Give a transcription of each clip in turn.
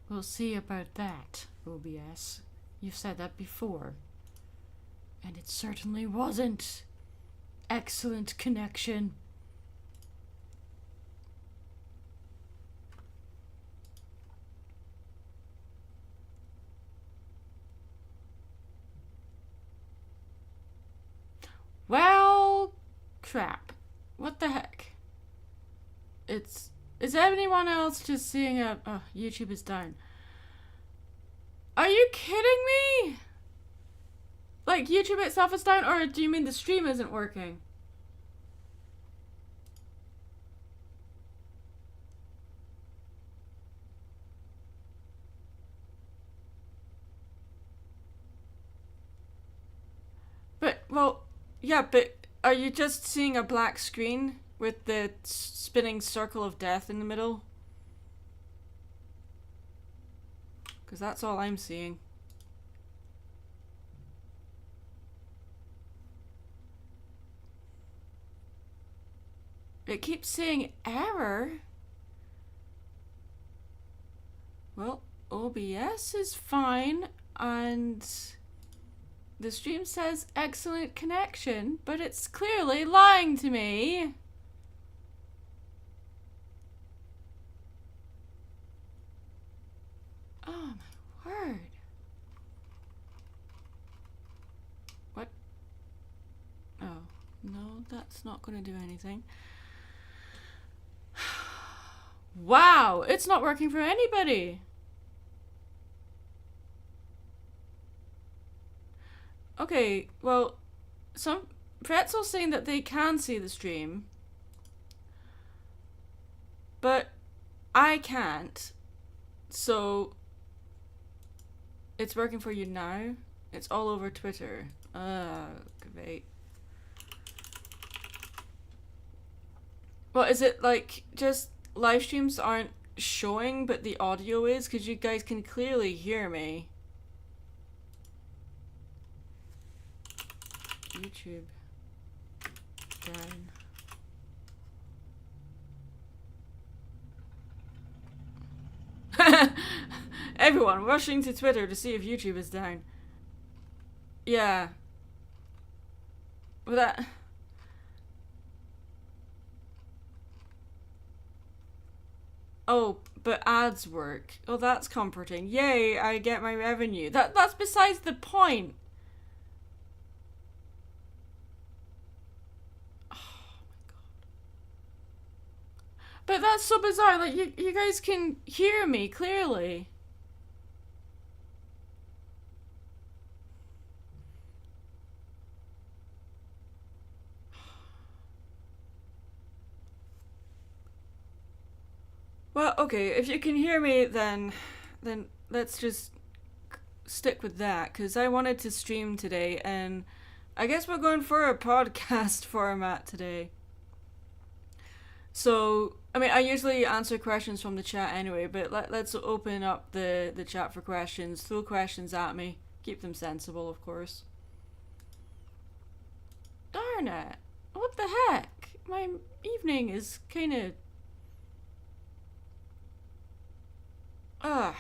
We'll see about that, OBS. You've said that before. And it certainly wasn't. Excellent connection. Well, crap. What the heck? Is anyone else just seeing a... Oh, YouTube is down. Are you kidding me? Like, YouTube itself is down, or do you mean the stream isn't working? But, well, yeah, but are you just seeing a black screen with the spinning circle of death in the middle? Because that's all I'm seeing. It keeps saying error. Well, OBS is fine, and the stream says excellent connection, but it's clearly lying to me. Oh my word. What? Oh, no, that's not going to do anything. Wow, it's not working for anybody. Okay, well, some Pretzel's saying that they can see the stream, but I can't. So it's working for you now. It's all over Twitter. Great. Well, is it like just live streams aren't showing, but the audio is? Because you guys can clearly hear me. YouTube down. Everyone rushing to Twitter to see if YouTube is down. Yeah. Well, that... Oh, but ads work. Oh, that's comforting. Yay, I get my revenue. That's besides the point. But that's so bizarre. Like, you guys can hear me clearly. Well, okay, if you can hear me, then let's just stick with that, because I wanted to stream today, and I guess we're going for a podcast format today. So, I mean, I usually answer questions from the chat anyway, but let's open up the chat for questions. Throw questions at me. Keep them sensible, of course. Darn it. What the heck? My evening is kind of... Ugh.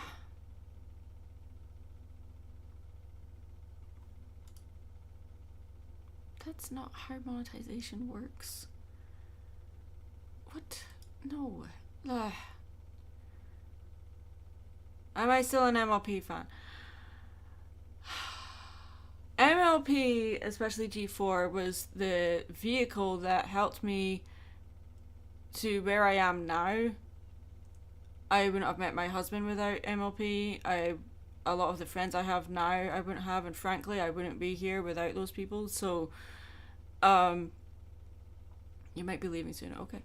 That's not how monetization works. What? No. Ugh. Am I still an MLP fan? MLP, especially G4, was the vehicle that helped me to where I am now. I wouldn't have met my husband without MLP. A lot of the friends I have now I wouldn't have, and frankly I wouldn't be here without those people. So you might be leaving soon. Okay.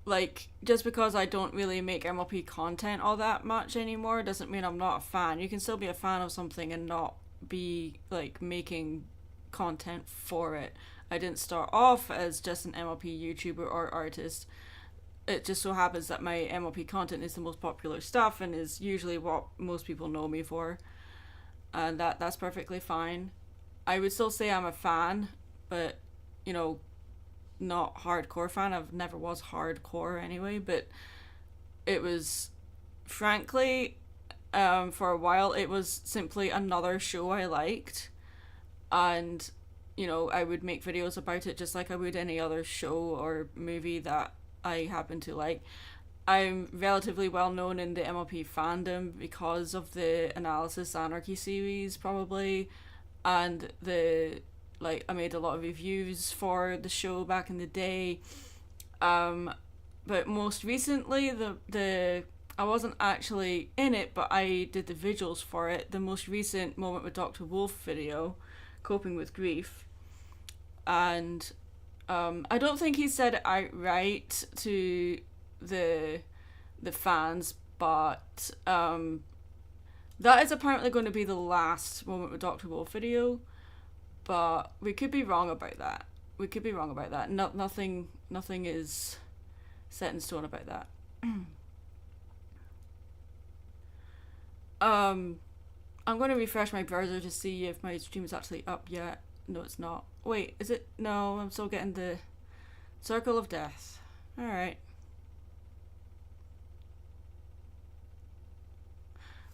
Like, just because I don't really make MLP content all that much anymore doesn't mean I'm not a fan. You can still be a fan of something and not be like making content for it. I didn't start off as just an MLP YouTuber or artist. It just so happens that my MLP content is the most popular stuff and is usually what most people know me for. And that's perfectly fine. I would still say I'm a fan, but, you know, not hardcore fan. I've never was hardcore anyway, but it was frankly, for a while it was simply another show I liked, and I would make videos about it just like I would any other show or movie that I happen to like. I'm relatively well known in the MLP fandom because of the Analysis Anarchy series, probably, and I made a lot of reviews for the show back in the day. But most recently, the I wasn't actually in it, but I did the visuals for it. The most recent Moment with Dr. Wolf video, Coping with Grief, and I don't think he said it outright to the fans, but that is apparently going to be the last Moment with Dr. Wolf video. But we could be wrong about that. Nothing is set in stone about that. I'm going to refresh my browser to see if my stream is actually up yet. No, it's not. Wait, is it? No, I'm still getting the Circle of Death. Alright.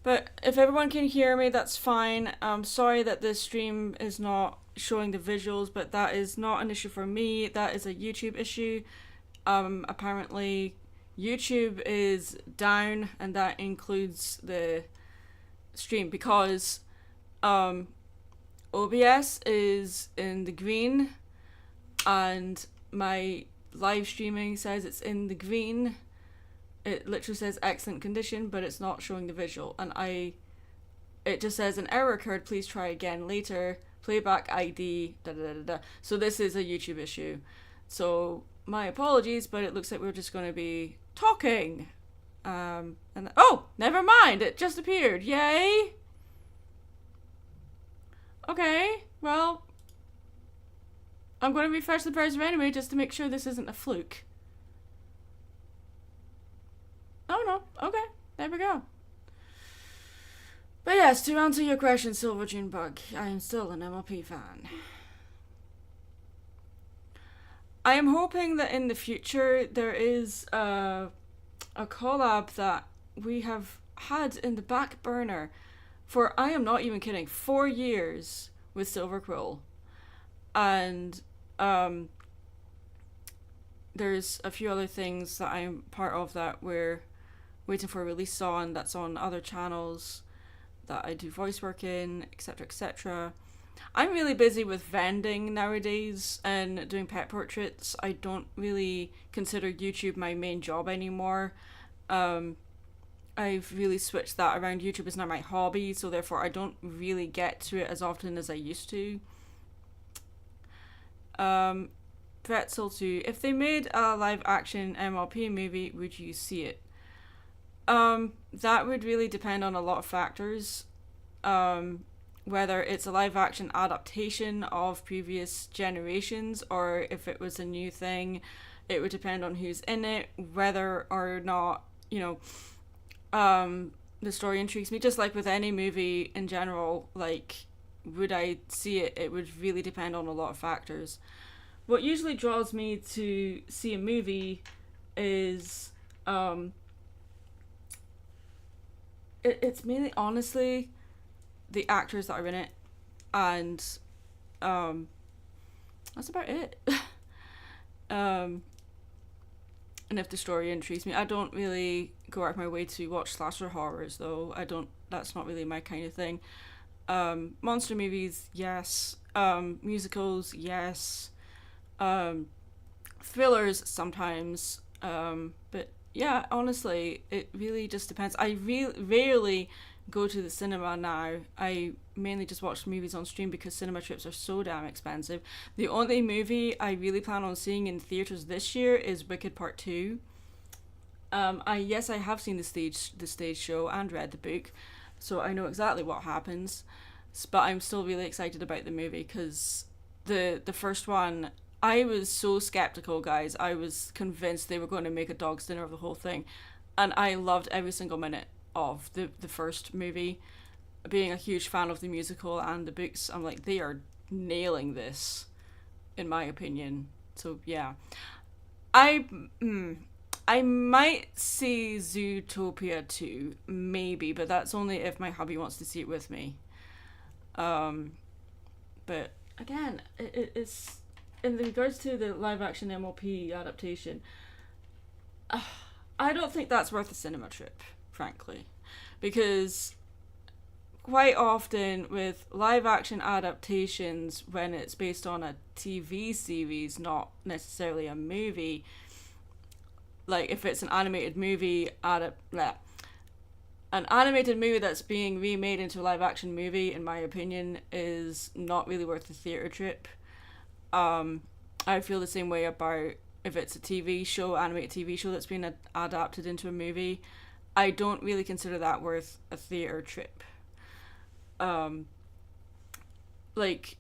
But if everyone can hear me, that's fine. I'm sorry that this stream is not showing the visuals, but that is not an issue for me. That is a YouTube issue. Apparently YouTube is down, and that includes the stream because OBS is in the green and my live streaming says it's in the green. It literally says excellent condition, but it's not showing the visual, and it just says an error occurred, please try again later, playback ID, da da da da. So this is a YouTube issue. So my apologies, but it looks like we're just going to be talking. Oh, never mind, it just appeared. Yay! Okay, well, I'm going to refresh the browser anyway just to make sure this isn't a fluke. Oh no, okay, there we go. But yes, to answer your question, Silver June Bug, I am still an MLP fan. I am hoping that in the future there is a collab that we have had in the back burner for, I am not even kidding, 4 years with Silver Quill. And there's a few other things that I'm part of that we're waiting for release on, that's on other channels that I do voice work in, etc, etc. I'm really busy with vending nowadays and doing pet portraits. I don't really consider YouTube my main job anymore. I've really switched that around. YouTube is now my hobby, so therefore I don't really get to it as often as I used to. Pretzel 2. If they made a live action MLP movie, would you see it? That would really depend on a lot of factors. Whether it's a live action adaptation of previous generations or if it was a new thing. It would depend on who's in it, whether or not, the story intrigues me. Just like with any movie in general, like, would I see it? It would really depend on a lot of factors. What usually draws me to see a movie is, it's mainly, honestly, the actors that are in it, and that's about it. And if the story intrigues me. I don't really go out of my way to watch slasher horrors, though. That's not really my kind of thing. Monster movies, yes. Musicals, yes. Thrillers sometimes. But yeah, honestly, it really just depends. I rarely go to the cinema now. I mainly just watch movies on stream because cinema trips are so damn expensive. The only movie I really plan on seeing in theaters this year is Wicked Part 2. I have seen the stage show and read the book, so I know exactly what happens. But I'm still really excited about the movie because the first one, I was so skeptical, guys. I was convinced they were going to make a dog's dinner of the whole thing, and I loved every single minute of the first movie. Being a huge fan of the musical and the books, I'm like, they are nailing this, in my opinion. So yeah, I I might see Zootopia 2, maybe, but that's only if my hubby wants to see it with me. But again, it's in regards to the live action MLP adaptation. I don't think that's worth a cinema trip, frankly, because quite often with live action adaptations, when it's based on a TV series, not necessarily a movie, like if it's an animated movie, an animated movie that's being remade into a live action movie, in my opinion, is not really worth the theatre trip. I feel the same way about if it's a TV show, animated TV show that's been adapted into a movie. I don't really consider that worth a theatre trip. Like,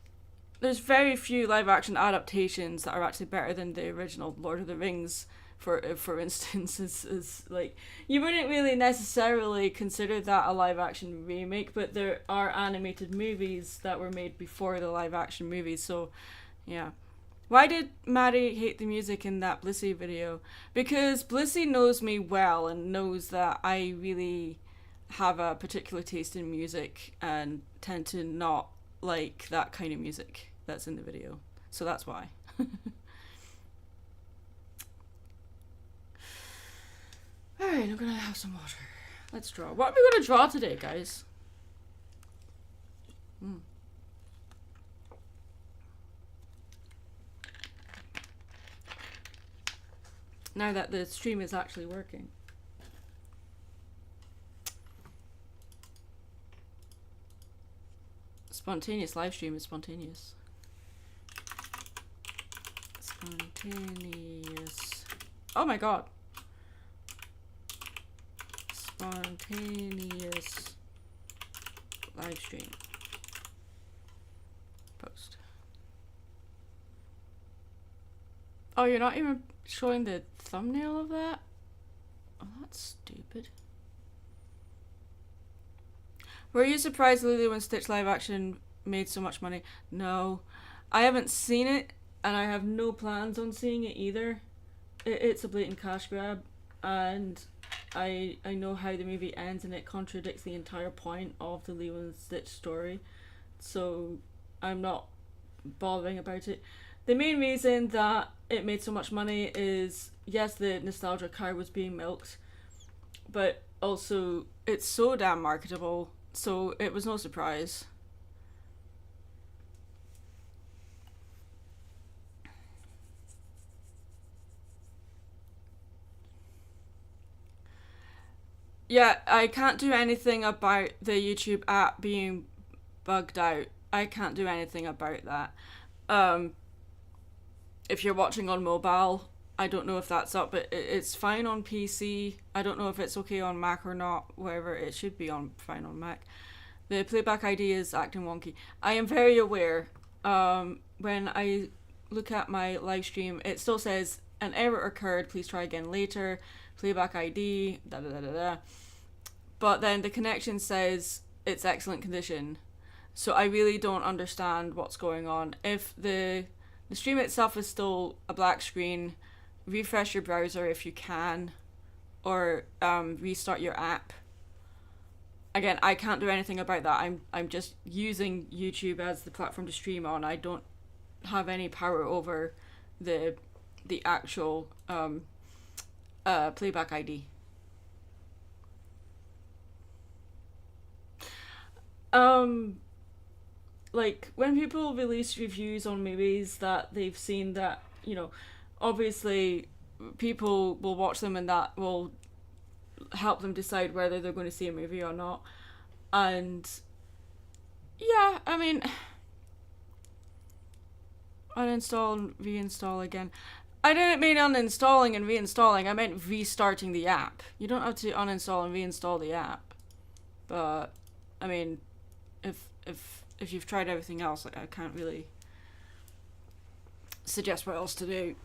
there's very few live action adaptations that are actually better than the original Lord of the Rings. For instance, is like, you wouldn't really necessarily consider that a live action remake, but there are animated movies that were made before the live action movies. So yeah. Why did Maddie hate the music in that Blissey video? Because Blissey knows me well and knows that I really have a particular taste in music and tend to not like that kind of music that's in the video. So that's why. Alright, I'm gonna have some water. Let's draw. What are we gonna draw today, guys? Now that the stream is actually working. Spontaneous live stream is spontaneous. Spontaneous. Oh my god. Spontaneous live stream. Post. Oh, you're not even showing the thumbnail of that? Oh, that's stupid. Were you surprised, Lily, when Stitch live action made so much money? No. I haven't seen it, and I have no plans on seeing it either. It's a blatant cash grab, and I know how the movie ends, and it contradicts the entire point of the Lilo and Stitch story. So I'm not bothering about it. The main reason that it made so much money is, yes, the nostalgia cow was being milked, but also it's so damn marketable, so it was no surprise. Yeah, I can't do anything about the YouTube app being bugged out. I can't do anything about that. If you're watching on mobile, I don't know if that's up, but it's fine on PC. I don't know if it's okay on Mac or not. Wherever, it should be fine on Mac. The playback ID is acting wonky. I am very aware. When I look at my live stream, it still says an error occurred. Please try again later. Playback ID. Da da da da da. But then the connection says it's excellent condition. So I really don't understand what's going on. If the stream itself is still a black screen, refresh your browser if you can, or restart your app. Again, I can't do anything about that. I'm just using YouTube as the platform to stream on. I don't have any power over the actual playback ID. Like, when people release reviews on movies that they've seen, that, you know, obviously people will watch them and that will help them decide whether they're going to see a movie or not. And yeah, I mean, uninstall and reinstall again. I didn't mean uninstalling and reinstalling, I meant restarting the app. You don't have to uninstall and reinstall the app. But I mean, if you've tried everything else, like, I can't really suggest what else to do.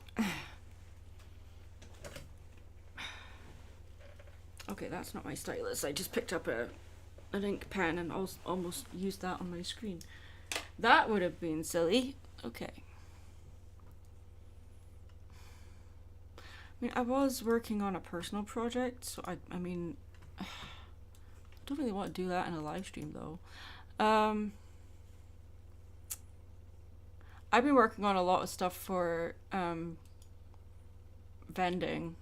Okay, that's not my stylus. I just picked up an ink pen and almost used that on my screen. That would have been silly. Okay. mean, I was working on a personal project, so I mean, I don't really want to do that in a live stream though. I've been working on a lot of stuff for vending.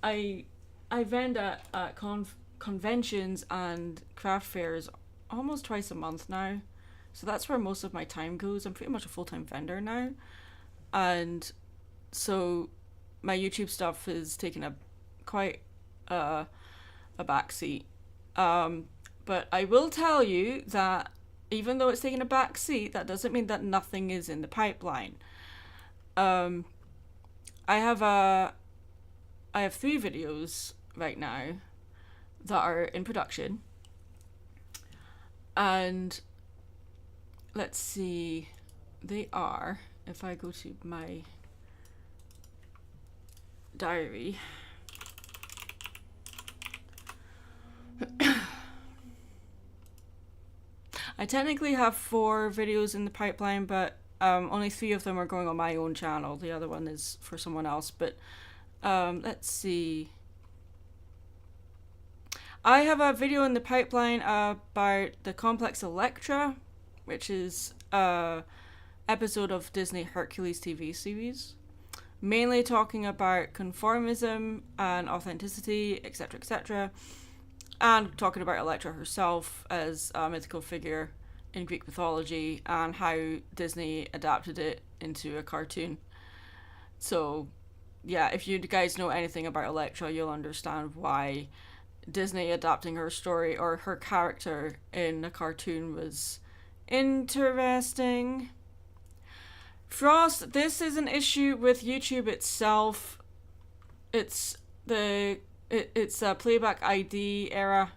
I vend at conventions and craft fairs almost twice a month now. So that's where most of my time goes. I'm pretty much a full-time vendor now. And so my YouTube stuff is taking a quite a backseat. But I will tell you that even though it's taking a backseat, that doesn't mean that nothing is in the pipeline. I have 3 videos right now that are in production. And let's see, they are, if I go to my diary, I technically have 4 videos in the pipeline, but only 3 of them are going on my own channel. The other one is for someone else, but let's see. I have a video in the pipeline about the Complex Electra, which is a episode of Disney Hercules TV series, mainly talking about conformism and authenticity, etc., etc., and talking about Electra herself as a mythical figure in Greek mythology and how Disney adapted it into a cartoon. So yeah, if you guys know anything about Electra, you'll understand why Disney adapting her story or her character in a cartoon was interesting. Frost, this is an issue with YouTube itself. It's a playback ID error.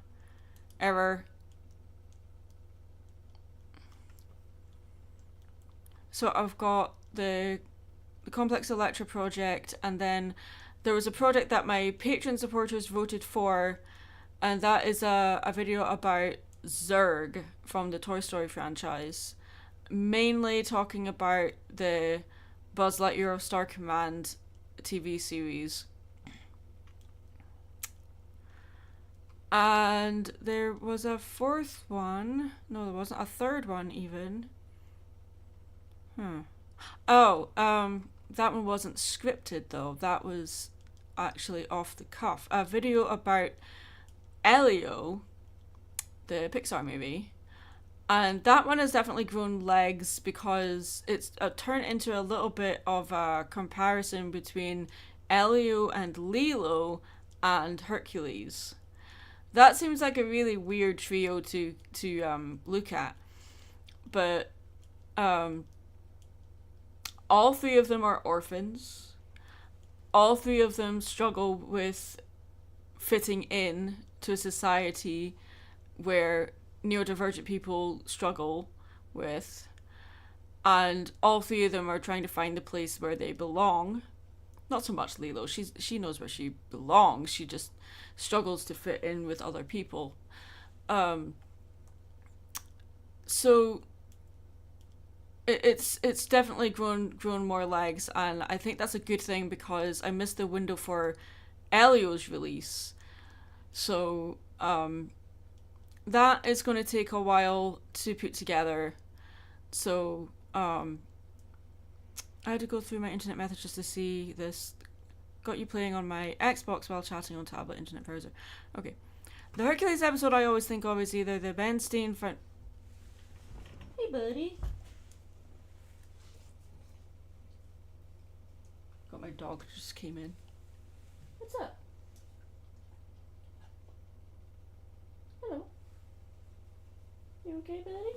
So I've got the Complex Electra project, and then there was a project that my Patreon supporters voted for, and that is a video about Zurg from the Toy Story franchise, mainly talking about the Buzz Lightyear of Star Command TV series. And there was a 4th one. No, there wasn't. A 3rd one even. Oh, that one wasn't scripted though. That was actually off the cuff. A video about Elio, the Pixar movie. And that one has definitely grown legs because it's turned into a little bit of a comparison between Elio and Lilo and Hercules. That seems like a really weird trio to look at. But all 3 of them are orphans. All 3 of them struggle with fitting in to a society where neurodivergent people struggle with. And all 3 of them are trying to find the place where they belong. Not so much Lilo. She knows where she belongs. She just struggles to fit in with other people. So it's definitely grown more legs, and I think that's a good thing because I missed the window for Elio's release. So that is going to take a while to put together. So I had to go through my internet messages to see this. Got you playing on my Xbox while chatting on tablet internet browser. Okay. The Hercules episode I always think of is either the Ben Stein front. Hey, buddy. Got my dog just came in. What's up? Hello. You okay, buddy?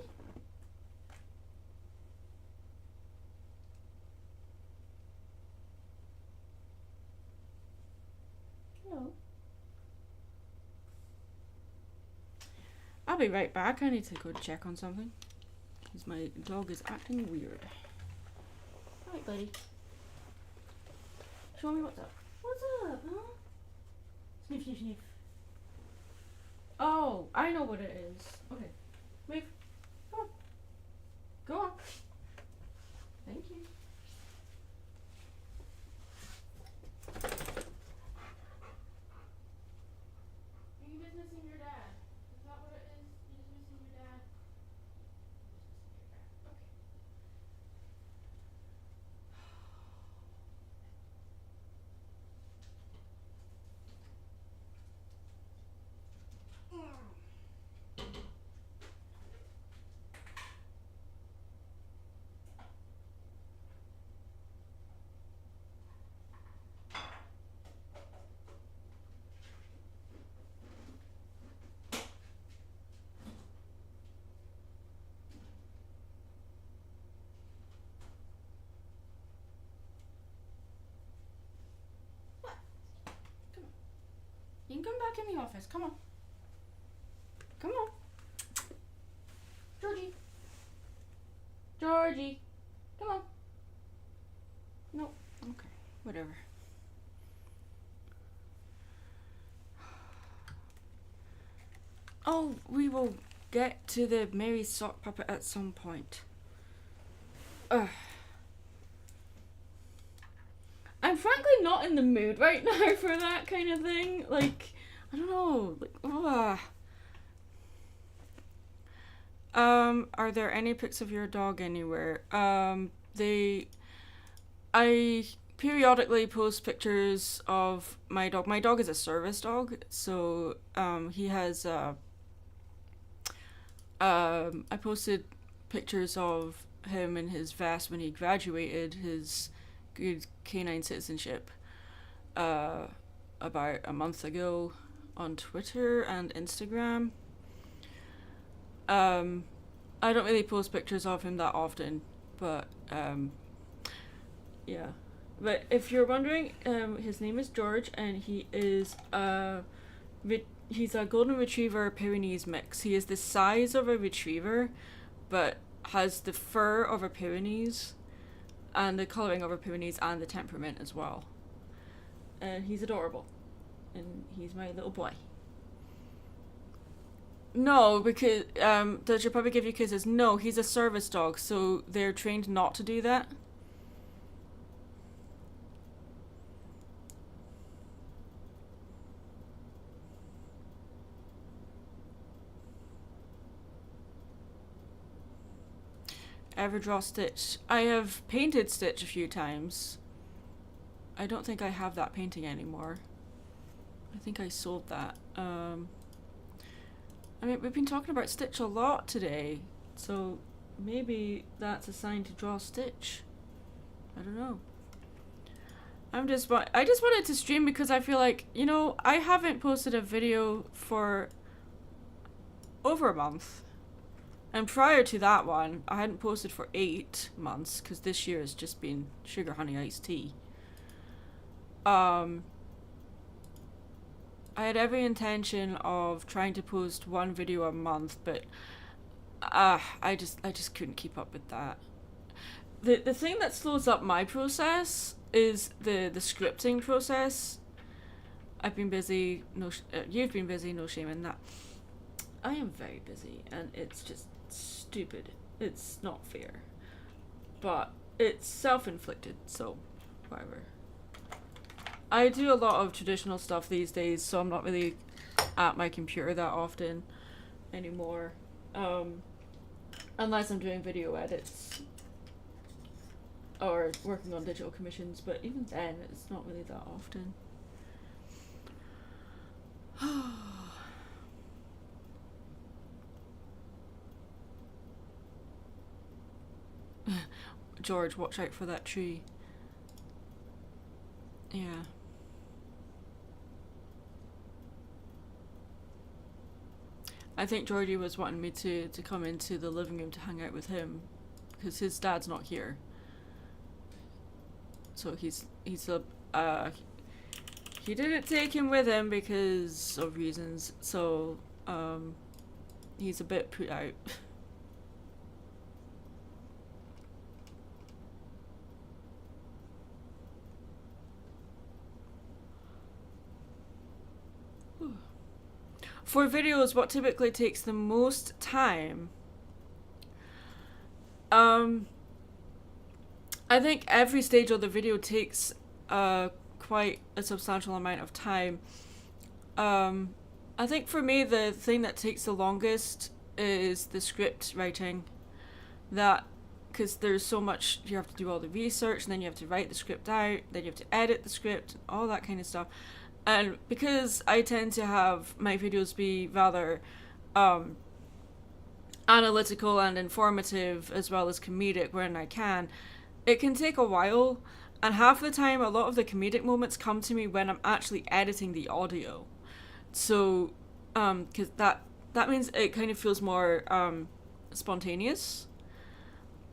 Hello. I'll be right back. I need to go check on something. Because my dog is acting weird. Alright, buddy. Show me what's up. What's up, huh? Sniff, sniff, sniff. Oh, I know what it is. Okay. Move. Come on. Go on. Thank you. come back in the office. Come on. Come on. Georgie. Georgie. Come on. No. Okay. Whatever. Oh, we will get to the Mary sock puppet at some point. Ugh. I'm frankly not in the mood right now for that kind of thing. Like, I don't know. Like, ugh. Are there any pics of your dog anywhere? I periodically post pictures of my dog. My dog is a service dog, so he has I posted pictures of him in his vest when he graduated his good canine citizenship about a month ago on Twitter and Instagram. I don't really post pictures of him that often, but yeah. But if you're wondering, his name is George, and he is he's a golden retriever Pyrenees mix. He is the size of a retriever, but has the fur of a Pyrenees, and the colouring of a Pyrenees, and the temperament as well. And he's adorable, and he's my little boy. No, because does your puppy give you kisses? No, he's a service dog, so they're trained not to do that. Ever draw Stitch? I have painted Stitch a few times. I don't think I have that painting anymore. I think I sold that. I mean, we've been talking about Stitch a lot today, so maybe that's a sign to draw Stitch. I don't know. I just wanted to stream because I feel like, you know, I haven't posted a video for over a month. And prior to that one, I hadn't posted for 8 months, because this year has just been sugar, honey, iced tea. I had every intention of trying to post one video a month, but I just couldn't keep up with that. The thing that slows up my process is the scripting process. I've been busy, you've been busy, no shame in that. I am very busy, and it's just stupid. It's not fair. But it's self-inflicted, so whatever. I do a lot of traditional stuff these days, so I'm not really at my computer that often anymore. Unless I'm doing video edits or working on digital commissions, but even then it's not really that often. George, watch out for that tree. Yeah. I think Georgie was wanting me to come into the living room to hang out with him, because his dad's not here. So he didn't take him with him because of reasons, so he's a bit put out. For videos, what typically takes the most time? I think every stage of the video takes quite a substantial amount of time. I think for me, the thing that takes the longest is the script writing. Because there's so much, you have to do all the research, and then you have to write the script out, then you have to edit the script, all that kind of stuff. And because I tend to have my videos be rather analytical and informative as well as comedic when I can, it can take a while. And half the time, a lot of the comedic moments come to me when I'm actually editing the audio. So, because that means it kind of feels more spontaneous.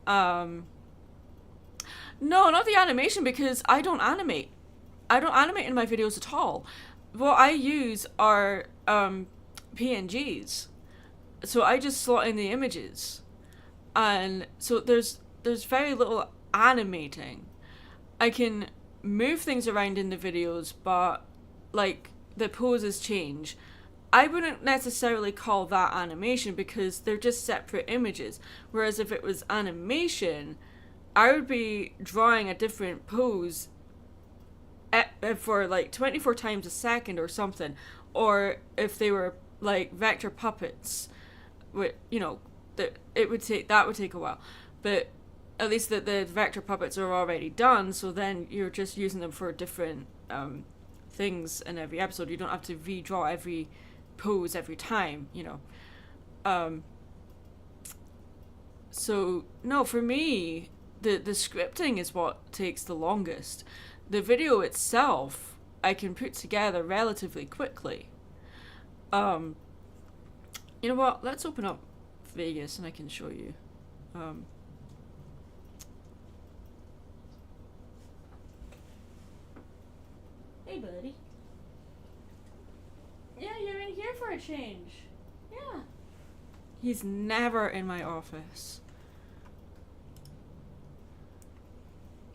No, not the animation, because I don't animate. I don't animate in my videos at all. what I use are PNGs. So I just slot in the images. And so there's very little animating. I can move things around in the videos, but like the poses change. I wouldn't necessarily call that animation because they're just separate images. Whereas if it was animation, I would be drawing a different pose for like 24 times a second or something. Or if they were like vector puppets, you know, that would take a while. But at least the vector puppets are already done, so then you're just using them for different things in every episode. You don't have to redraw every pose every time, you know. So no, for me, the scripting is what takes the longest. The video itself I can put together relatively quickly. You know what? Let's open up Vegas and I can show you. Hey, buddy. Yeah, you're in here for a change. Yeah. He's never in my office.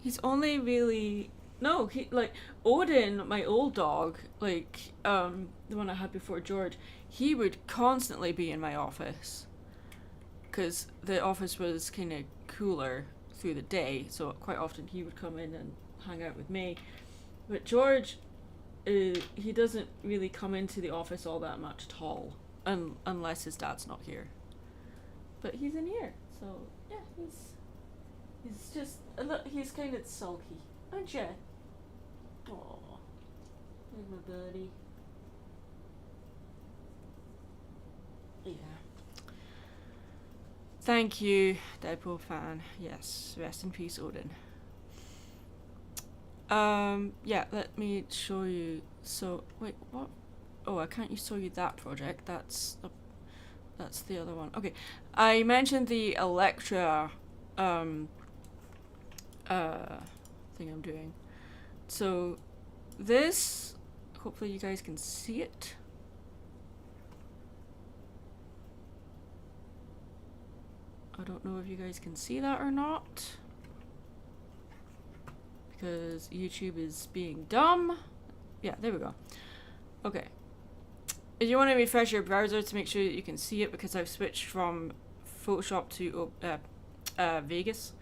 He's only really... No, he, like, Odin, my old dog, like, the one I had before George, he would constantly be in my office. Because the office was kind of cooler through the day, so quite often he would come in and hang out with me. But George, he doesn't really come into the office all that much at all, unless his dad's not here. But he's in here, so yeah, he's just he's kind of sulky, aren't you? Aww, there's my buddy. Yeah. Thank you, Deadpool fan. Yes, rest in peace, Odin. Yeah, let me show you. So, wait, what? Oh, I can't show you that project. That's the other one. Okay, I mentioned the Electra, thing I'm doing. So, this, hopefully you guys can see it. I don't know if you guys can see that or not, because YouTube is being dumb. Yeah, there we go. Okay. If you want to refresh your browser to make sure that you can see it, because I've switched from Photoshop to Vegas.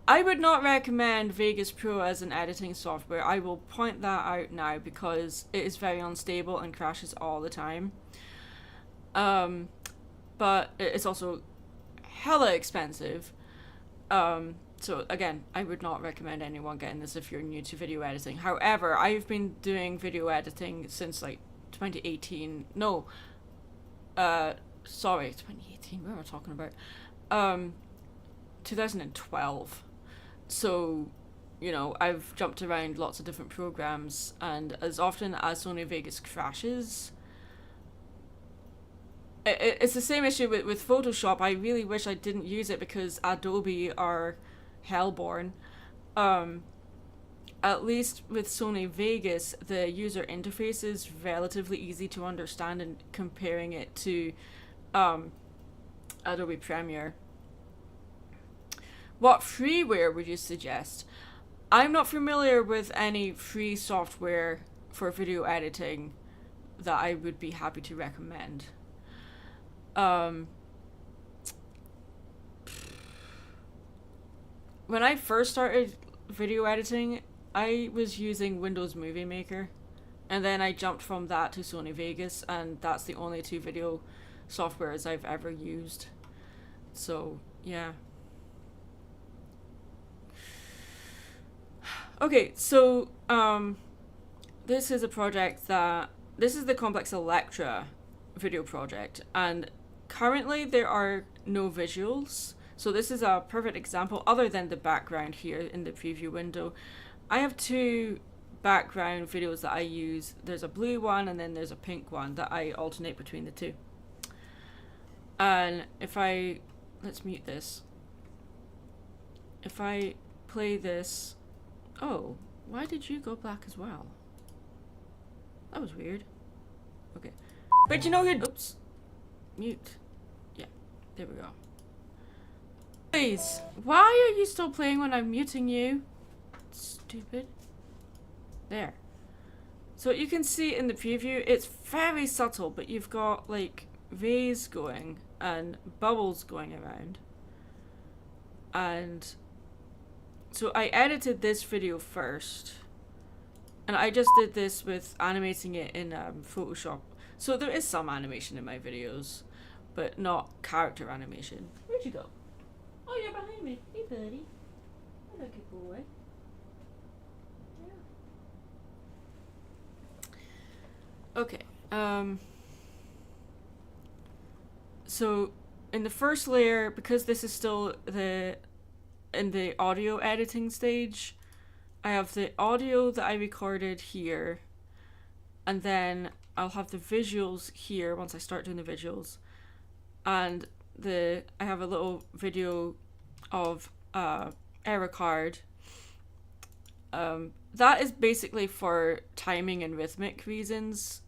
I would not recommend Vegas Pro as an editing software. I will point that out now because it is very unstable and crashes all the time. But it's also hella expensive. So again, I would not recommend anyone getting this if you're new to video editing. However, I've been doing video editing since like 2018. No, sorry, 2018. What am I talking about? 2012. So, you know, I've jumped around lots of different programs, and as often as Sony Vegas crashes, it's the same issue with Photoshop. I really wish I didn't use it because Adobe are hellborn. At least with Sony Vegas, the user interface is relatively easy to understand, and comparing it to Adobe Premiere. What freeware would you suggest? I'm not familiar with any free software for video editing that I would be happy to recommend. When I first started video editing, I was using Windows Movie Maker, and then I jumped from that to Sony Vegas, and that's the only two video softwares I've ever used. So, yeah. Okay, so, this is a project this is the Complex Electra video project, and currently there are no visuals. So this is a perfect example, other than the background here in the preview window. I have two background videos that I use. There's a blue one and then there's a pink one that I alternate between the two. And let's mute this. If I play this, oh, why did you go black as well? That was weird. Okay. But you know who... Oops. Mute. Yeah. There we go. Please. Why are you still playing when I'm muting you? Stupid. There. So you can see in the preview, it's very subtle, but you've got like rays going and bubbles going around. And so I edited this video first. And I just did this with animating it in Photoshop. So there is some animation in my videos, but not character animation. Where'd you go? Oh, you're behind me. Hey, buddy. Hello, good boy. Yeah. Okay. So in the first layer, because this is still in the audio editing stage, I have the audio that I recorded here, and then I'll have the visuals here once I start doing the visuals, and I have a little video of error card. That is basically for timing and rhythmic reasons.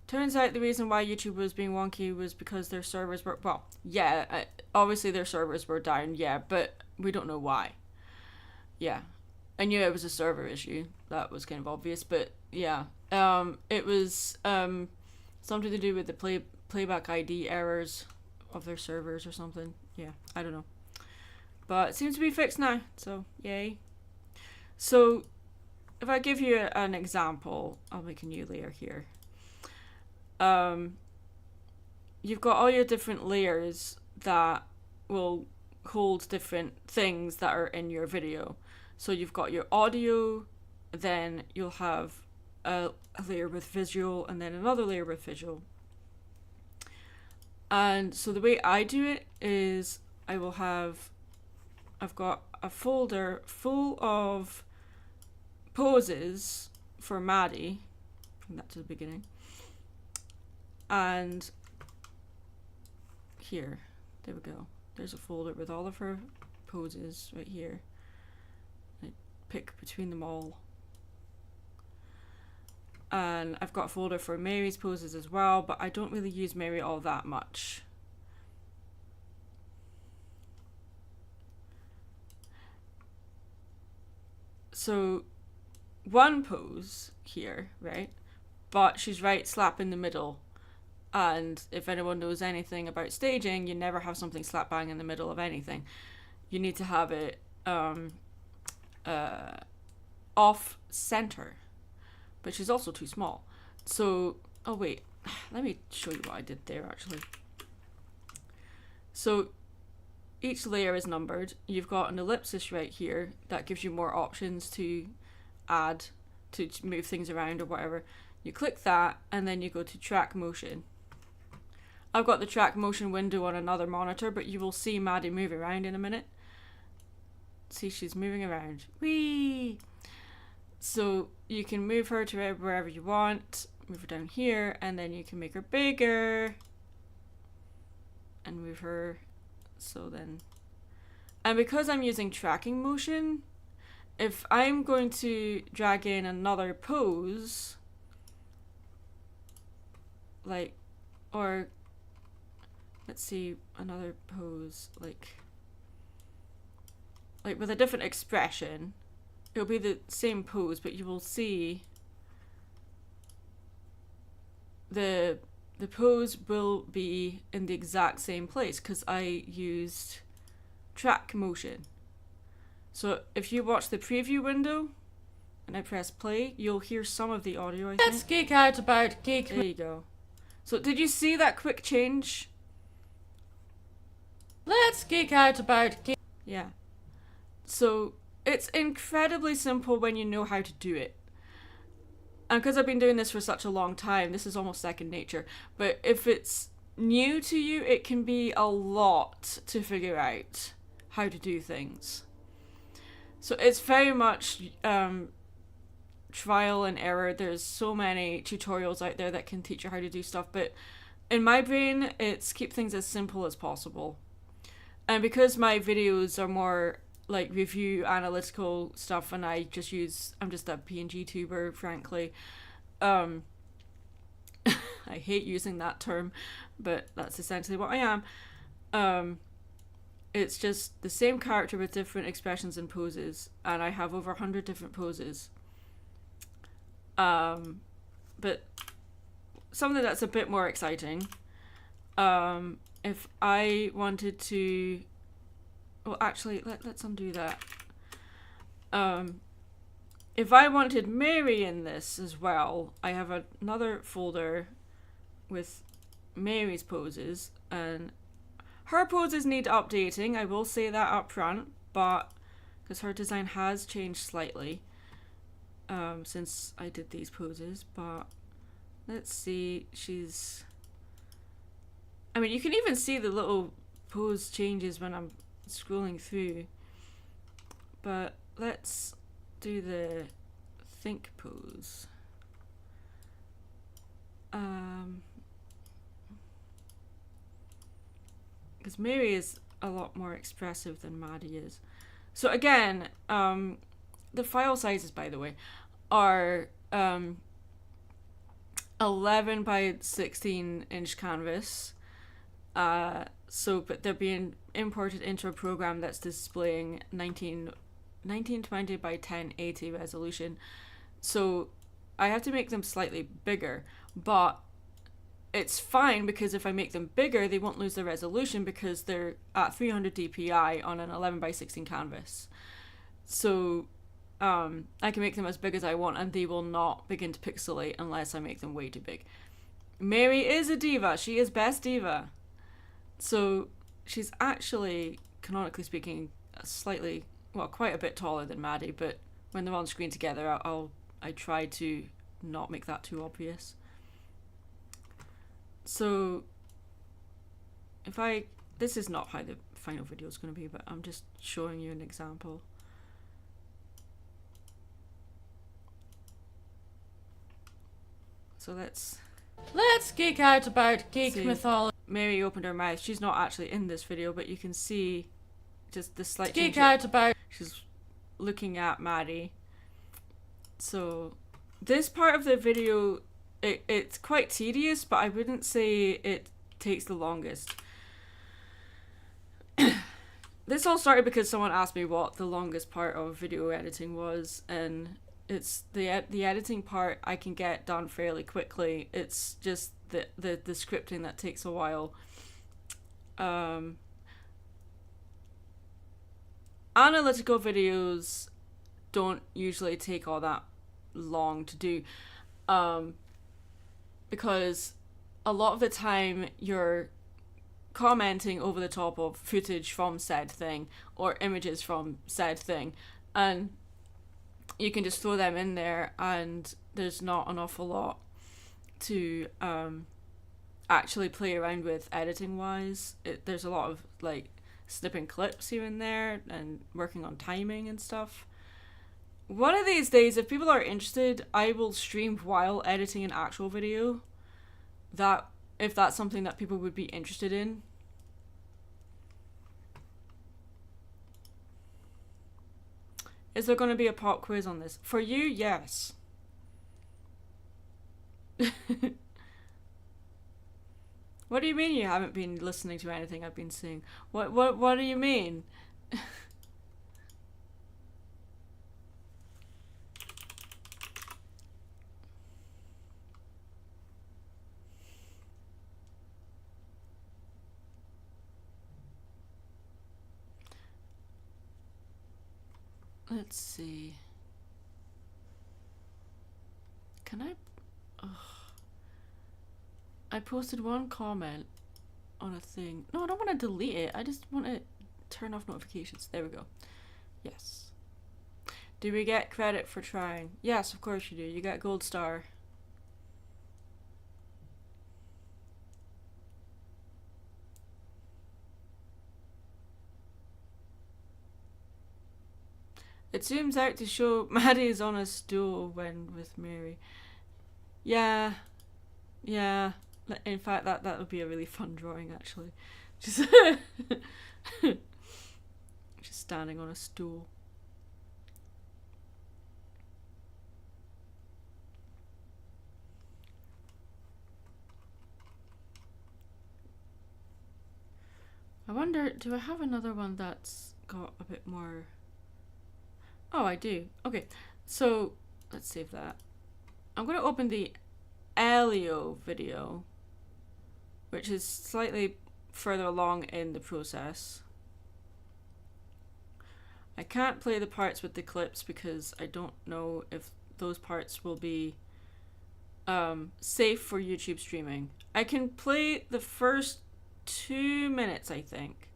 Turns out the reason why YouTube was being wonky was because their servers were, well, yeah, obviously their servers were down, yeah, but we don't know why. Yeah. I knew it was a server issue. That was kind of obvious, but yeah. It was something to do with the playback ID errors of their servers or something. Yeah, I don't know. But it seems to be fixed now, so yay. So if I give you an example, I'll make a new layer here. You've got all your different layers that will hold different things that are in your video. So you've got your audio, then you'll have a layer with visual, and then another layer with visual. And so the way I do it is I've got a folder full of poses for Maddie. Bring that to the beginning. And here, there we go. There's a folder with all of her poses right here. I pick between them all. And I've got a folder for Mary's poses as well, but I don't really use Mary all that much. So one pose here, right? But she's right slap in the middle. And if anyone knows anything about staging, you never have something slap bang in the middle of anything. You need to have it off center, but she's also too small. So, oh wait, let me show you what I did there actually. So each layer is numbered. You've got an ellipsis right here that gives you more options to add, to move things around or whatever. You click that and then you go to track motion. I've got the track motion window on another monitor, but you will see Maddie move around in a minute. See, she's moving around. Whee! So you can move her to wherever you want, move her down here, and then you can make her bigger and move her. So then, and because I'm using tracking motion, if I'm going to drag in another pose, like, or let's see, another pose, like with a different expression, it'll be the same pose, but you will see the pose will be in the exact same place because I used track motion. So if you watch the preview window and I press play, you'll hear some of the audio, I think. Let's geek out about geek. There you go. So did you see that quick change? Let's geek out about geek. Yeah. So it's incredibly simple when you know how to do it. And because I've been doing this for such a long time, this is almost second nature. But if it's new to you, it can be a lot to figure out how to do things. So it's very much trial and error. There's so many tutorials out there that can teach you how to do stuff. But in my brain, it's keep things as simple as possible. And because my videos are more like review analytical stuff, and I'm just a PNG tuber, frankly. I hate using that term, but that's essentially what I am. It's just the same character with different expressions and poses, and I have over 100 different poses. But something that's a bit more exciting, if I wanted to, well, actually, let's undo that. If I wanted Mary in this as well, I have another folder with Mary's poses, and her poses need updating, I will say that up front, but because her design has changed slightly since I did these poses. But let's see, I mean, you can even see the little pose changes when I'm scrolling through, but let's do the think pose. Because Mary is a lot more expressive than Maddie is. So again, the file sizes, by the way, are 11 by 16 inch canvas. But they're being imported into a program that's displaying 1920 by 1080 resolution. So I have to make them slightly bigger, but it's fine because if I make them bigger, they won't lose their resolution because they're at 300 dpi on an 11 by 16 canvas. So I can make them as big as I want, and they will not begin to pixelate unless I make them way too big. Mary is a diva. She is best diva. So she's actually, canonically speaking, quite a bit taller than Maddie, but when they're on screen together, I try to not make that too obvious. So this is not how the final video is going to be, but I'm just showing you an example. So let's geek out about geek see. mythology. Mary opened her mouth. She's not actually in this video, but you can see just the slight Geek change. out about. She's looking at Maddie. So this part of the video, it's quite tedious, but I wouldn't say it takes the longest. This all started because someone asked me what the longest part of video editing was, and it's the editing part I can get done fairly quickly. It's just the scripting that takes a while. Analytical videos don't usually take all that long to do, because a lot of the time you're commenting over the top of footage from said thing or images from said thing, and you can just throw them in there, and there's not an awful lot to actually play around with editing wise. There's a lot of like snipping clips here and there and working on timing and stuff. One of these days, if people are interested, I will stream while editing an actual video, if that's something that people would be interested in. Is there going to be a pop quiz on this? For you, yes. What do you mean you haven't been listening to anything I've been saying? What do you mean? Let's see. Can I... Ugh. I posted one comment on a thing. No, I don't want to delete it. I just want to turn off notifications. There we go. Yes. Do we get credit for trying? Yes, of course you do. You get gold star. It zooms out to show Maddie's on a stool when with Mary. Yeah. Yeah. In fact, that would be a really fun drawing, actually. Just Just standing on a stool. I wonder, do I have another one that's got a bit more... Oh, I do. Okay, so let's save that. I'm going to open the Elio video, which is slightly further along in the process. I can't play the parts with the clips because I don't know if those parts will be safe for YouTube streaming. I can play the first 2 minutes, I think.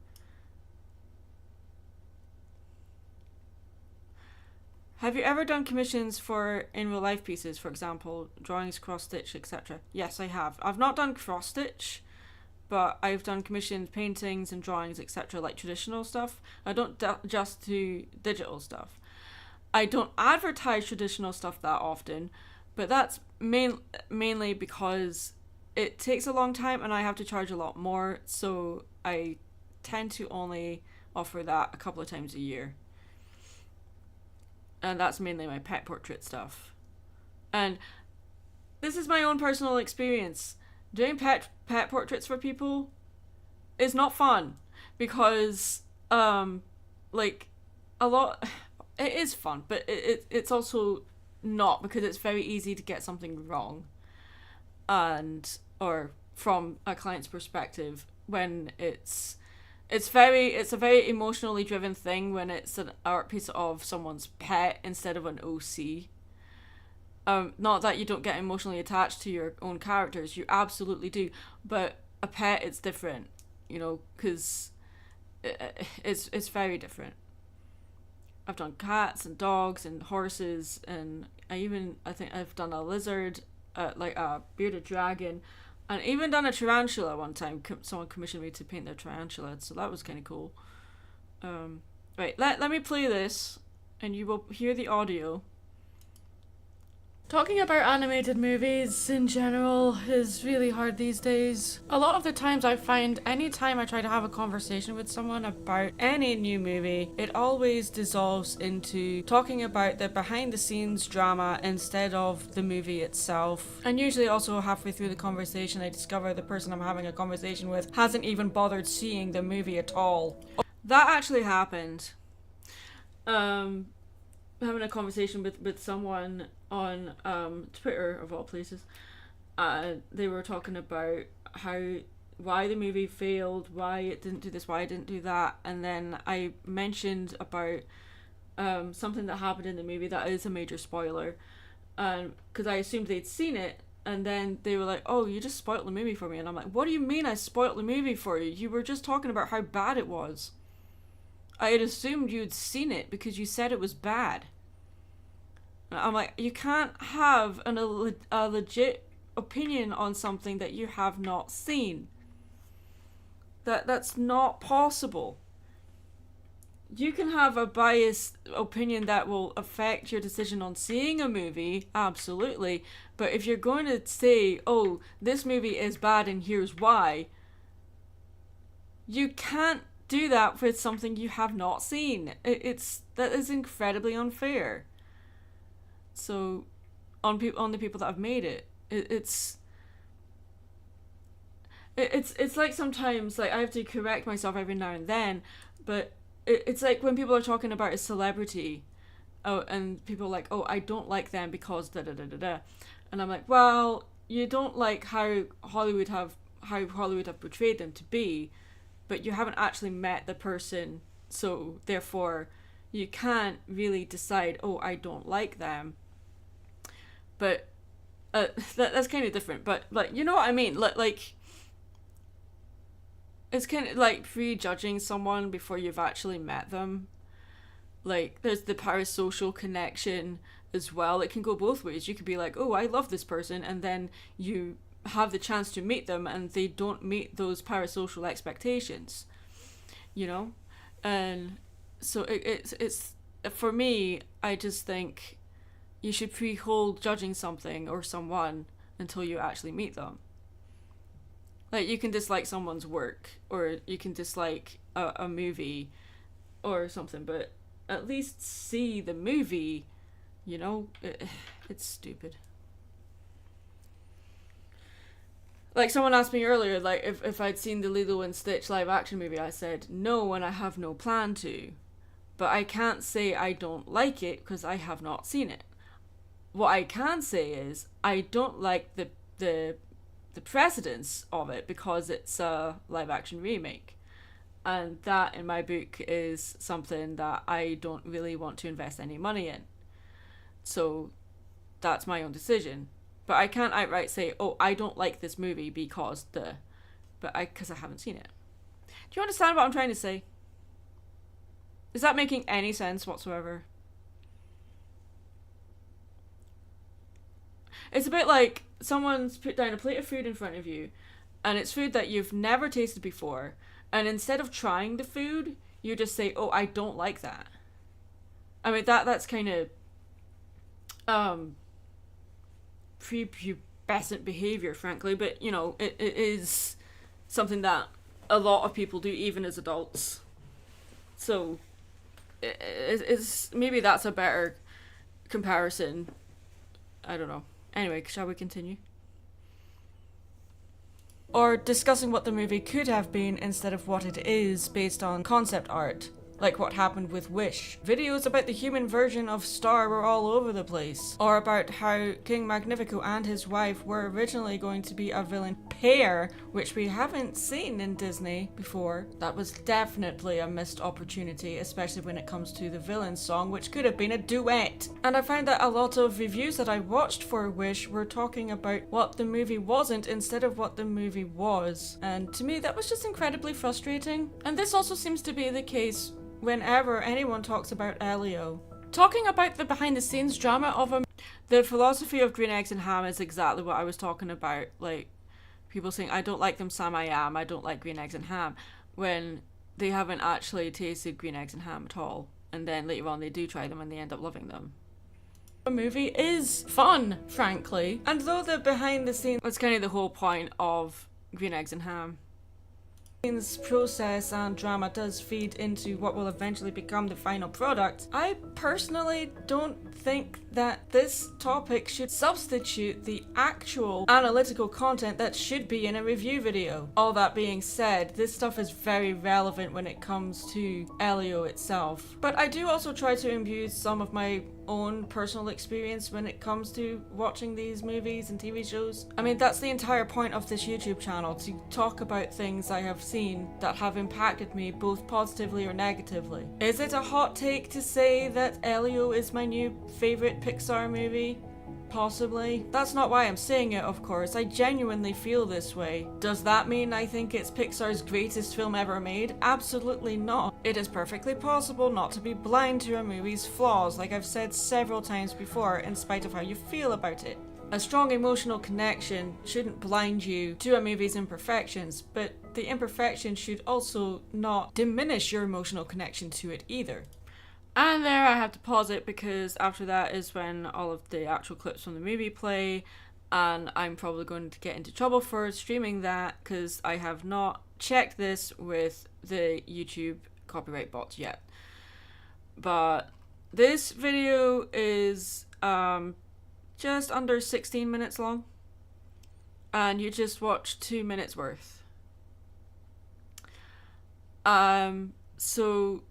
Have you ever done commissions for in real life pieces, for example, drawings, cross stitch, etc.? Yes, I have. I've not done cross stitch, but I've done commissioned paintings and drawings, etc., like traditional stuff. I don't just do digital stuff. I don't advertise traditional stuff that often, but that's mainly because it takes a long time and I have to charge a lot more, so I tend to only offer that a couple of times a year. And that's mainly my pet portrait stuff. And this is my own personal experience. Doing pet portraits for people is not fun because like a lot it is fun, but it's also not, because it's very easy to get something wrong, and or from a client's perspective when it's a very emotionally driven thing when it's an art piece of someone's pet instead of an OC. Not that you don't get emotionally attached to your own characters, you absolutely do, but a pet, it's different, you know, because it's very different. I've done cats and dogs and horses, and I think I've done a lizard, like a bearded dragon, and even done a tarantula one time. Someone commissioned me to paint their tarantula, so that was kind of cool. Right, let me play this, and you will hear the audio. Talking about animated movies in general is really hard these days. A lot of the times I find anytime I try to have a conversation with someone about any new movie, it always dissolves into talking about the behind the scenes drama instead of the movie itself. And usually also halfway through the conversation I discover the person I'm having a conversation with hasn't even bothered seeing the movie at all. That actually happened. Having a conversation with someone on Twitter, of all places. They were talking about why the movie failed, why it didn't do this, why it didn't do that, and then I mentioned about something that happened in the movie that is a major spoiler, because I assumed they'd seen it, and then they were like, "Oh, you just spoiled the movie for me," and I'm like, "What do you mean I spoiled the movie for you? You were just talking about how bad it was. I had assumed you'd seen it because you said it was bad." I'm like, you can't have a legit opinion on something that you have not seen. That's not possible. You can have a biased opinion that will affect your decision on seeing a movie, absolutely. But if you're going to say, "Oh, this movie is bad and here's why," you can't do that with something you have not seen. That is incredibly unfair. So, on the people that have made it, it's like sometimes, like, I have to correct myself every now and then, but it's like when people are talking about a celebrity, and people are like, "Oh, I don't like them because da da da da da," and I'm like, well, you don't like how Hollywood have portrayed them to be, but you haven't actually met the person, so therefore you can't really decide, "Oh, I don't like them." But that's kind of different. But, like, you know what I mean? Like it's kind of like prejudging someone before you've actually met them. Like, there's the parasocial connection as well. It can go both ways. You could be like, "Oh, I love this person," and then you have the chance to meet them and they don't meet those parasocial expectations, you know? And so it's for me, I just think you should pre-hold judging something or someone until you actually meet them. Like, you can dislike someone's work, or you can dislike a movie, or something, but at least see the movie, you know? It's stupid. Like, someone asked me earlier, like, if I'd seen the Lilo and Stitch live action movie. I said no, and I have no plan to. But I can't say I don't like it because I have not seen it. What I can say is I don't like the precedence of it because it's a live action remake. And that, in my book, is something that I don't really want to invest any money in. So that's my own decision. But I can't outright say, oh, I don't like this movie because because I haven't seen it. Do you understand what I'm trying to say? Is that making any sense whatsoever? It's a bit like someone's put down a plate of food in front of you, and it's food that you've never tasted before, and instead of trying the food, you just say, oh, I don't like that. I mean, that's kind of prepubescent behavior, frankly, but you know, it is something that a lot of people do, even as adults. So it's maybe that's a better comparison. I don't know. Anyway, shall we continue? Or discussing what the movie could have been instead of what it is based on concept art. Like what happened with Wish. Videos about the human version of Star were all over the place. Or about how King Magnifico and his wife were originally going to be a villain pair, which we haven't seen in Disney before. That was definitely a missed opportunity, especially when it comes to the villain song, which could have been a duet. And I found that a lot of reviews that I watched for Wish were talking about what the movie wasn't instead of what the movie was. And to me, that was just incredibly frustrating. And this also seems to be the case whenever anyone talks about Elio. Talking about the behind-the-scenes drama of him, the philosophy of green eggs and ham is exactly what I was talking about. Like, people saying, I don't like them, Sam, I am. I don't like green eggs and ham. When they haven't actually tasted green eggs and ham at all. And then later on they do try them and they end up loving them. The movie is fun, frankly. And though the behind-the-scenes... That's kind of the whole point of green eggs and ham. Process and drama does feed into what will eventually become the final product. I personally don't think that this topic should substitute the actual analytical content that should be in a review video. All that being said, this stuff is very relevant when it comes to Elio itself. But I do also try to imbue some of my own personal experience when it comes to watching these movies and TV shows. I mean, that's the entire point of this YouTube channel, to talk about things I have seen that have impacted me both positively or negatively. Is it a hot take to say that Elio is my new favorite Pixar movie? Possibly. That's not why I'm saying it, of course. I genuinely feel this way. Does that mean I think it's Pixar's greatest film ever made? Absolutely not. It is perfectly possible not to be blind to a movie's flaws, like I've said several times before, in spite of how you feel about it. A strong emotional connection shouldn't blind you to a movie's imperfections, but the imperfections should also not diminish your emotional connection to it either. And there I have to pause it because after that is when all of the actual clips from the movie play, and I'm probably going to get into trouble for streaming that because I have not checked this with the YouTube copyright bots yet. But this video is just under 16 minutes long, and you just watched 2 minutes worth. So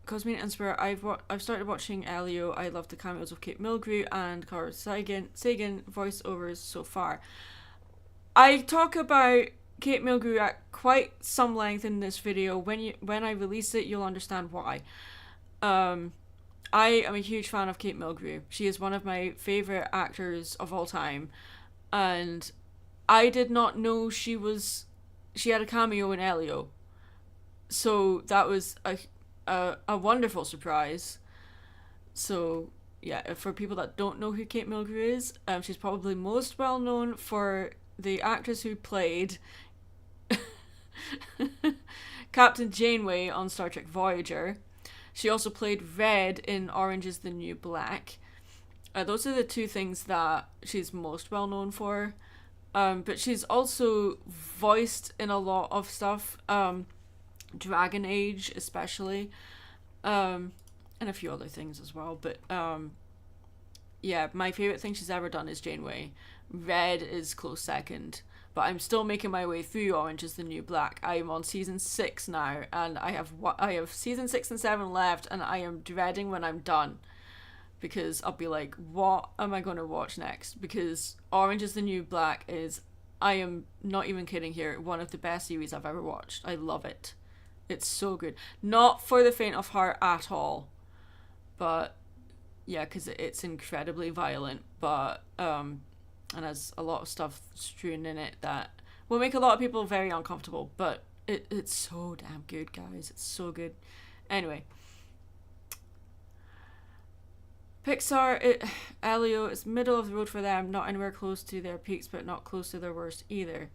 Cosmine and Spirit, I've started watching Elio. I love the cameos of Kate Mulgrew and Carl Sagan voiceovers so far. I talk about Kate Mulgrew at quite some length in this video. When I release it, you'll understand why. I am a huge fan of Kate Mulgrew. She is one of my favorite actors of all time, and I did not know she had a cameo in Elio. So that was a wonderful surprise. So yeah, for people that don't know who Kate Mulgrew is, she's probably most well known for the actress who played Captain Janeway on Star Trek Voyager. She also played Red in Orange is the New Black. Those are the two things that she's most well known for. But she's also voiced in a lot of stuff. Dragon Age especially. And a few other things as well. But yeah, my favorite thing she's ever done is Janeway. Red is close second, but I'm still making my way through Orange is the New Black. I am on season 6 now, and I have season 6 and 7 left, and I am dreading when I'm done, because I'll be like, what am I going to watch next? Because Orange is the New Black is, I am not even kidding here, one of the best series I've ever watched. I love it. It's so good. Not for the faint of heart at all, but yeah, because it's incredibly violent, but and has a lot of stuff strewn in it that will make a lot of people very uncomfortable, but it's so damn good, guys. It's so good. Anyway, Pixar, Elio is middle of the road for them, not anywhere close to their peaks, but not close to their worst either.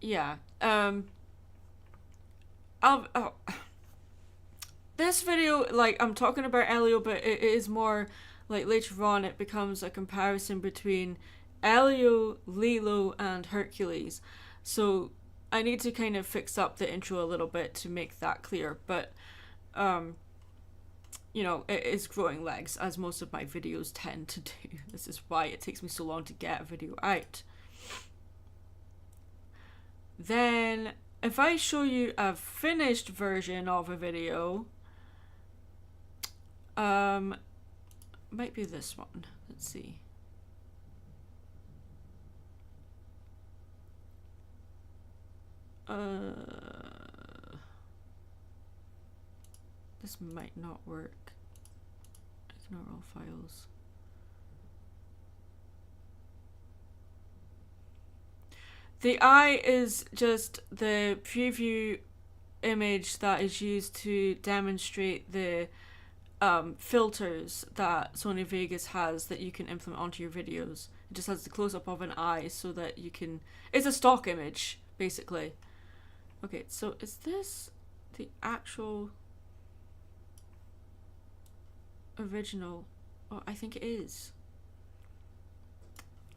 Yeah. This video, like, I'm talking about Elio, but it is more like later on it becomes a comparison between Elio, Lilo, and Hercules. So I need to kind of fix up the intro a little bit to make that clear. But you know, it is growing legs, as most of my videos tend to do. This is why it takes me so long to get a video out. Then, if I show you a finished version of a video, might be this one. Let's see. This might not work. Ignore all files. The eye is just the preview image that is used to demonstrate the filters that Sony Vegas has that you can implement onto your videos. It just has the close-up of an eye so that you can... It's a stock image, basically. Okay, so is this the actual original? Oh, I think it is.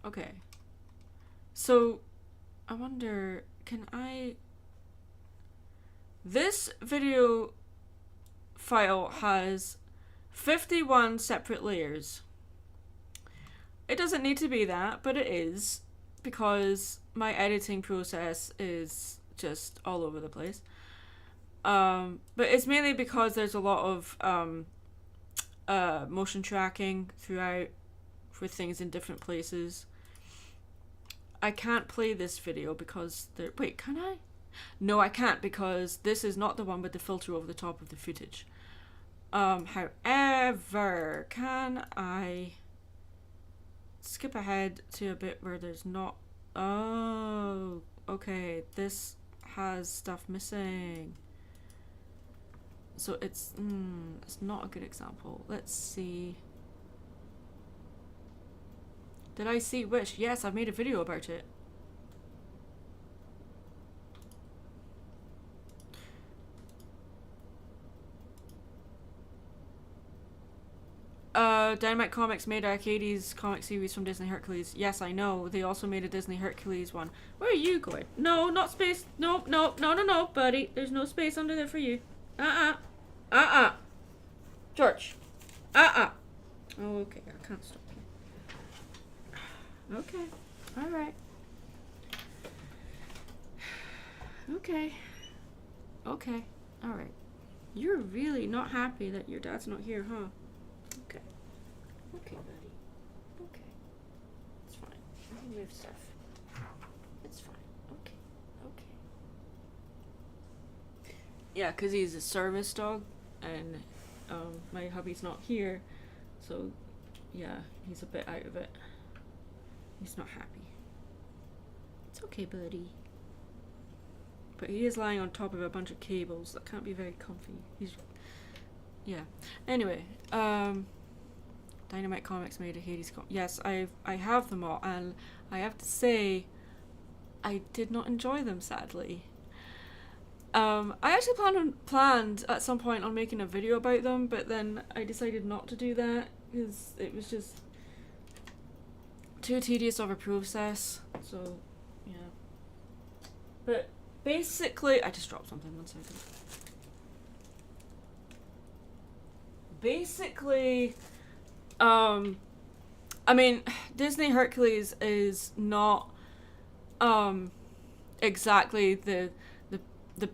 Okay. So, I wonder, can I... This video file has 51 separate layers. It doesn't need to be that, but it is, because my editing process is just all over the place. But it's mainly because there's a lot of motion tracking throughout for things in different places. I can't play this video because there... Wait, can I? No, I can't, because this is not the one with the filter over the top of the footage. However, can I skip ahead to a bit where there's not... Oh, okay, this has stuff missing. So it's not a good example. Let's see. Did I see Wish? Yes, I've made a video about it. Dynamite Comics made Arcades comic series from Disney Hercules. Yes, I know. They also made a Disney Hercules one. Where are you going? No, not space. No, no, no, no, no, buddy. There's no space under there for you. George. Oh, okay. I can't stop you. Okay. Alright. Okay. Okay. Alright. You're really not happy that your dad's not here, huh? Okay. Okay, buddy. Okay. It's fine. I can move stuff. It's fine. Okay. Okay. Yeah, because he's a service dog, and my hubby's not here, so yeah, he's a bit out of it. He's not happy. It's okay, buddy. But he is lying on top of a bunch of cables that can't be very comfy. He's... Yeah. Anyway, Dynamite Comics made a Hades yes, I have them all, and I have to say, I did not enjoy them, sadly. I actually planned at some point on making a video about them, but then I decided not to do that because it was just too tedious of a process. So, yeah. But basically, I just dropped something, 1 second. basically, I mean, Disney Hercules is not exactly the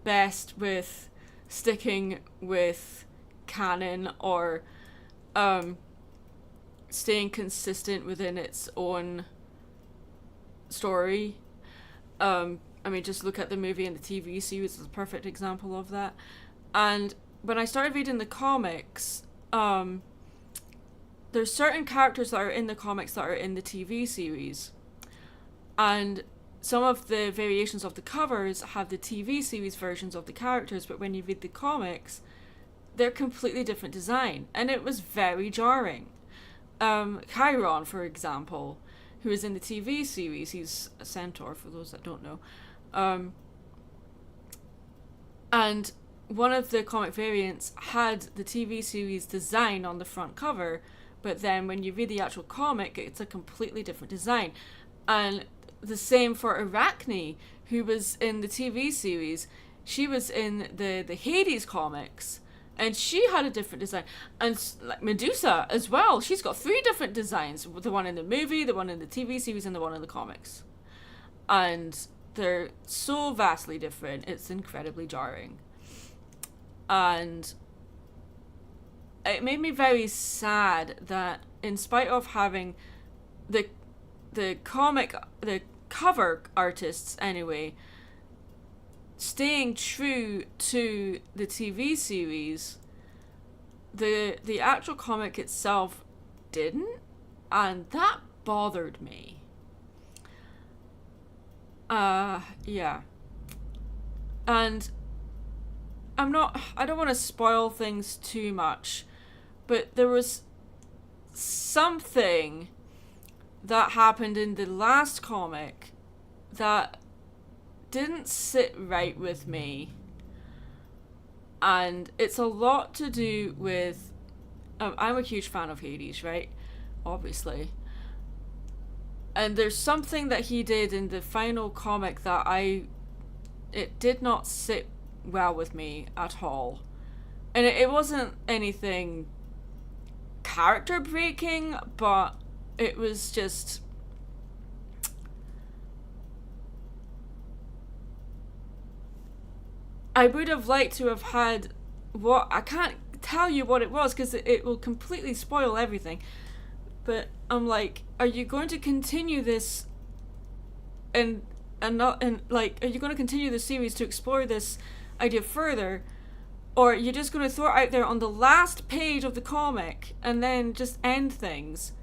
best with sticking with canon or staying consistent within its own story. I mean, just look at the movie and the TV series is a perfect example of that. And when I started reading the comics, there's certain characters that are in the comics that are in the TV series. And some of the variations of the covers have the TV series versions of the characters, but when you read the comics, they're completely different design. And it was very jarring. Chiron, for example, who is in the TV series, he's a centaur, for those that don't know. And one of the comic variants had the TV series design on the front cover, but then when you read the actual comic, it's a completely different design. And the same for Arachne, who was in the TV series. She was in the Hades comics, and she had a different design. And like Medusa as well, she's got 3 different designs. The one in the movie, the one in the TV series, and the one in the comics. And they're so vastly different, it's incredibly jarring. And it made me very sad that in spite of having the cover artists anyway staying true to the TV series, the actual comic itself didn't, and that bothered me. Yeah. And I don't want to spoil things too much, but there was something that happened in the last comic that didn't sit right with me. And it's a lot to do with... I'm a huge fan of Hades, right? Obviously. And there's something that he did in the final comic that it did not sit well with me at all. And it wasn't anything character breaking, but it was just... I would have liked to have had what... I can't tell you what it was because it will completely spoil everything. But I'm like, are you going to continue this are you going to continue the series to explore this idea further, or are you just going to throw it out there on the last page of the comic and then just end things?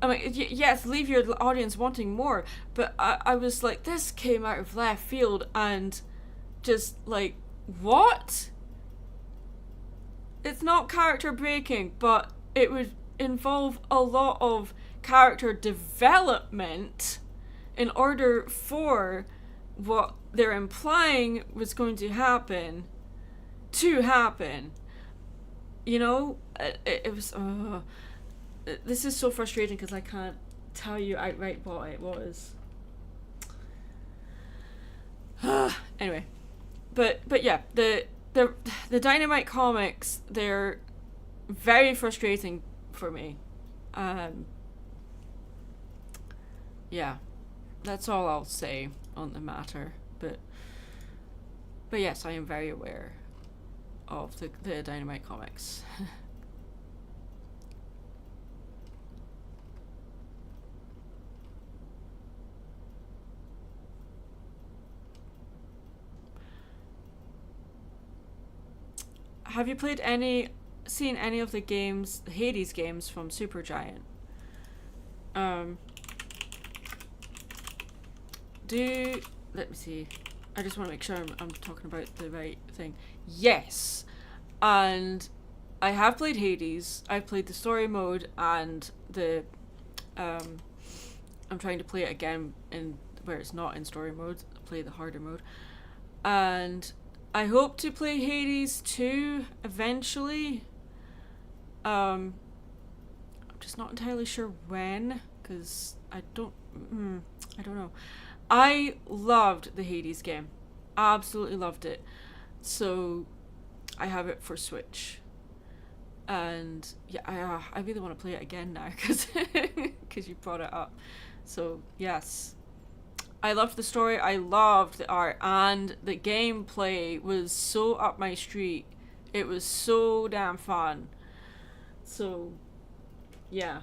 I mean, yes, leave your audience wanting more, but I was like, this came out of left field and just like, what? It's not character breaking, but it would involve a lot of character development in order for what they're implying was going to happen. You know, it was... this is so frustrating because I can't tell you outright what it was. Anyway, but yeah, the Dynamite comics, they're very frustrating for me. Yeah, that's all I'll say on the matter. But yes, I am very aware of the Dynamite comics. Have you seen any of the games, the Hades games from Supergiant? Let me see. I just want to make sure I'm talking about the right thing. Yes, and I have played Hades. I've played the story mode and the. I'm trying to play it again in where it's not in story mode. Play the harder mode, and I hope to play Hades 2 eventually. I'm just not entirely sure when, because I don't know. I loved the Hades game. Absolutely loved it. So I have it for Switch. And yeah, I really want to play it again now because you brought it up. So yes, I loved the story, I loved the art, and the gameplay was so up my street. It was so damn fun. So yeah,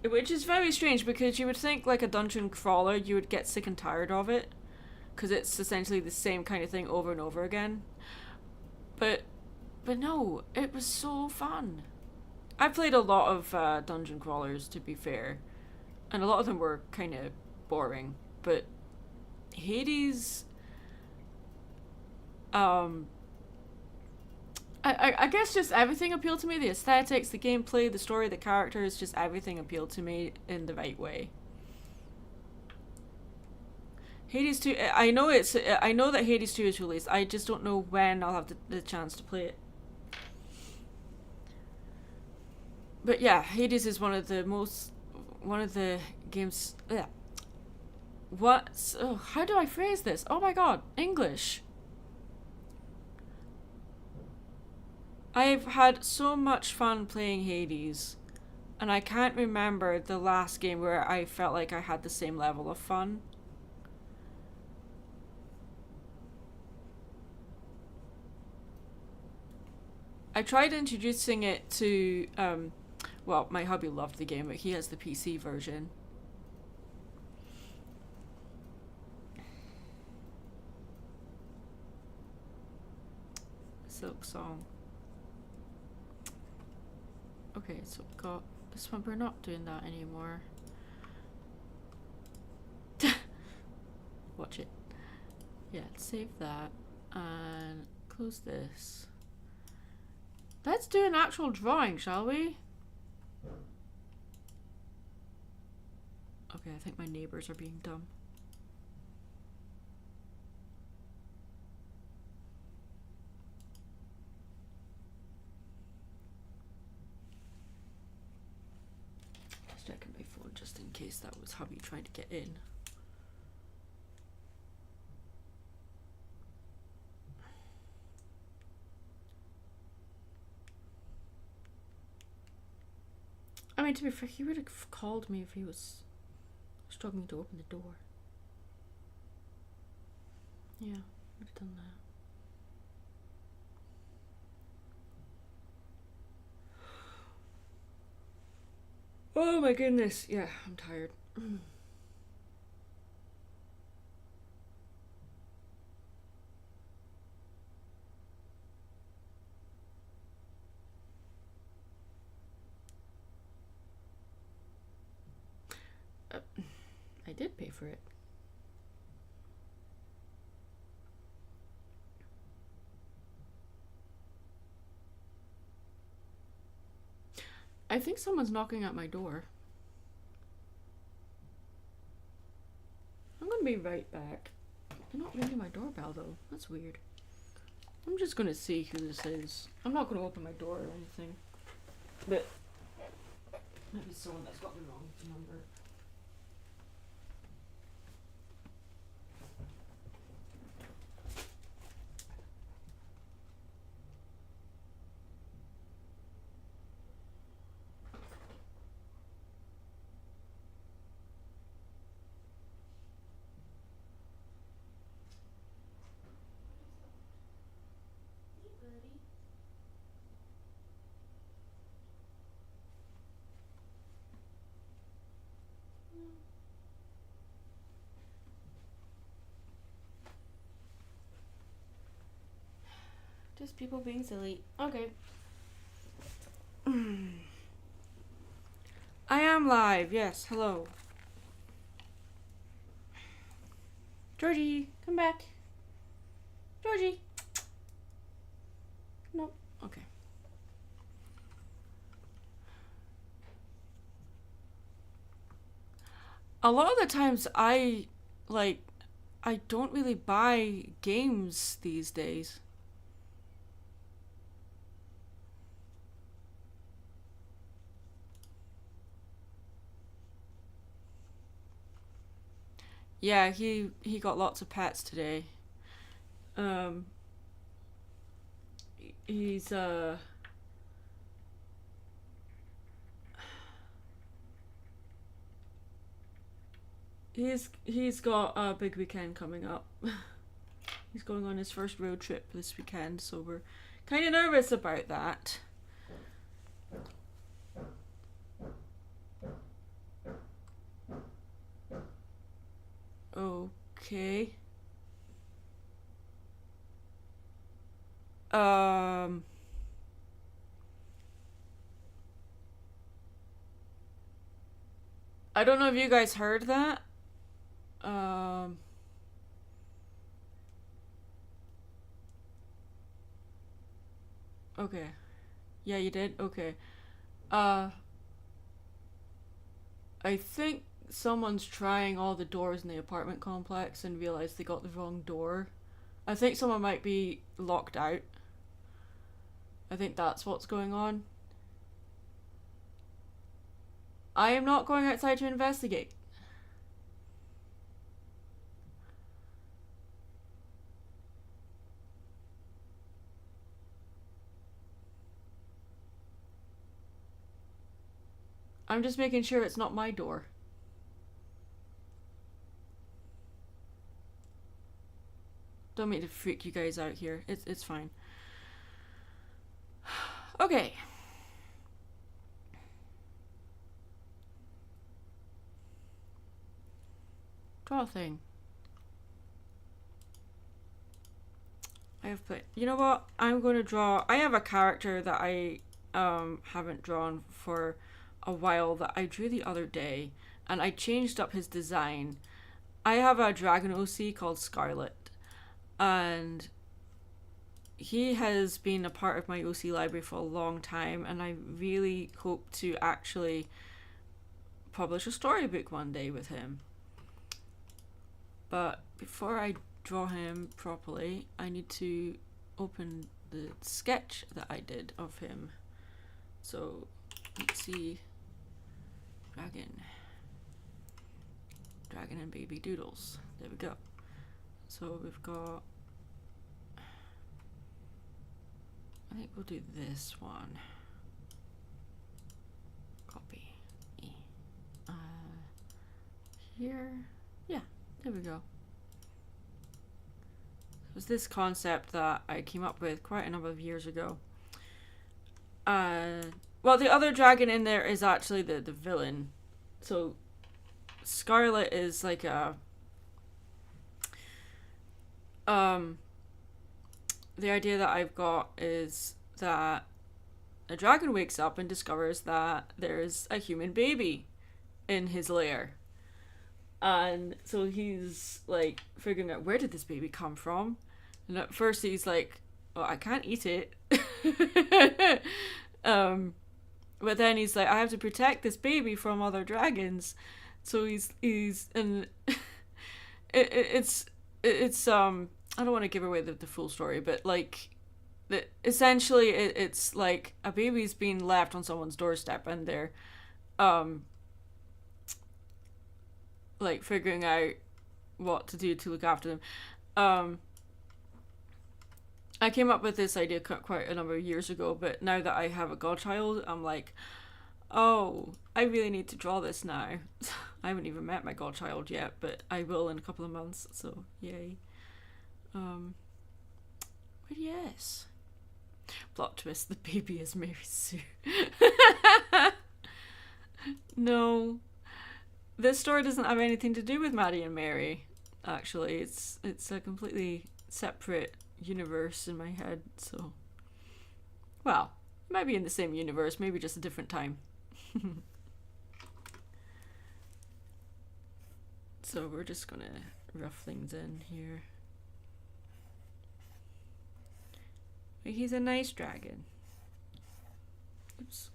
which is very strange because you would think like a dungeon crawler you would get sick and tired of it because it's essentially the same kind of thing over and over again. But no, it was so fun. I played a lot of dungeon crawlers, to be fair, and a lot of them were kind of boring. But Hades, um, I guess just everything appealed to me. The aesthetics, the gameplay, the story, the characters, just everything appealed to me in the right way. Hades 2, I know that Hades 2 is released. I just don't know when I'll have the chance to play it. But yeah, Hades is one of the games. Yeah. What? Oh, how do I phrase this? Oh my god, English. I've had so much fun playing Hades, and I can't remember the last game where I felt like I had the same level of fun. I tried introducing it to, well, my hubby loved the game, but he has the PC version. Silk Song. Okay, so we've got this one. We're not doing that anymore. Watch it. Yeah, save that and close this. Let's do an actual drawing, shall we? Okay, I think my neighbors are being dumb. Just checking my phone just in case that was hubby trying to get in. I mean, to be fair, he would have called me if he was struggling to open the door. Yeah, would have done that. Oh my goodness. Yeah, I'm tired. I did pay for it. I think someone's knocking at my door. I'm gonna be right back. They're not ringing my doorbell though. That's weird. I'm just gonna see who this is. I'm not gonna open my door or anything. But maybe someone that's got the wrong number. Just people being silly. Okay. I am live. Yes. Hello. Georgie, come back. Georgie. Nope. Okay. A lot of the times I don't really buy games these days. Yeah, he got lots of pets today. Um he's He's got a big weekend coming up. He's going on his first road trip this weekend, so we're kind of nervous about that. Okay. I don't know if you guys heard that. Okay. Yeah, you did? Okay. Uh, I think someone's trying all the doors in the apartment complex and realized they got the wrong door. I think someone might be locked out. I think that's what's going on. I am not going outside to investigate. I'm just making sure it's not my door. Don't mean to freak you guys out here. It's fine. Okay. Draw a thing. I have put. You know what? I'm going to draw. I have a character that I haven't drawn for a while that I drew the other day, and I changed up his design. I have a dragon OC called Scarlet, and he has been a part of my OC library for a long time, and I really hope to actually publish a storybook one day with him. But before I draw him properly, I need to open the sketch that I did of him. So let's see. Dragon and baby doodles. There we go. So we've got, I think we'll do this one. Copy. Here. Yeah, there we go. It was this concept that I came up with quite a number of years ago. Well, the other dragon in there is actually the villain. So Scarlet is like a the idea that I've got is that a dragon wakes up and discovers that there's a human baby in his lair. And so he's like figuring out, where did this baby come from? And at first he's like, well, I can't eat it. But then he's like, I have to protect this baby from other dragons. So he's and it's I don't want to give away the full story, but like essentially it's like a baby's being left on someone's doorstep, and they're like figuring out what to do to look after them. I came up with this idea quite a number of years ago, but now that I have a godchild, I'm like, oh, I really need to draw this now. I haven't even met my godchild yet, but I will in a couple of months, so yay. But yes. Plot twist, the baby is Mary Sue. No. This story doesn't have anything to do with Maddie and Mary, actually. It's a completely separate universe in my head, so, well, it might be in the same universe, maybe just a different time. So we're just gonna rough things in here. He's a nice dragon. Oops.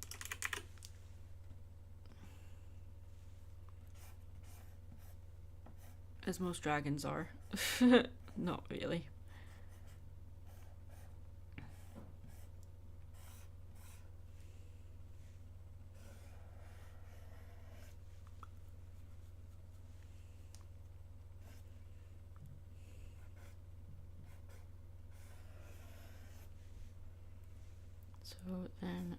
As most dragons are. Not really. So then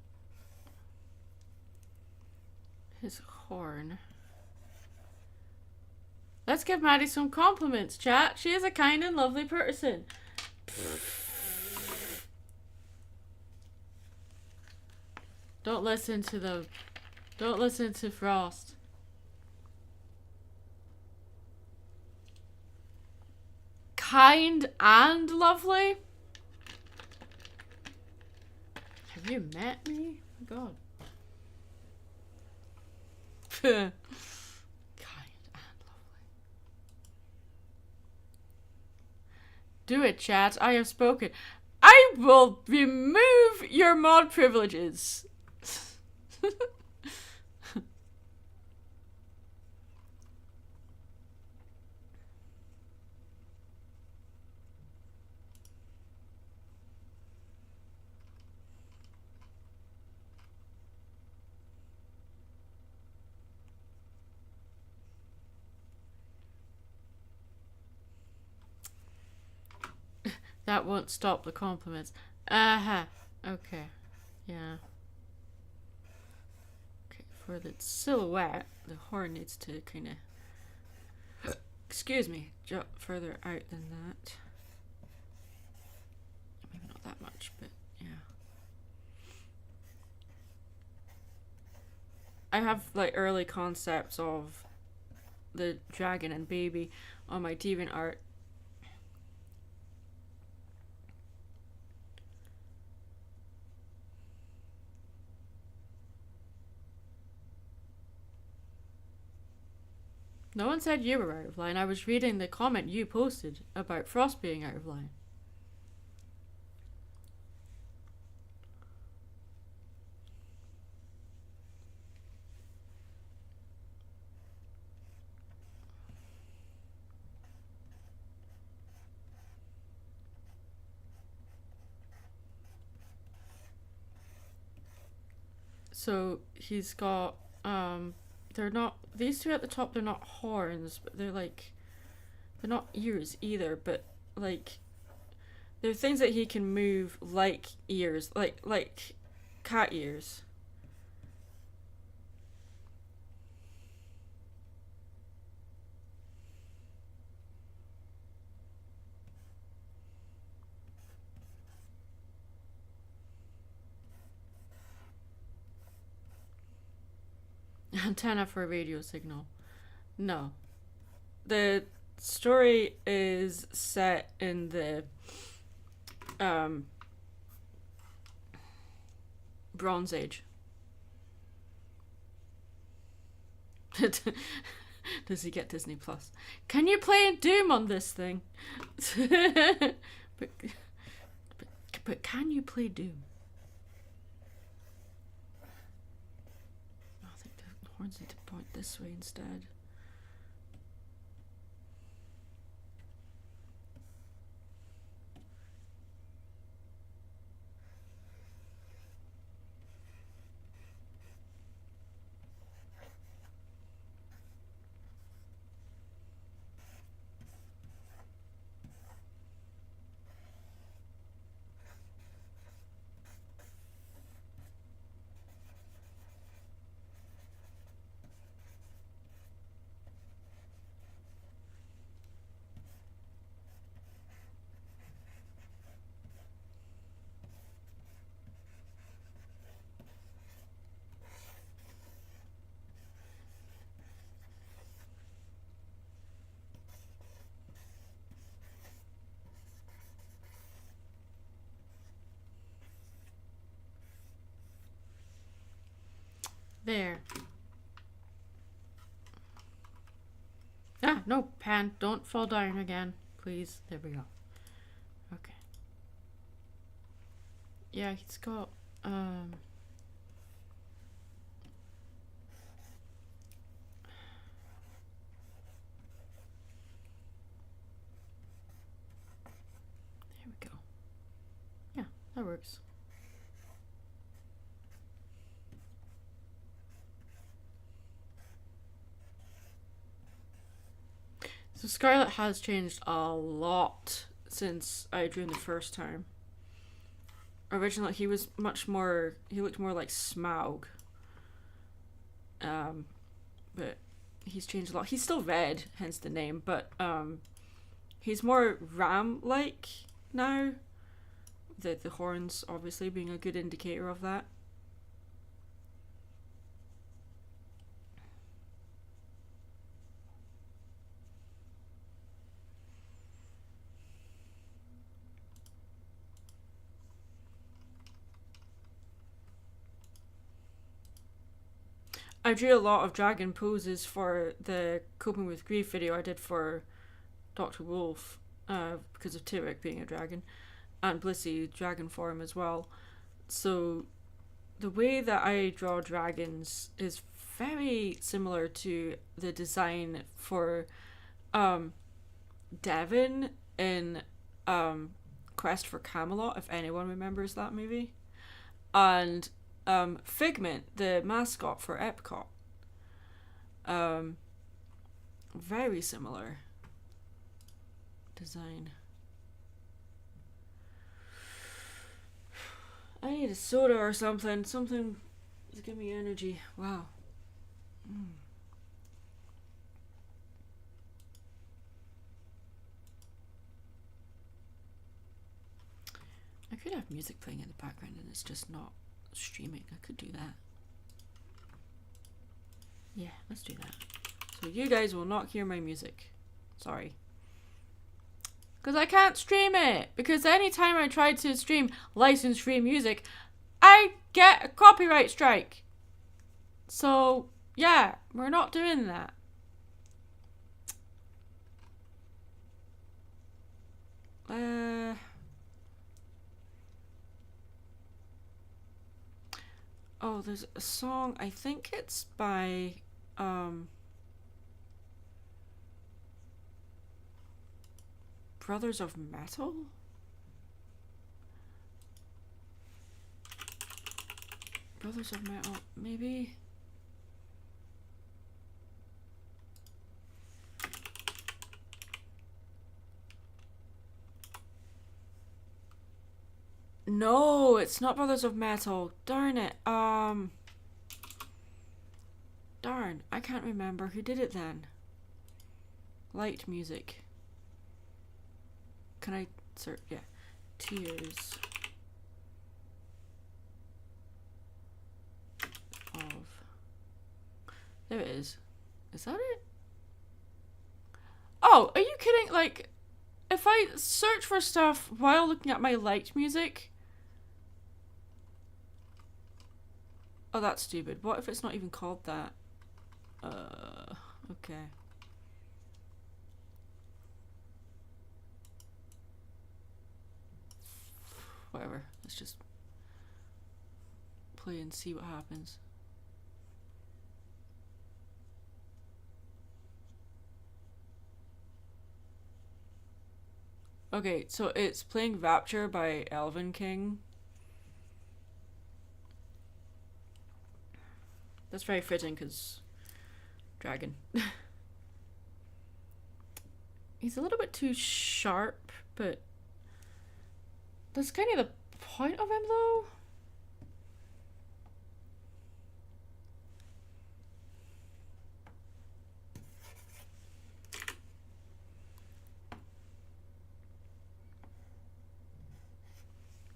his horn Let's give Maddie some compliments, chat. She is a kind and lovely person. Don't listen to Frost. Kind and lovely? Have you met me? Oh my God. Kind and lovely. Do it, chat. I have spoken. I will remove your mod privileges. That won't stop the compliments. Okay. Yeah. Okay, for the silhouette, the horn needs to kind of, excuse me, jut further out than that. Maybe not that much, but yeah. I have like early concepts of the dragon and baby on my DeviantArt. No one said you were out of line. I was reading the comment you posted about Frost being out of line. So he's got they're not, these two at the top, they're not horns, but they're not ears either, but like they're things that he can move like ears, like cat ears. Antenna for a radio signal. No. The story is set in the Bronze Age. Does he get Disney Plus? Can you play Doom on this thing? but can you play Doom? I think the horns need to point this way instead. There. Ah, no, Pan, don't fall down again, please. There we go. Okay. Yeah, he's got, there we go. Yeah, that works. So Scarlet has changed a lot since I drew him the first time. Originally, he was much more, he looked more like Smaug. But he's changed a lot. He's still red, hence the name, but he's more ram-like now. The horns obviously being a good indicator of that. I drew a lot of dragon poses for the Coping with Grief video I did for Dr. Wolf, because of Tyrek being a dragon, and Blissey dragon form as well. So the way that I draw dragons is very similar to the design for Devon in Quest for Camelot, if anyone remembers that movie, and Figment, the mascot for Epcot. Very similar design. I need a soda or something. Something to give me energy. Wow. I could have music playing in the background and it's just not streaming. I could do that. Yeah, let's do that. So you guys will not hear my music. Sorry. Because I can't stream it. Because anytime I try to stream licensed free music, I get a copyright strike. So, yeah, we're not doing that. Oh, there's a song, I think it's by, Brothers of Metal? Brothers of Metal, maybe? No, it's not Brothers of Metal. Darn it. Darn, I can't remember who did it then. Light music. Can I search? Yeah. Tears of. There it is. Is that it? Oh, are you kidding? Like, if I search for stuff while looking at my liked music. Oh, that's stupid. What if it's not even called that? Okay. Whatever. Let's just play and see what happens. Okay, so it's playing Rapture by Elven King. That's very fitting because dragon. He's a little bit too sharp, but that's kind of the point of him though.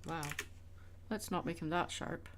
Wow. Let's not make him that sharp.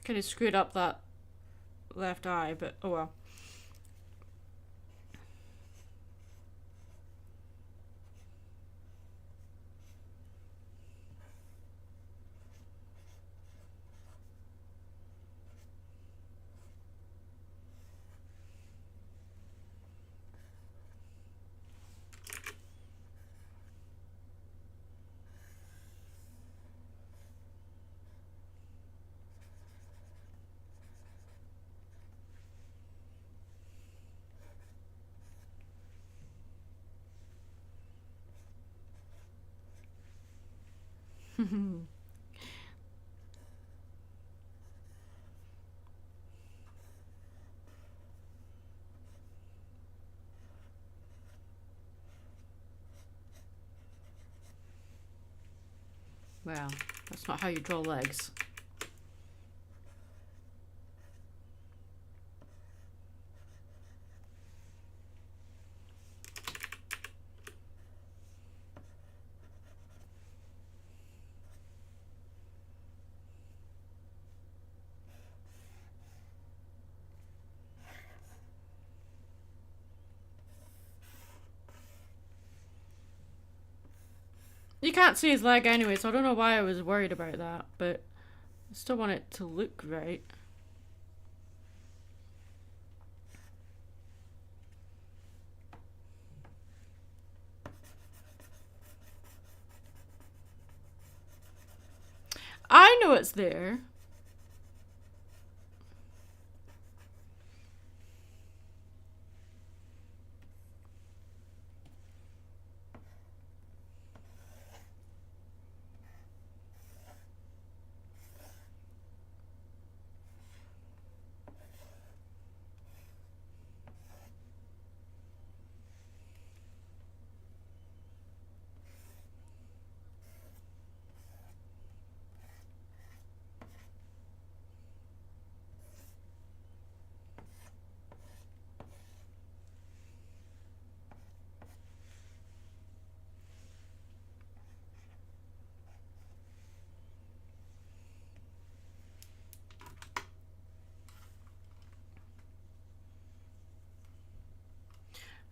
Kind of screwed up that left eye, but oh well. Well, that's not how you draw legs. You can't see his leg anyway, so I don't know why I was worried about that, but I still want it to look right. I know it's there.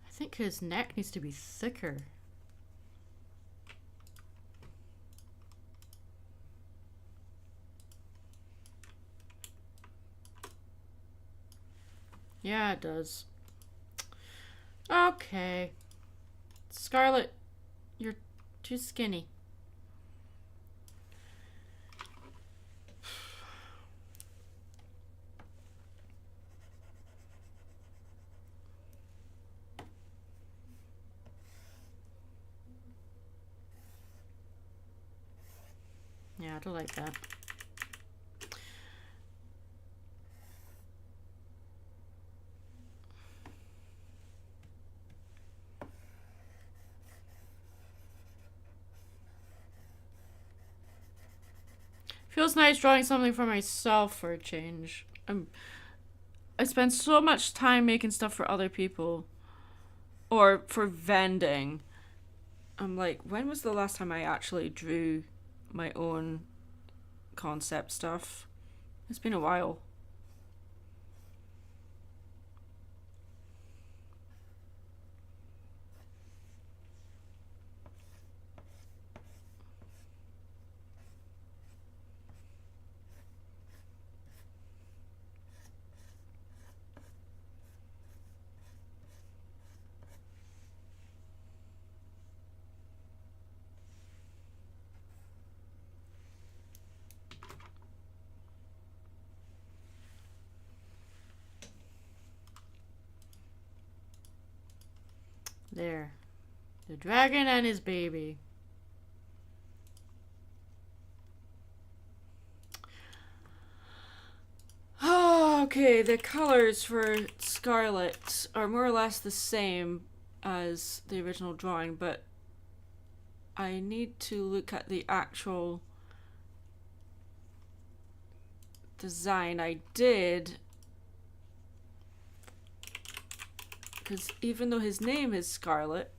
I think his neck needs to be thicker. Yeah, it does. Okay. Scarlet, you're too skinny. Yeah, I don't like that. Feels nice drawing something for myself for a change. I spend so much time making stuff for other people. Or for vending. I'm like, when was the last time I actually drew my own concept stuff? It's been a while. There. The dragon and his baby. Okay, the colors for Scarlet are more or less the same as the original drawing, but I need to look at the actual design I did, because even though his name is Scarlet,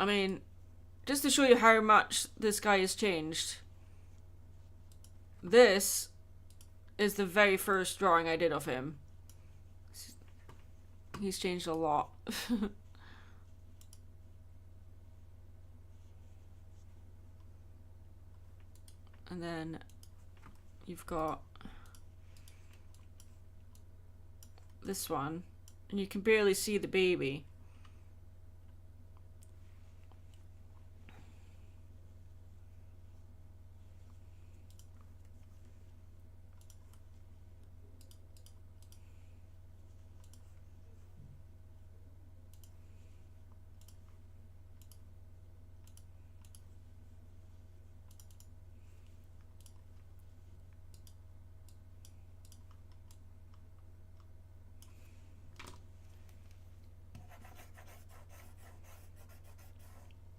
I mean, just to show you how much this guy has changed. this is the very first drawing I did of him. He's changed a lot. And then you've got this one, and you can barely see the baby.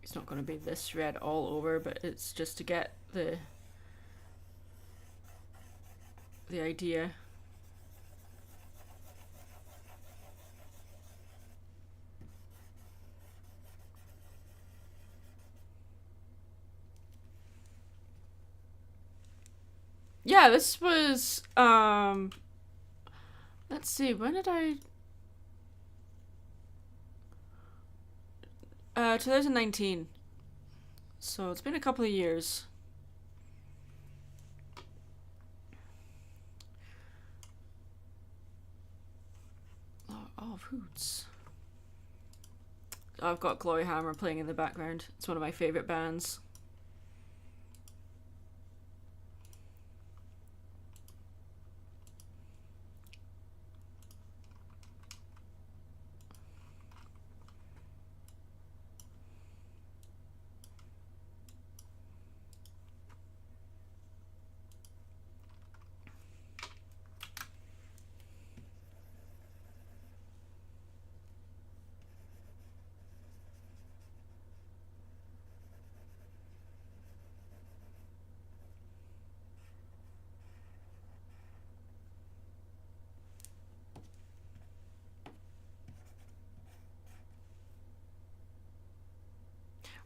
It's not going to be this red all over, but it's just to get the idea. Yeah, this was let's see, when did I 2019. So it's been a couple of years. Oh, Hoots. I've got Glory Hammer playing in the background. It's one of my favorite bands.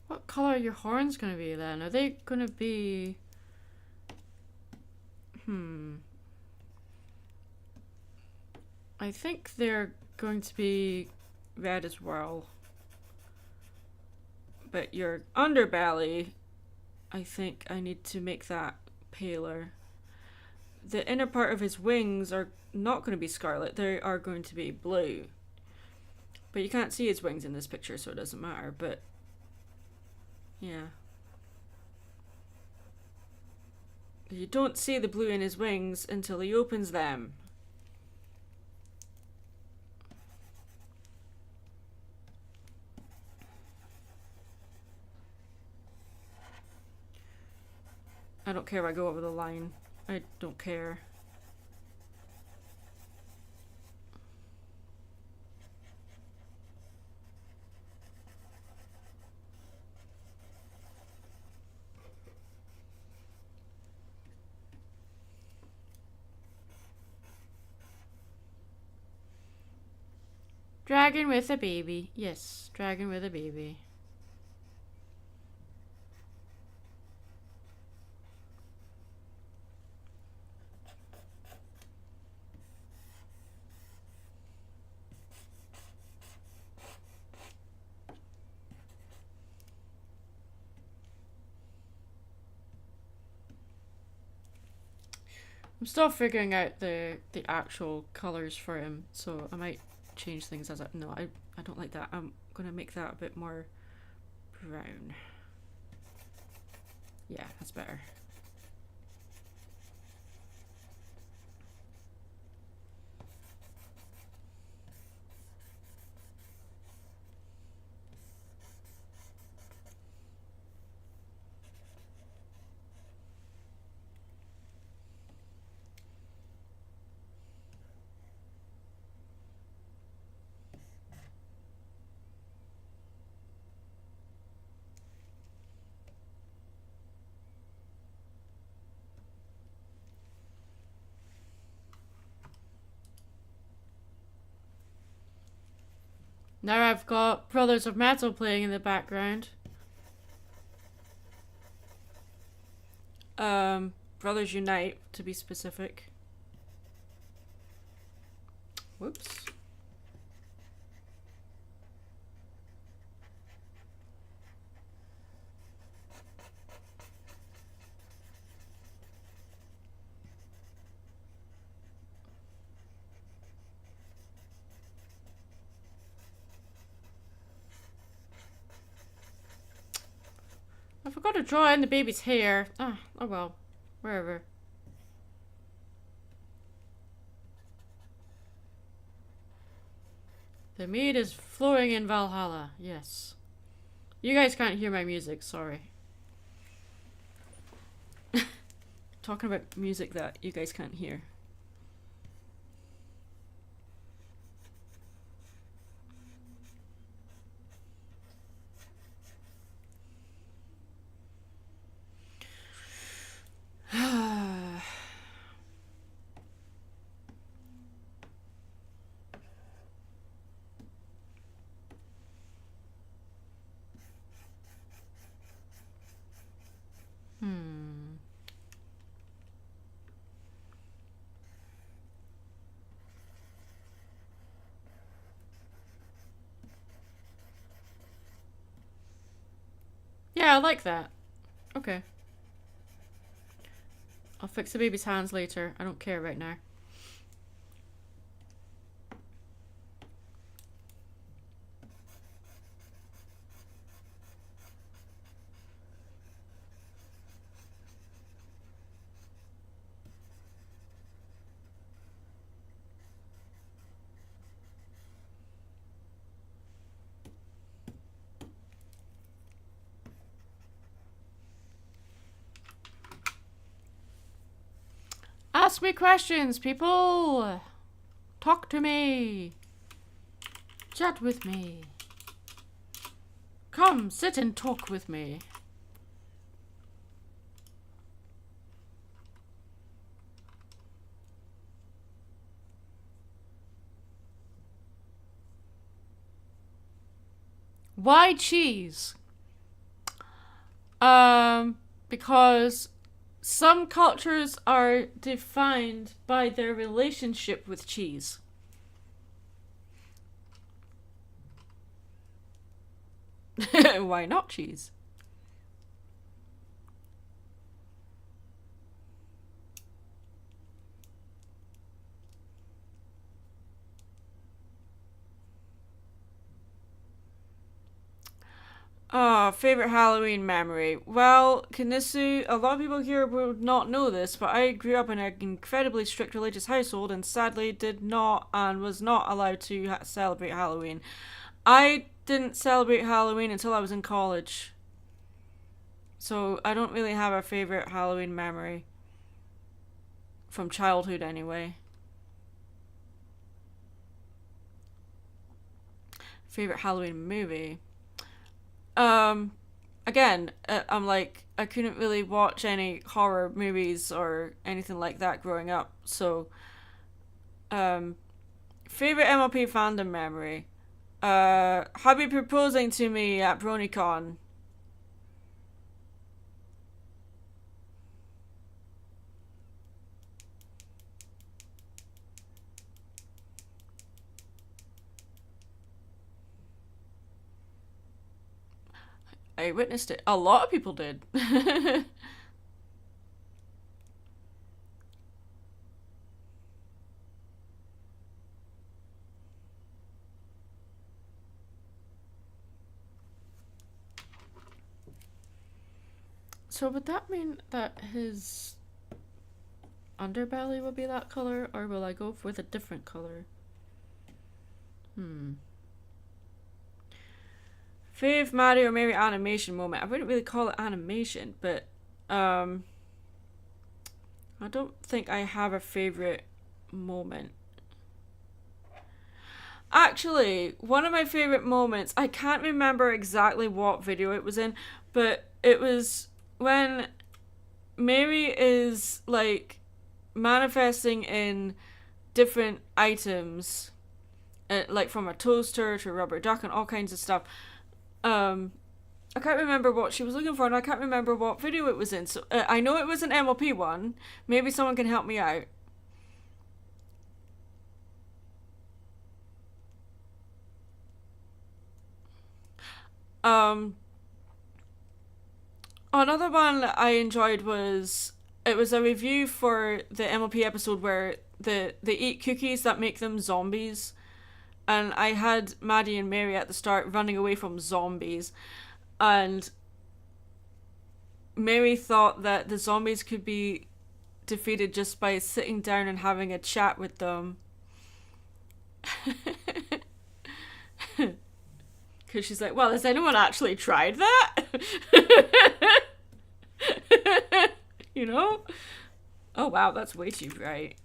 What color are your horns going to be then? Are they going to be... I think they're going to be red as well. But your underbelly, I think I need to make that paler. The inner part of his wings are not going to be scarlet. They are going to be blue. But you can't see his wings in this picture, so it doesn't matter. But yeah. You don't see the blue in his wings until he opens them. I don't care if I go over the line. I don't care. Dragon with a baby. Yes, dragon with a baby. I'm still figuring out the actual colors for him, so I might change things as I... No, I don't like that. I'm gonna make that a bit more brown. Yeah, that's better. Now I've got Brothers of Metal playing in the background. Brothers Unite, to be specific. Whoops. I forgot to draw in the baby's hair. Ah, oh well. Wherever. The mead is flowing in Valhalla. Yes. You guys can't hear my music, sorry. Talking about music that you guys can't hear. Yeah, I like that. Okay. I'll fix the baby's hands later. I don't care right now. Ask me questions, people! Talk to me! Chat with me! Come, sit and talk with me. Why cheese? Because some cultures are defined by their relationship with cheese. Why not cheese? Favorite Halloween memory. Well, Kanisu, a lot of people here will not know this, but I grew up in an incredibly strict religious household and sadly did not and was not allowed to celebrate Halloween. I didn't celebrate Halloween until I was in college. So I don't really have a favorite Halloween memory. From childhood, anyway. Favorite Halloween movie. Again, I'm like, I couldn't really watch any horror movies or anything like that growing up, so, favorite MLP fandom memory. Hubby proposing to me at BronyCon. I witnessed it. A lot of people did. So would that mean that his underbelly will be that color, or will I go with a different color? Fave Mario maybe animation moment. I wouldn't really call it animation, but I don't think I have a favorite moment. Actually, one of my favorite moments, I can't remember exactly what video it was in, but it was when Mary is like manifesting in different items, like from a toaster to a rubber duck and all kinds of stuff. I can't remember what she was looking for, and I can't remember what video it was in. So I know it was an MLP one. Maybe someone can help me out. Another one I enjoyed was it was a review for the MLP episode where they eat cookies that make them zombies, and I had Maddie and Mary at the start running away from zombies, and Mary thought that the zombies could be defeated just by sitting down and having a chat with them. Because she's like, well, has anyone actually tried that? You know? Oh wow, that's way too bright.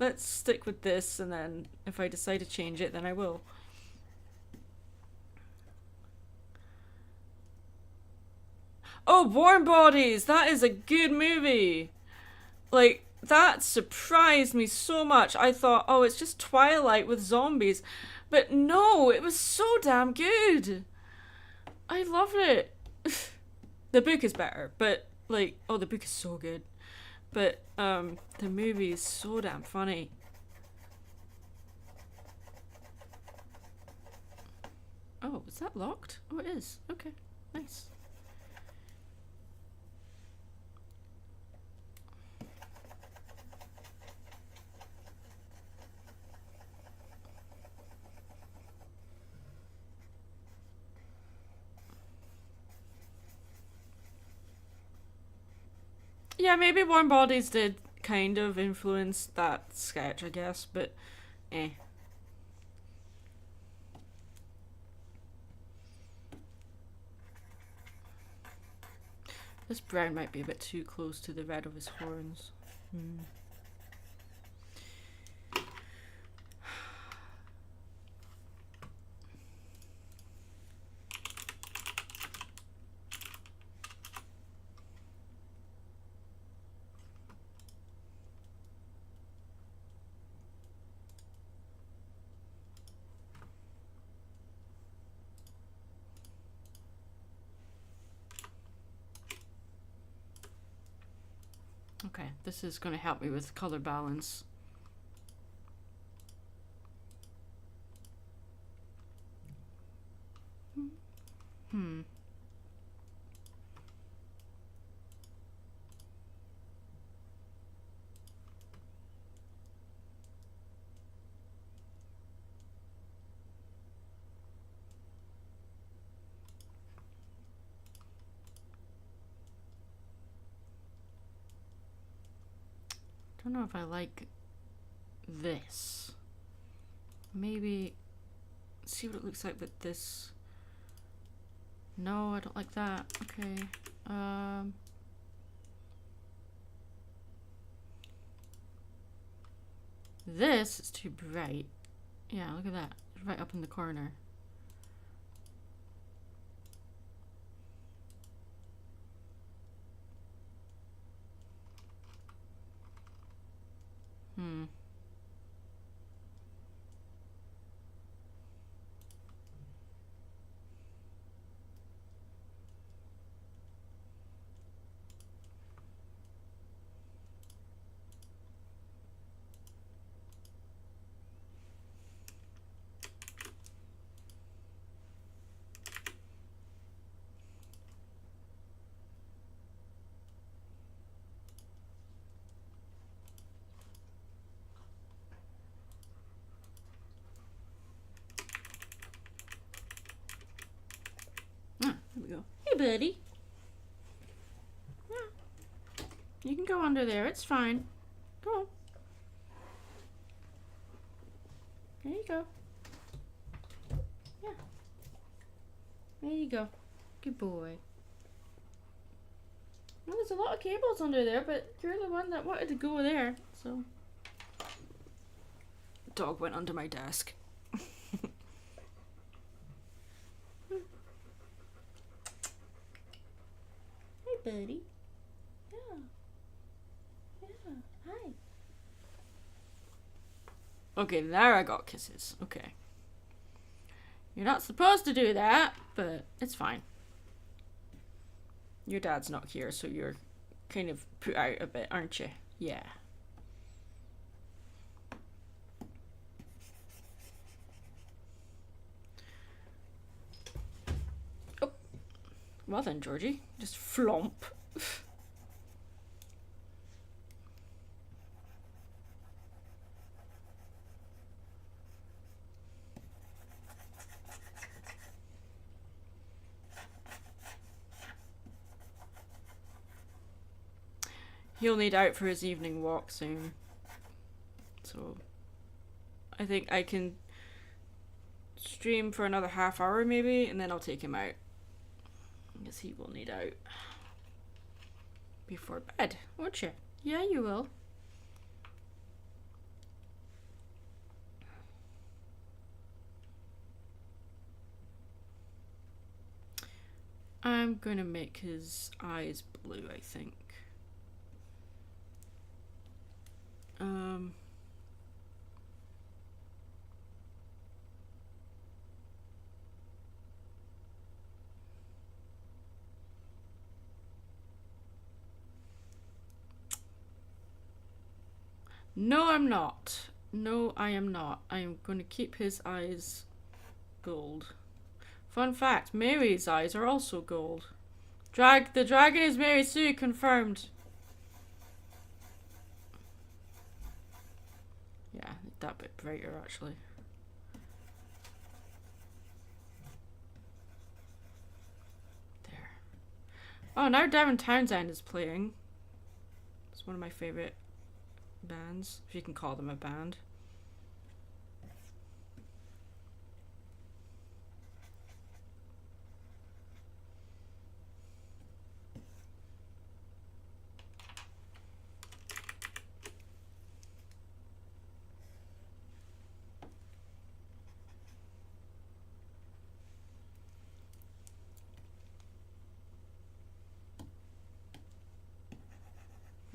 Let's stick with this, and then if I decide to change it, then I will. Oh, Warm Bodies! That is a good movie! Like, that surprised me so much. I thought, oh, it's just Twilight with zombies. But no, it was so damn good. I loved it. The book is better, but, like, oh, the book is so good. But, the movie is so damn funny. Oh, is that locked? Oh, it is. Okay, nice. Yeah, maybe Warm Bodies did kind of influence that sketch, I guess, but eh. This brown might be a bit too close to the red of his horns. Okay, this is going to help me with color balance. I don't know if I like this. Maybe see what it looks like with this. No, I don't like that. Okay. This is too bright. Yeah, look at that. It's right up in the corner. There we go. Hey, buddy. Yeah. You can go under there. It's fine. Go on. There you go. Yeah. There you go. Good boy. Well, there's a lot of cables under there, but you're the one that wanted to go there, so. Dog went under my desk. Buddy. Yeah. Yeah. Hi. Okay, there I got kisses. Okay. You're not supposed to do that, but it's fine. Your dad's not here, so you're kind of put out a bit, aren't you? Yeah. Oh. Well then, Georgie. Just flomp. He'll need out for his evening walk soon. So I think I can stream for another half hour maybe, and then I'll take him out. Because he will need out before bed, won't you? Yeah, you will. I'm gonna make his eyes blue, I think. No, I'm not. No, I am not. I am going to keep his eyes gold. Fun fact, Mary's eyes are also gold. The dragon is Mary Sue, confirmed. Yeah, that bit brighter actually. There. Oh, now Devin Townsend is playing. It's one of my favourite bands, if you can call them a band.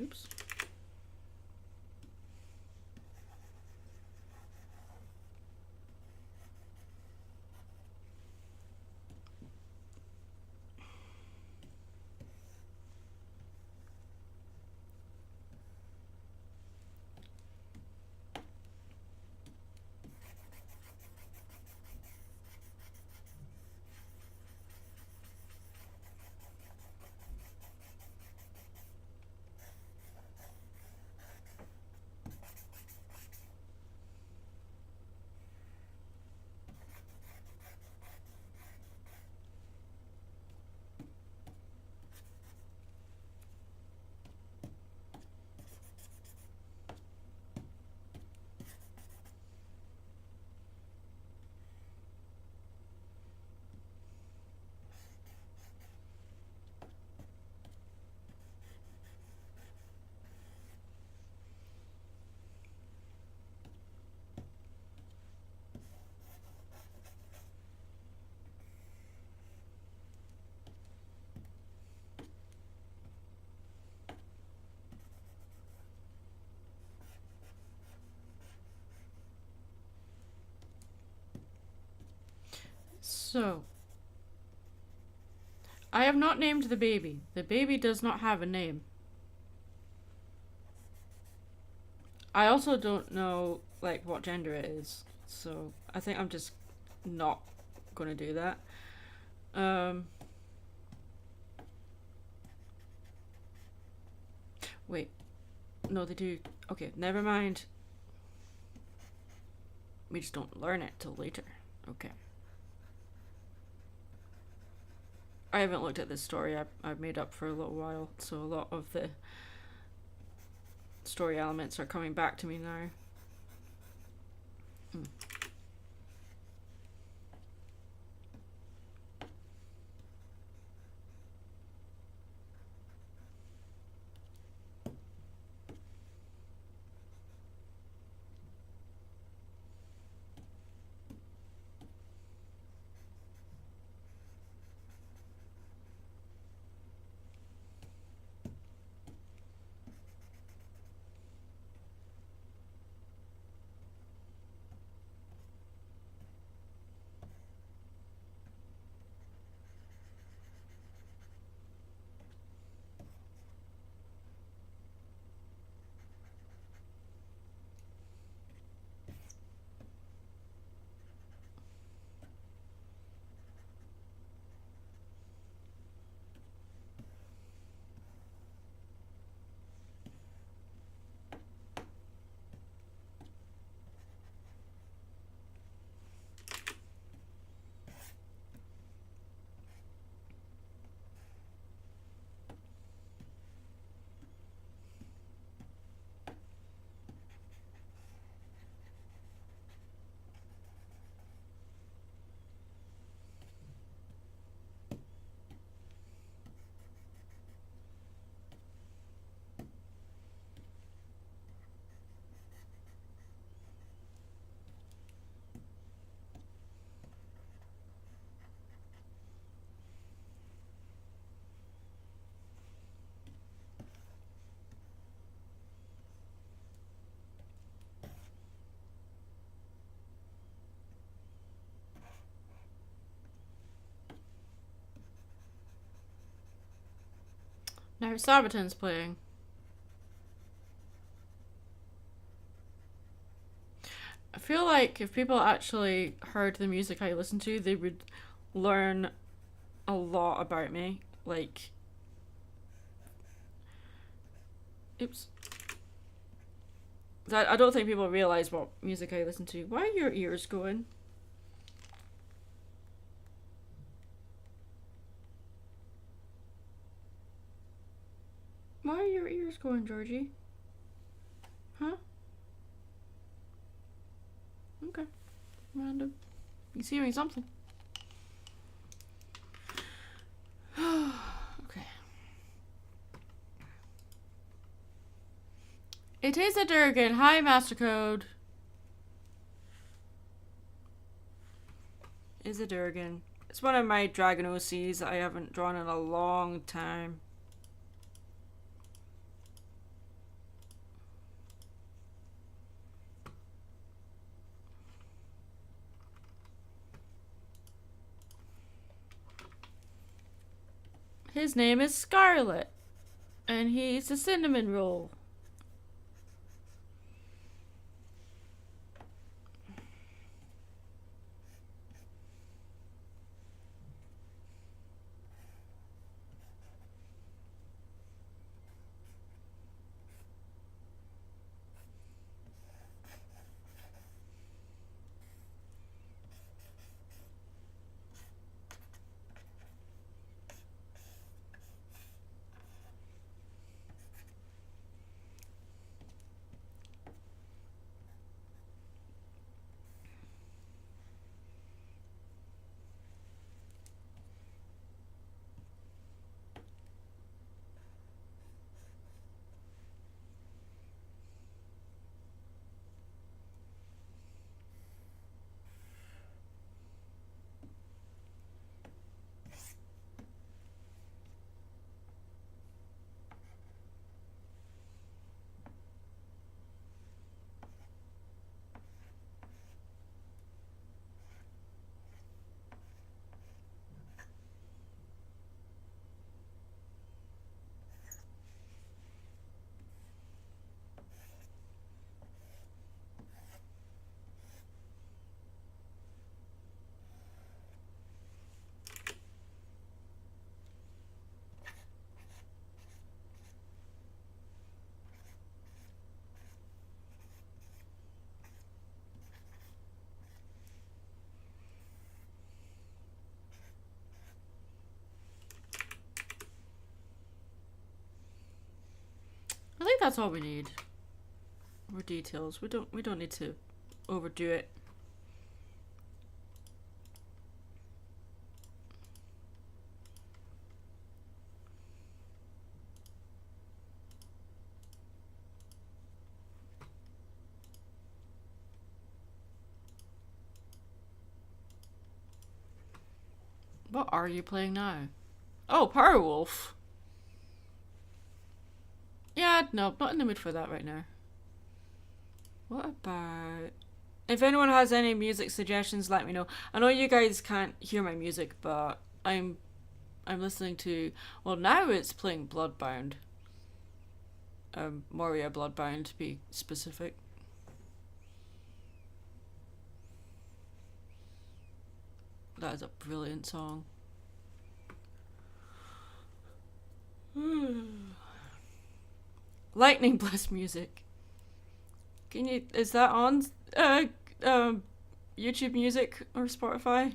Oops. So, I have not named the baby. The baby does not have a name. I also don't know, like, what gender it is. So, I think I'm just not gonna do that. Wait. No, they do. Okay, never mind. We just don't learn it till later. Okay. I haven't looked at this story I've made up for a little while, so a lot of the story elements are coming back to me now. Now Sabaton's playing. I feel like if people actually heard the music I listen to, they would learn a lot about me. Like, oops. I don't think people realize what music I listen to. Why are your ears going? Why are your ears going, Georgie? Huh? Okay. Random. He's hearing something. Okay. It is a Durgan. Hi, Mastercode. Is a Durgan. It's one of my Dragon OCs that I haven't drawn in a long time. His name is Scarlet, and he's a cinnamon roll. I think that's all we need. More details. We don't need to overdo it. What are you playing now? Oh, Powerwolf. Yeah, no, not in the mood for that right now. What about... If anyone has any music suggestions, let me know. I know you guys can't hear my music, but I'm listening to... Well, now it's playing Bloodbound. Moria Bloodbound, to be specific. That is a brilliant song. Lightning Blast music. Can you... Is that on YouTube Music or Spotify?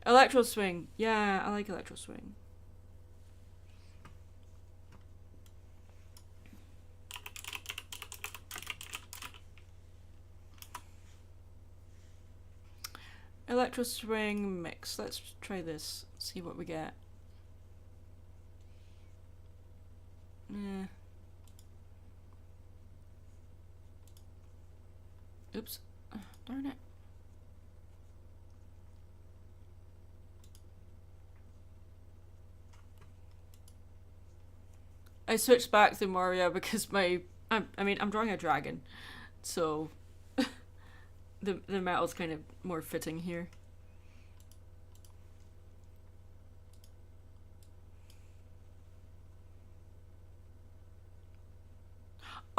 Electro Swing. Yeah, I like Electro Swing. Electro Swing mix. Let's try this. See what we get. Yeah. Oops. Darn it. I switched back to Moria because I'm drawing a dragon, so the metal's kind of more fitting here.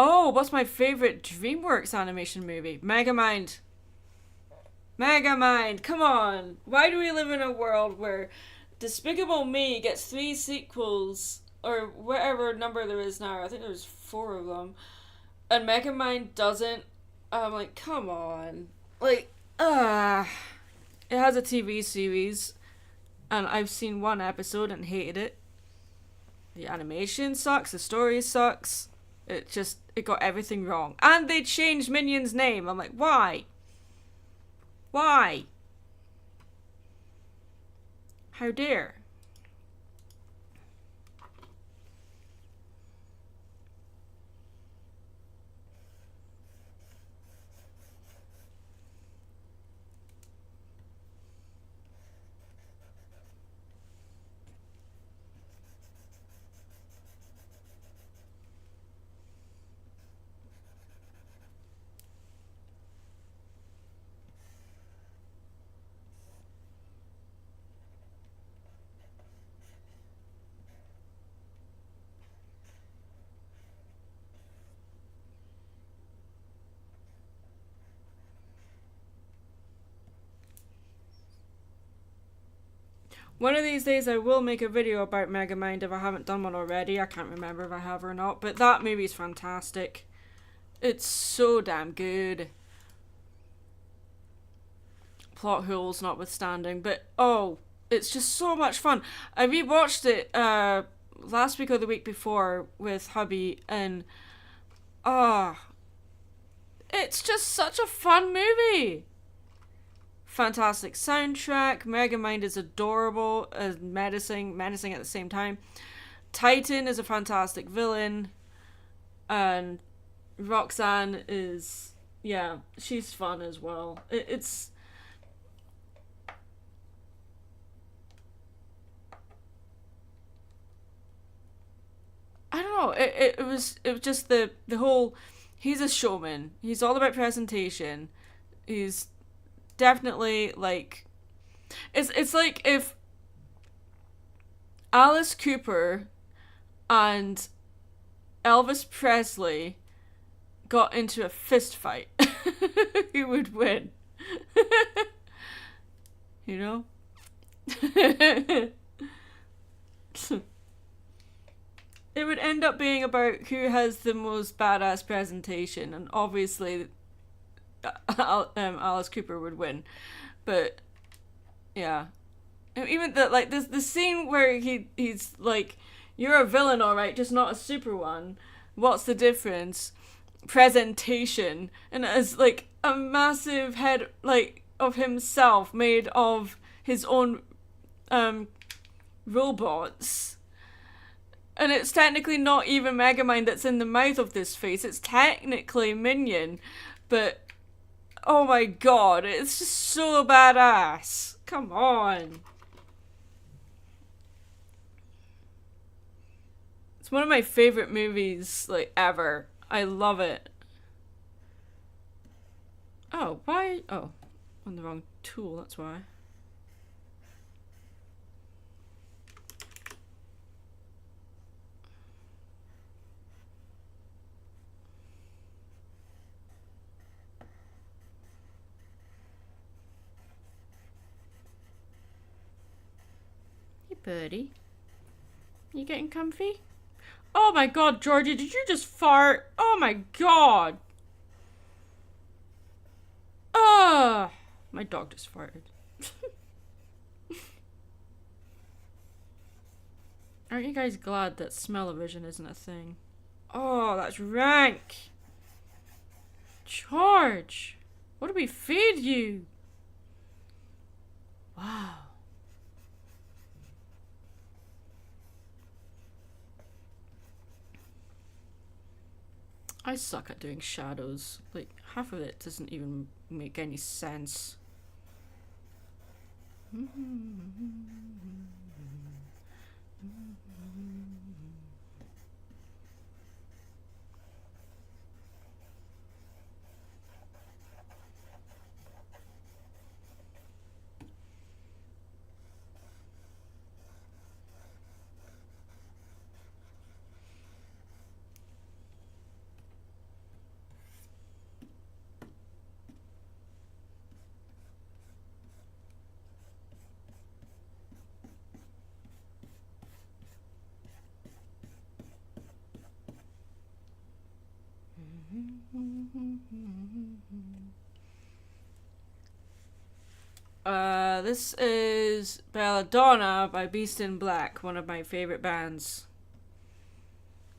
Oh, what's my favorite DreamWorks animation movie? Megamind. Megamind, come on. Why do we live in a world where Despicable Me gets 3 sequels, or whatever number there is now? I think there's 4 of them. And Megamind doesn't? I'm like, come on. Like, it has a TV series, and I've seen 1 episode and hated it. The animation sucks, the story sucks. It got everything wrong. And they changed Minion's name. I'm like, why? Why? How dare? One of these days I will make a video about Megamind if I haven't done one already. I can't remember if I have or not, but that movie's fantastic. It's so damn good. Plot holes notwithstanding, but oh, it's just so much fun. I rewatched it last week or the week before with hubby, and it's just such a fun movie. Fantastic soundtrack. Megamind is adorable as menacing at the same time. Titan is a fantastic villain, and Roxanne is, yeah, she's fun as well. It's I don't know. It was just the whole. He's a showman. He's all about presentation. He's definitely like. It's like if Alice Cooper and Elvis Presley got into a fist fight. Who would win? You know? It would end up being about who has the most badass presentation, and obviously Alice Cooper would win. But yeah, even the scene where he's like, you're a villain, all right, just not a super one. What's the difference? Presentation. And it is like a massive head like of himself made of his own robots. And it's technically not even Megamind that's in the mouth of this face. It's technically Minion. But, oh my god, it's just so badass. Come on. It's one of my favorite movies, like, ever. I love it. Oh, why? Oh, on the wrong tool, that's why. Birdie, you getting comfy? Oh my god, Georgie, did you just fart? Oh my god. My dog just farted. Aren't you guys glad that smell-o-vision isn't a thing? Oh, that's rank. George, what do we feed you? Wow. I suck at doing shadows. Like, half of it doesn't even make any sense. This is Belladonna by Beast in Black, one of my favorite bands.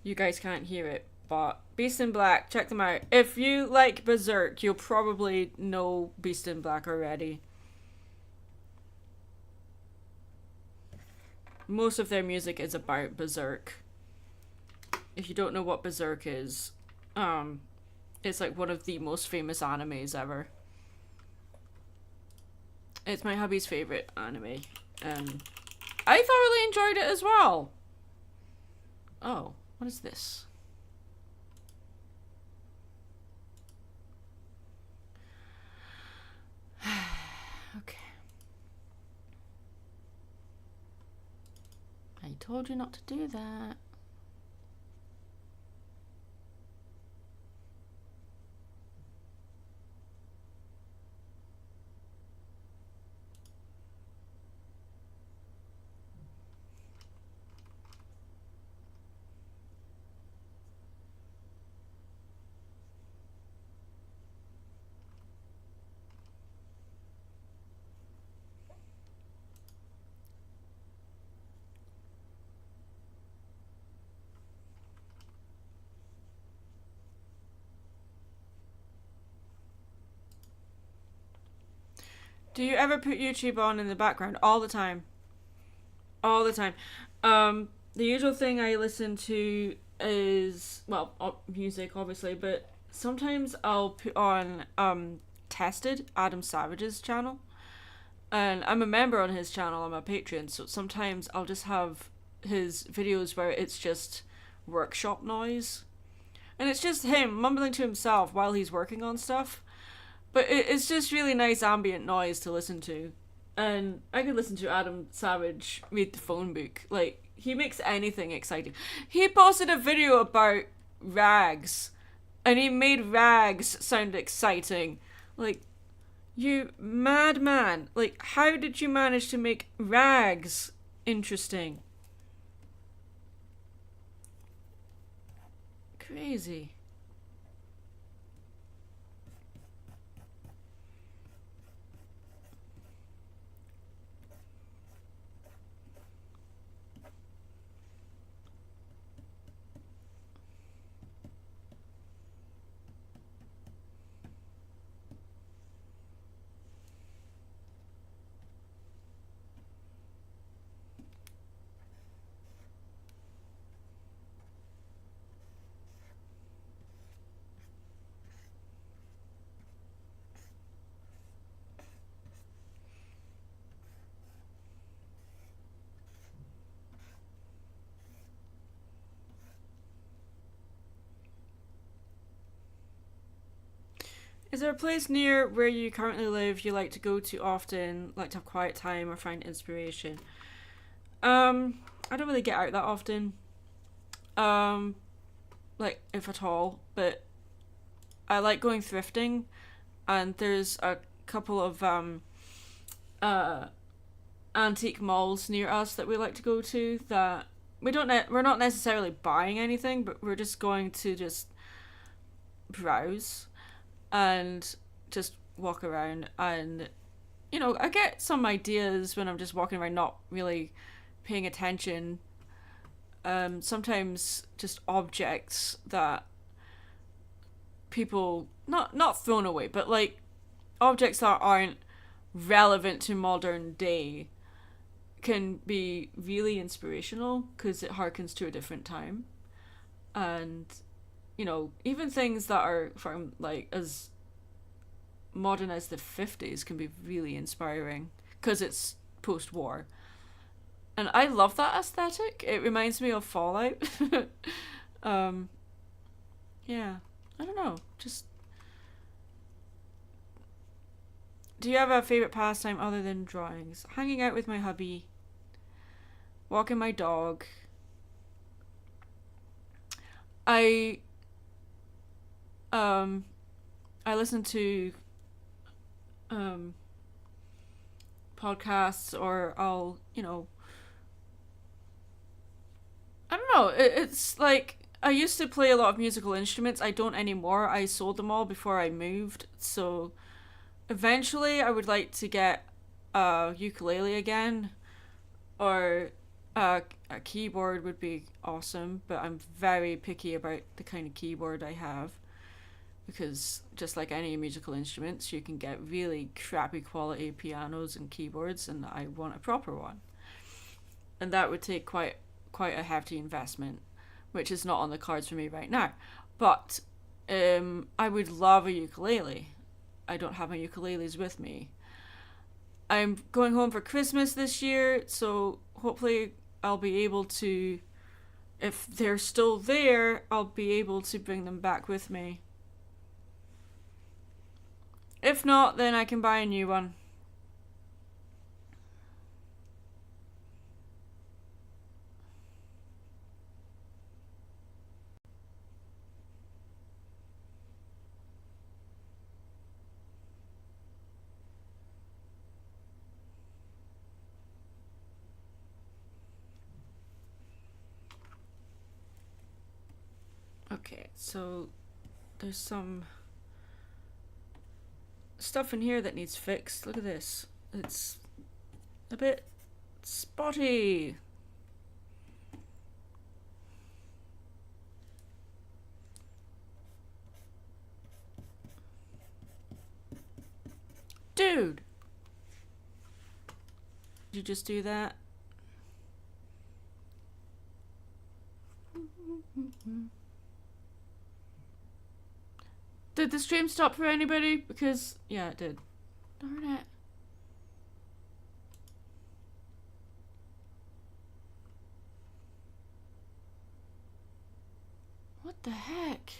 You guys can't hear it, but Beast in Black, check them out. If you like Berserk, you'll probably know Beast in Black already. Most of their music is about Berserk. If you don't know what Berserk is, it's like one of the most famous animes ever. It's my hubby's favorite anime, and I thoroughly enjoyed it as well. Oh, what is this? Okay. I told you not to do that. Do you ever put YouTube on in the background? All the time. All the time. The usual thing I listen to is, well, music, obviously, but sometimes I'll put on, Tested, Adam Savage's channel. And I'm a member on his channel, I'm a patron, so sometimes I'll just have his videos where it's just workshop noise. And it's just him mumbling to himself while he's working on stuff. But it's just really nice ambient noise to listen to. And I could listen to Adam Savage read the phone book. Like, he makes anything exciting. He posted a video about rags. And he made rags sound exciting. Like, you madman. Like, how did you manage to make rags interesting? Crazy. Is there a place near where you currently live you like to go to often, like to have quiet time or find inspiration? I don't really get out that often. Like, if at all, but I like going thrifting, and there's a couple of antique malls near us that we like to go to that we're not necessarily buying anything, but we're just going to just browse and just walk around, and I get some ideas when I'm just walking around not really paying attention. Sometimes just objects that people not thrown away, but like objects that aren't relevant to modern day can be really inspirational because it harkens to a different time. And even things that are from like as modern as the 50s can be really inspiring because it's post-war. And I love that aesthetic. It reminds me of Fallout. Yeah, I don't know. Just, do you have a favorite pastime other than drawings? Hanging out with my hubby, walking my dog. I listen to podcasts, or I'll I don't know, it's like I used to play a lot of musical instruments. I don't anymore. I sold them all before I moved. So eventually I would like to get a ukulele again, or a keyboard would be awesome, but I'm very picky about the kind of keyboard I have, because just like any musical instruments, you can get really crappy quality pianos and keyboards, and I want a proper one. And that would take quite a hefty investment, which is not on the cards for me right now. But I would love a ukulele. I don't have my ukuleles with me. I'm going home for Christmas this year, so hopefully I'll be able to, if they're still there, I'll be able to bring them back with me. If not, then I can buy a new one. Okay, so there's some stuff in here that needs fixed. Look at this. It's a bit spotty. Dude! Did you just do that? Did the stream stop for anybody? Because, yeah, it did. Darn it. What the heck?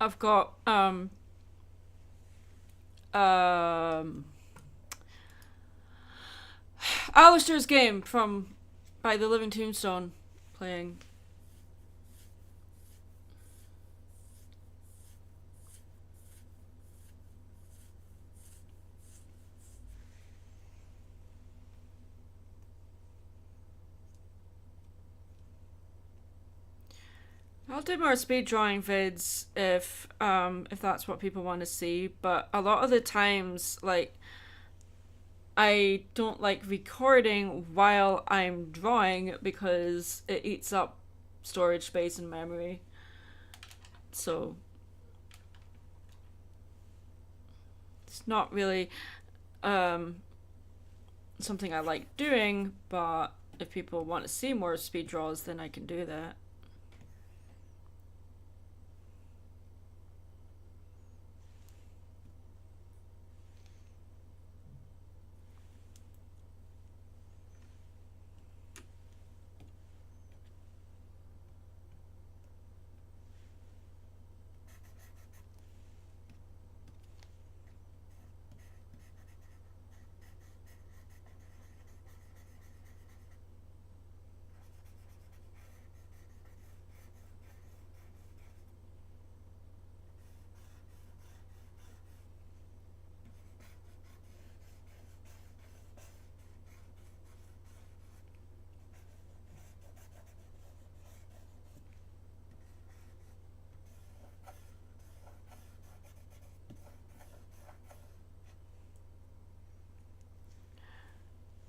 I've got Alistair's game from by the Living Tombstone playing. I'll do more speed drawing vids if that's what people want to see, but a lot of the times, like, I don't like recording while I'm drawing because it eats up storage space and memory. So it's not really something I like doing, but if people want to see more speed draws, then I can do that.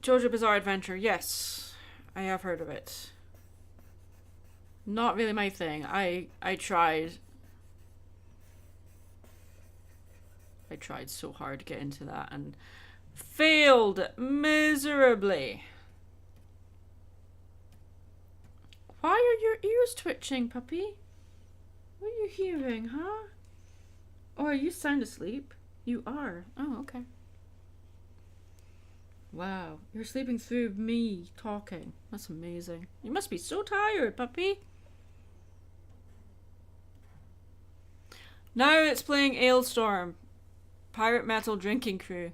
JoJo Bizarre Adventure, yes. I have heard of it. Not really my thing. I tried. I tried so hard to get into that and failed miserably. Why are your ears twitching, puppy? What are you hearing, huh? Or are you sound asleep? You are. Oh, okay. Wow, you're sleeping through me talking. That's amazing. You must be so tired, puppy. Now it's playing Ailstorm. Pirate Metal Drinking Crew.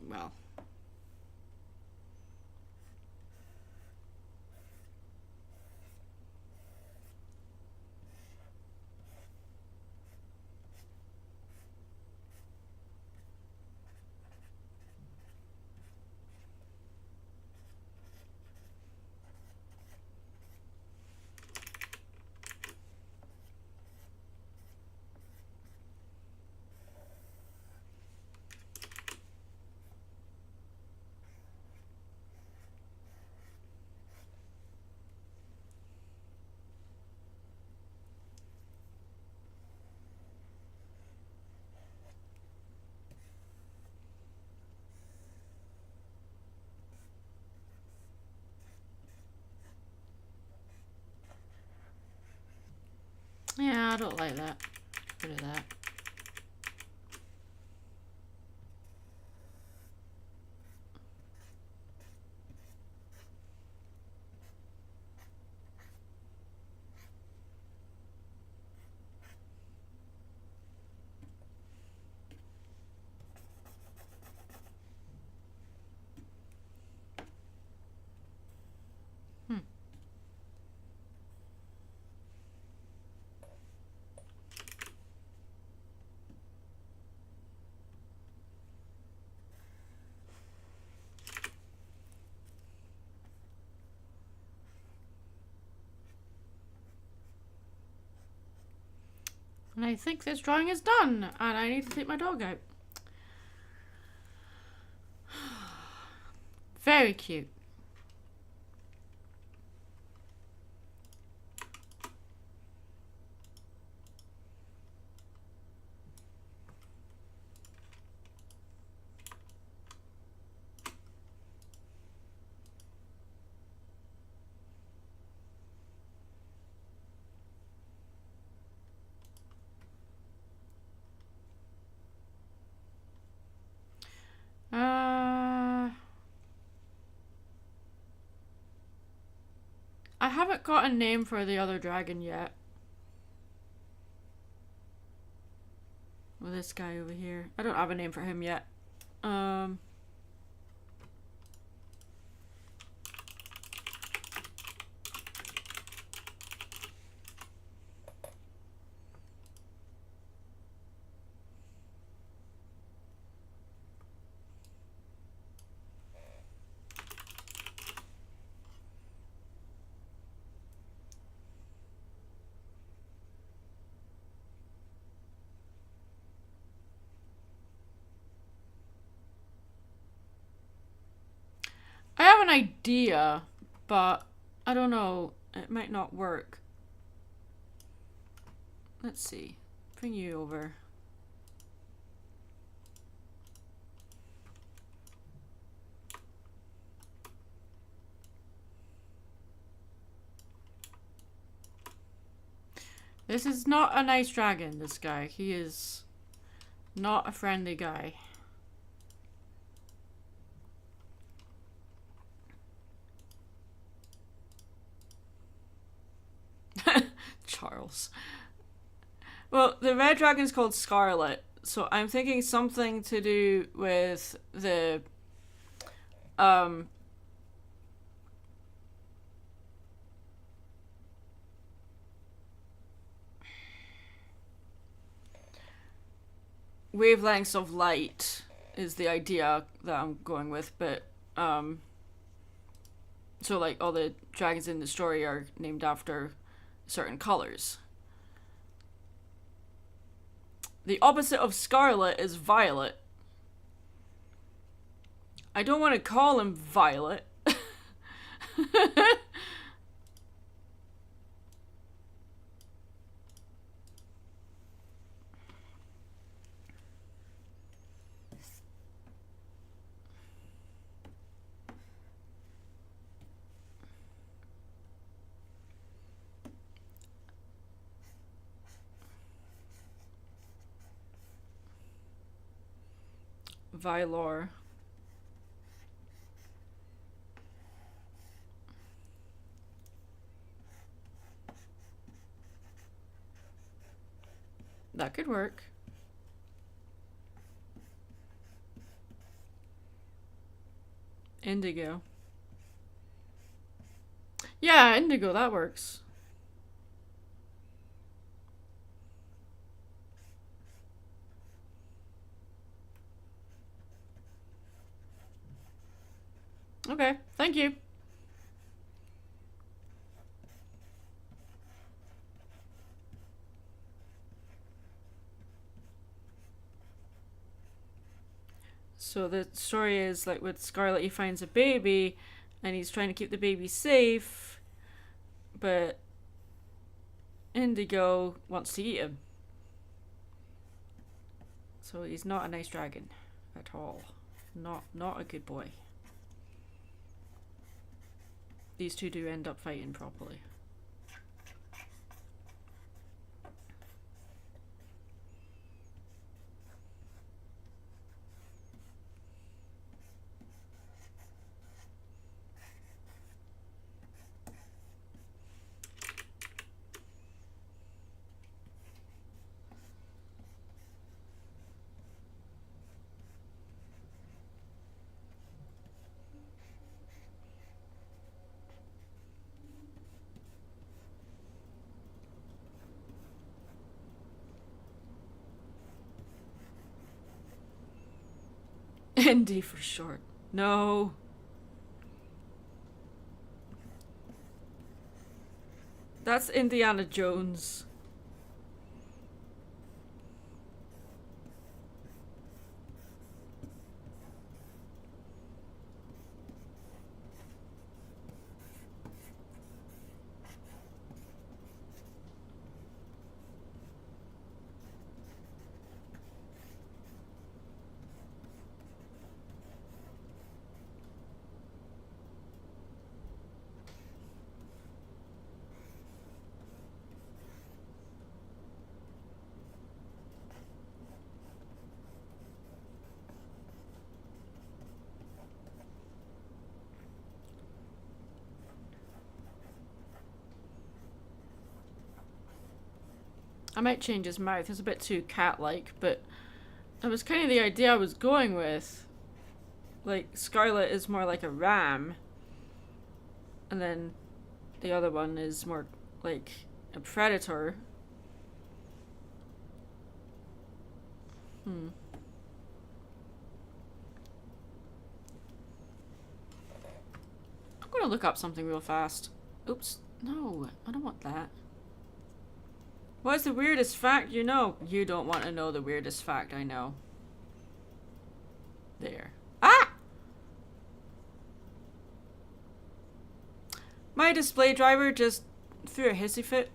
Well. Yeah, I don't like that. Get rid of that. And I think this drawing is done, and I need to take my dog out. Very cute. I haven't got a name for the other dragon yet. Well, this guy over here. I don't have a name for him yet. I have an idea, but I don't know. It might not work. Let's see. Bring you over. This is not a nice dragon, this guy. He is not a friendly guy. Charles. Well, the red dragon's called Scarlet, so I'm thinking something to do with the wavelengths of light is the idea that I'm going with, but so like all the dragons in the story are named after certain colors. The opposite of scarlet is violet. I don't want to call him Violet. Vylor. That could work. Indigo. Yeah, indigo, that works. Okay, thank you. So the story is like with Scarlet, he finds a baby and he's trying to keep the baby safe, but Indigo wants to eat him. So he's not a nice dragon at all. Not a good boy. These two do end up fighting properly. Indy for short. No. That's Indiana Jones. I might change his mouth. It's a bit too cat-like, but that was kind of the idea I was going with. Like, Scarlet is more like a ram, and then the other one is more like a predator. I'm gonna look up something real fast. Oops. No, I don't want that. What's the weirdest fact you know? You don't want to know the weirdest fact I know. There. Ah! My display driver just threw a hissy fit.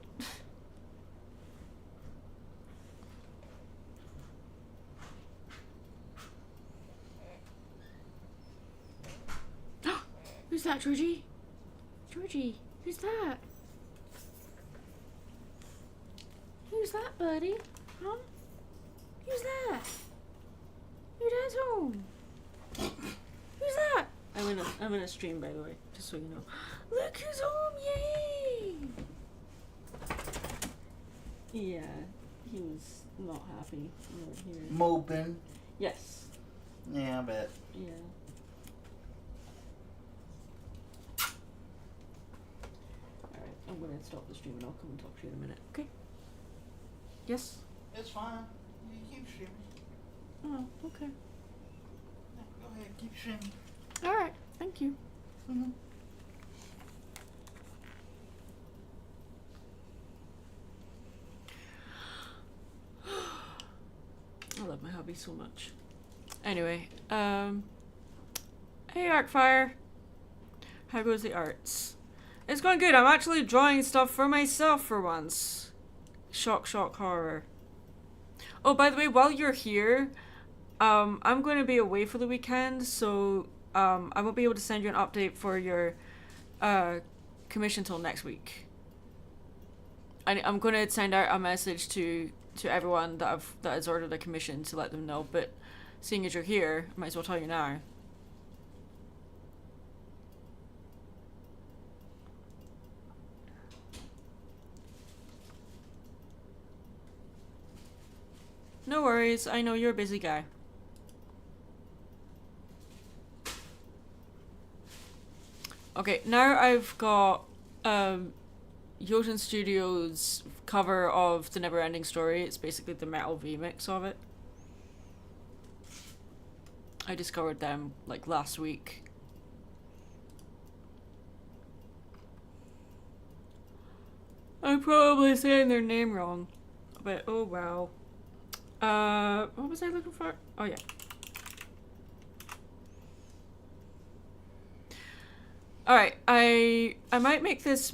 Who's that, Georgie? Georgie, who's that? Who's that, buddy? Huh? Who's that? Your dad's home. Who's that? I'm in a stream, by the way, just so you know. Look who's home! Yay! Yeah, he was not happy. Moping. Yes. Yeah, I bet. Yeah. Alright, I'm gonna stop the stream and I'll come and talk to you in a minute. Okay? Yes? It's fine. You keep streaming. Oh, okay. Go ahead, keep streaming. Alright, thank you. Mm-hmm. so much. Anyway, hey Arcfire. How goes the arts? It's going good. I'm actually drawing stuff for myself for once. Shock, shock, horror. Oh, by the way, while you're here, I'm going to be away for the weekend, so I won't be able to send you an update for your commission till next week. I'm going to send out a message to everyone that has ordered a commission to let them know, but seeing as you're here, I might as well tell you now. No worries, I know you're a busy guy. Okay, now I've got Jotun Studios' cover of The Neverending Story. It's basically the metal remix of it. I discovered them like last week. I'm probably saying their name wrong, but oh wow. What was I looking for? Oh yeah. Alright, I might make this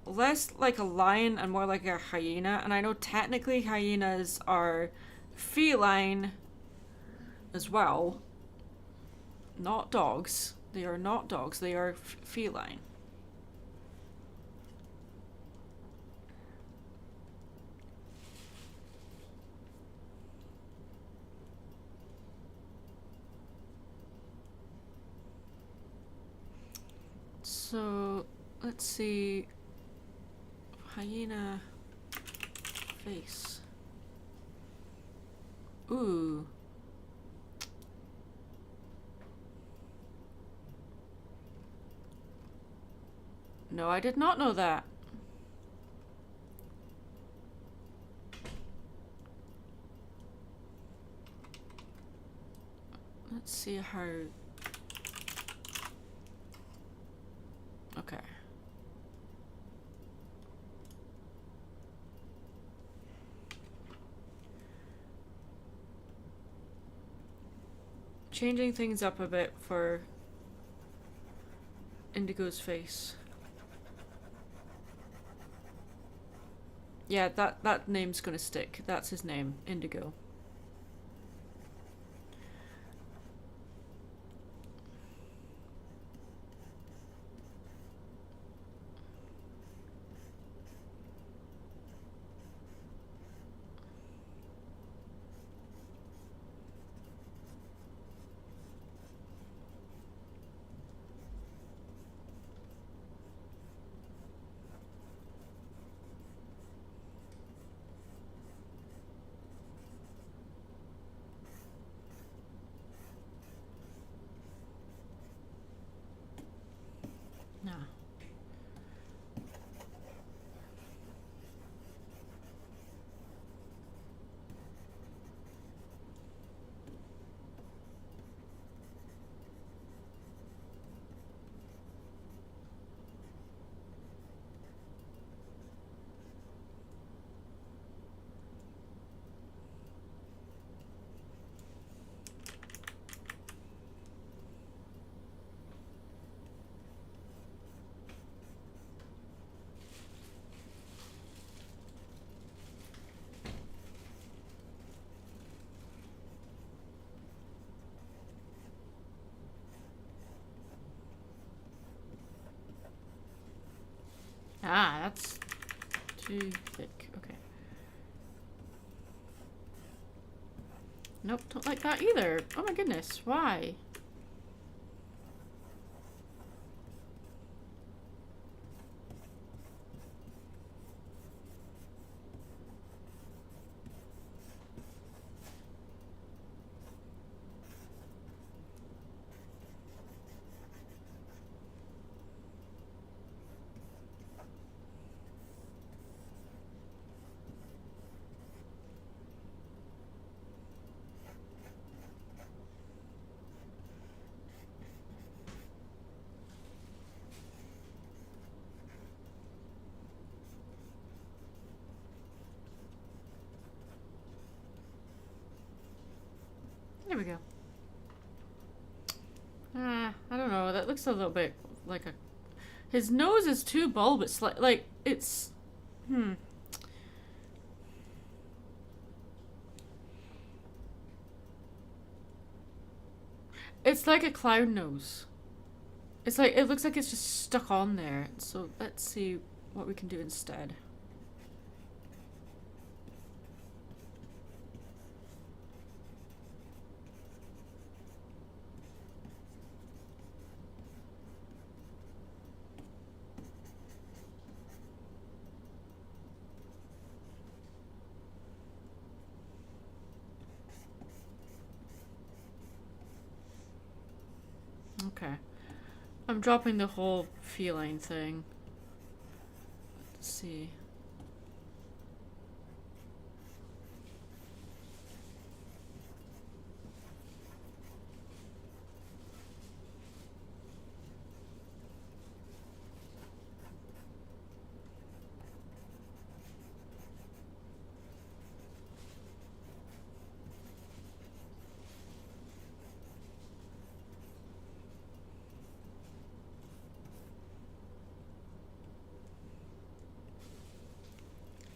less like a lion and more like a hyena, and I know technically hyenas are feline as well. Not dogs. They are not dogs, they are feline. So, let's see. Hyena face. Ooh. No, I did not know that. Let's see how... Okay. Changing things up a bit for Indigo's face. Yeah, that name's gonna stick. That's his name, Indigo. Nah. Ah, that's too thick. Okay. Nope, don't like that either. Oh my goodness, why? I don't know. That looks a little bit like a. His nose is too bulbous. Like it's. It's like a clown nose. It's like, it looks like it's just stuck on there. So let's see what we can do instead. Okay. I'm dropping the whole feline thing. Let's see.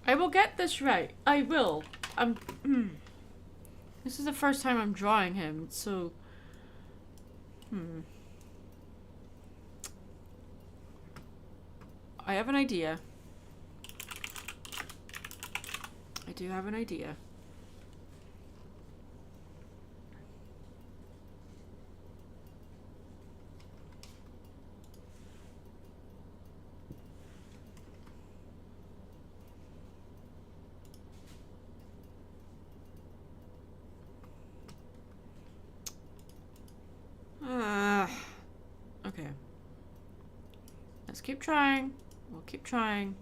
I will get this right. I will. This is the first time I'm drawing him, so. I have an idea. I do have an idea. Okay. Let's keep trying. We'll keep trying.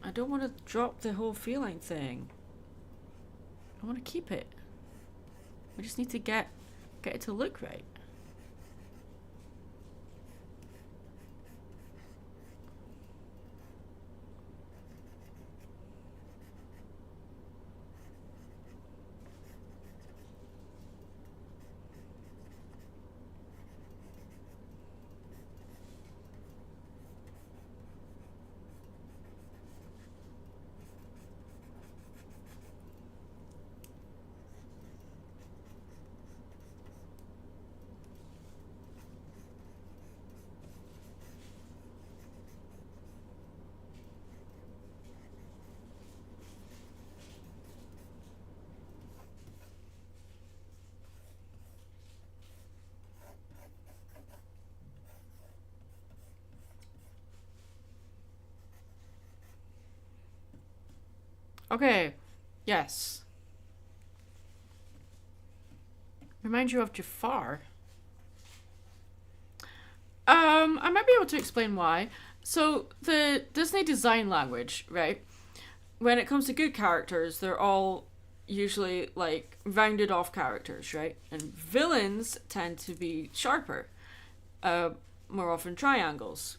I don't want to drop the whole feline thing. I want to keep it. We just need to get it to look right. Okay. Yes. Remind you of Jafar. I might be able to explain why. So, the Disney design language, right? When it comes to good characters, they're all usually, like, rounded off characters, right? And villains tend to be sharper. More often triangles.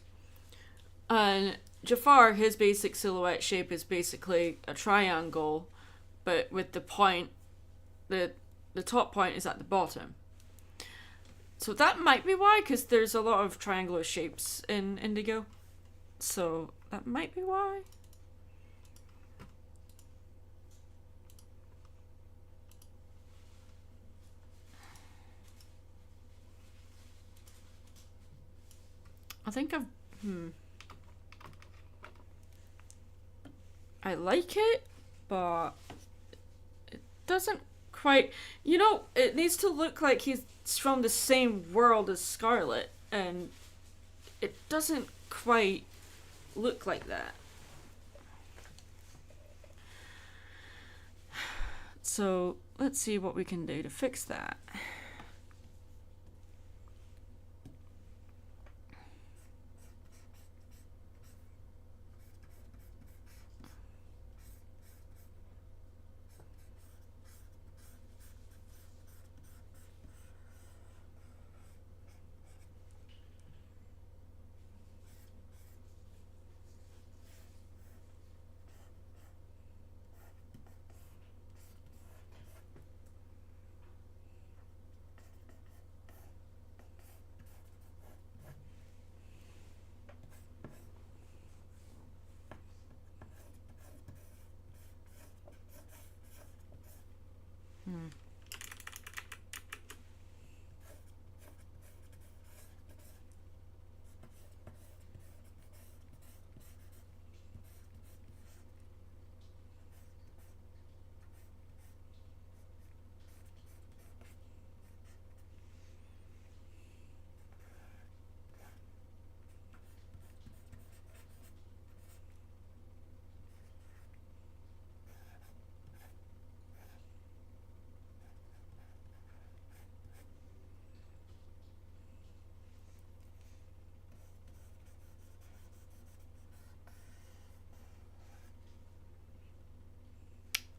And Jafar, his basic silhouette shape is basically a triangle, but with the point, the top point is at the bottom. So that might be why, because there's a lot of triangular shapes in Indigo. So that might be why. I think I've... I like it, but it doesn't quite... You know, it needs to look like he's from the same world as Scarlet, and it doesn't quite look like that. So, let's see what we can do to fix that.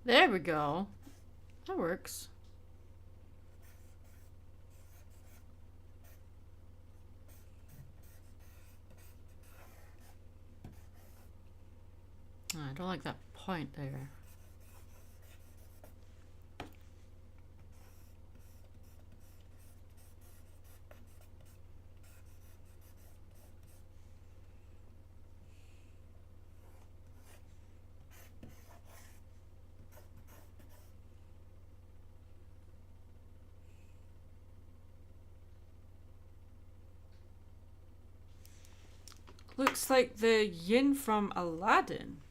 There we go. That works. Oh, I don't like that point there. Looks like the yin from Aladdin.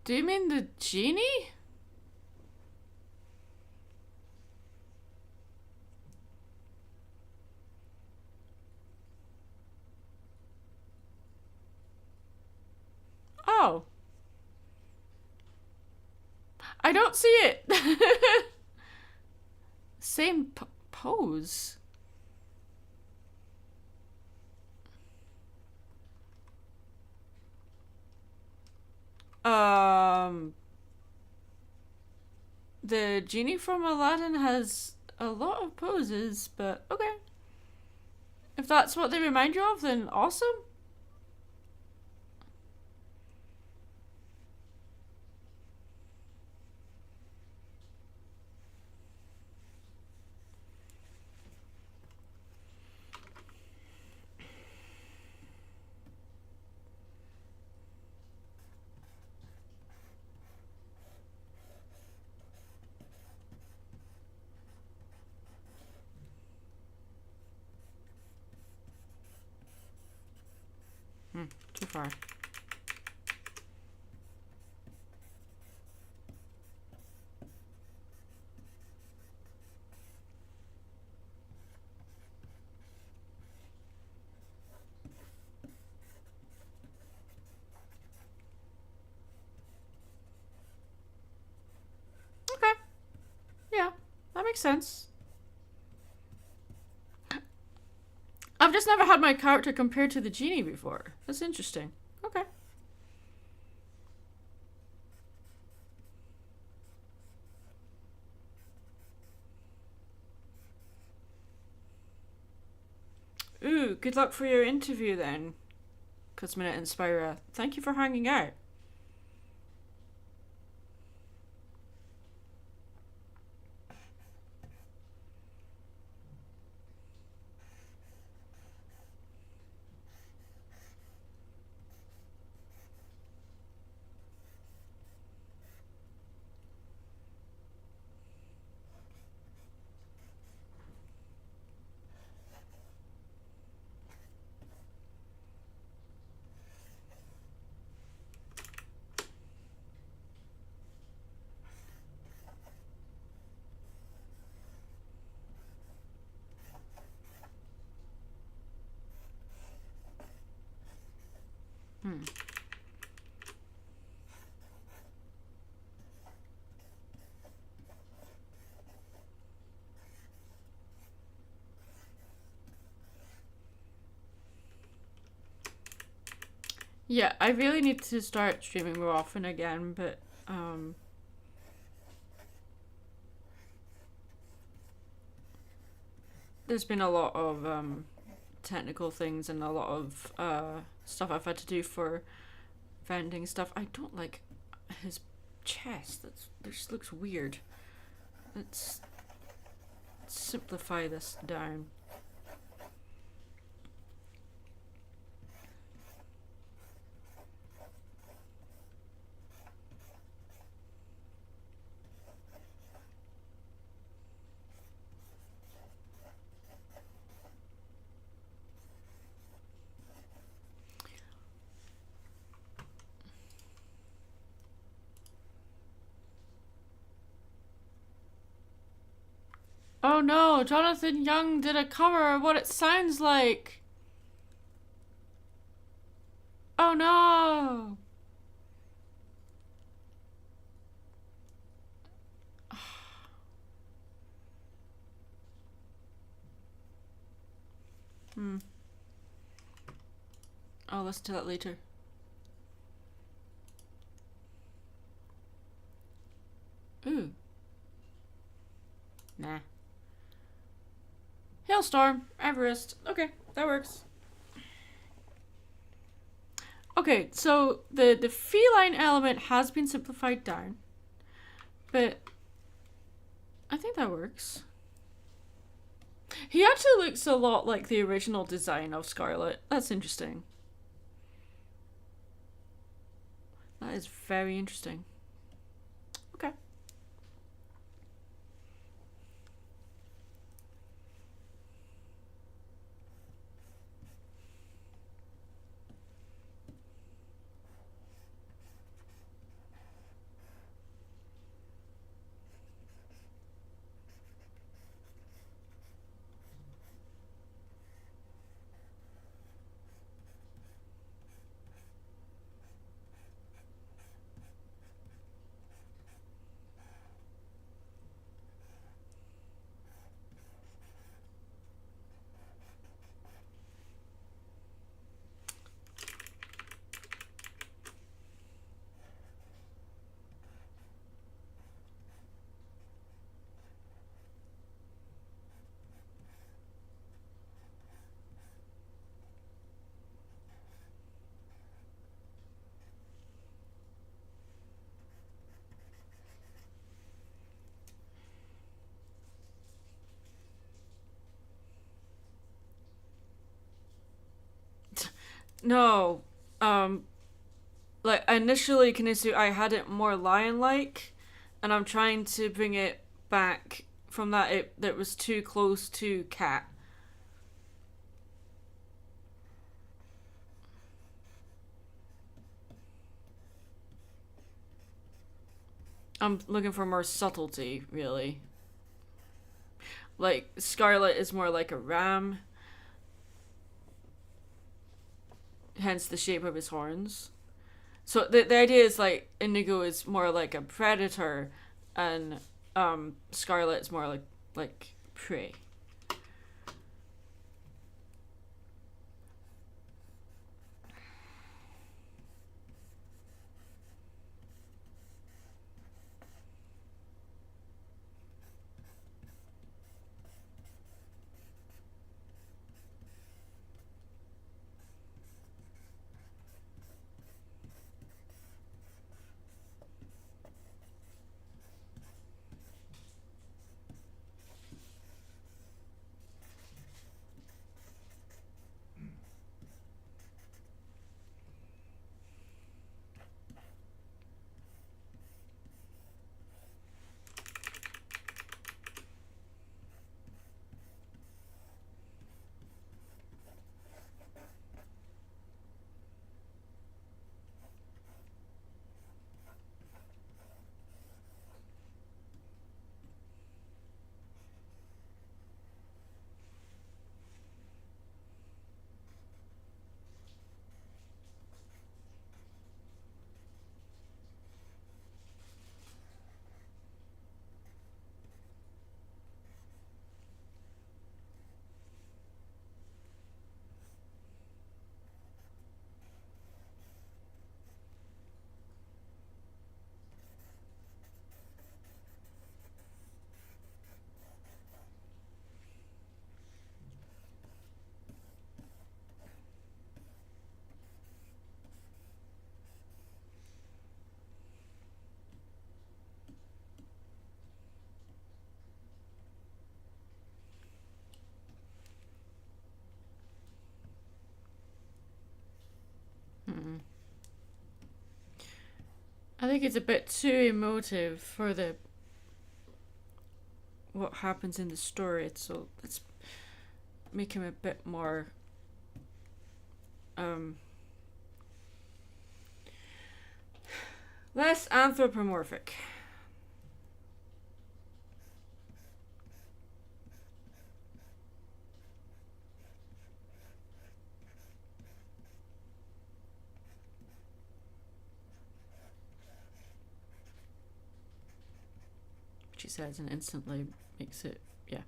Do you mean the genie? Oh. I don't see it. Same pose. The genie from Aladdin has a lot of poses, but okay. If that's what they remind you of, then awesome. Too far. Okay. Yeah, that makes sense. I've just never had my character compared to the genie before. That's interesting. Okay. Ooh, good luck for your interview then, Cosminate Inspira. Thank you for hanging out. Yeah, I really need to start streaming more often again, but there's been a lot of technical things and a lot of stuff I've had to do for vending stuff. I don't like his chest. That just looks weird. Let's simplify this down. Oh no, Jonathan Young did a cover of what it sounds like. Oh no. I'll listen to that later. Ooh. Nah. Hailstorm, Everest. Okay, that works. Okay, so the feline element has been simplified down, but I think that works. He actually looks a lot like the original design of Scarlet. That's interesting. That is very interesting. Okay. No. Like initially Kinesu I had it more lion-like, and I'm trying to bring it back from that that was too close to cat. I'm looking for more subtlety, really. Like Scarlet is more like a ram, hence the shape of his horns. So the idea is like Indigo is more like a predator, and Scarlet is more like prey. I think it's a bit too emotive for the what happens in the story. So let's make him a bit more less anthropomorphic. She says and instantly makes it, yeah.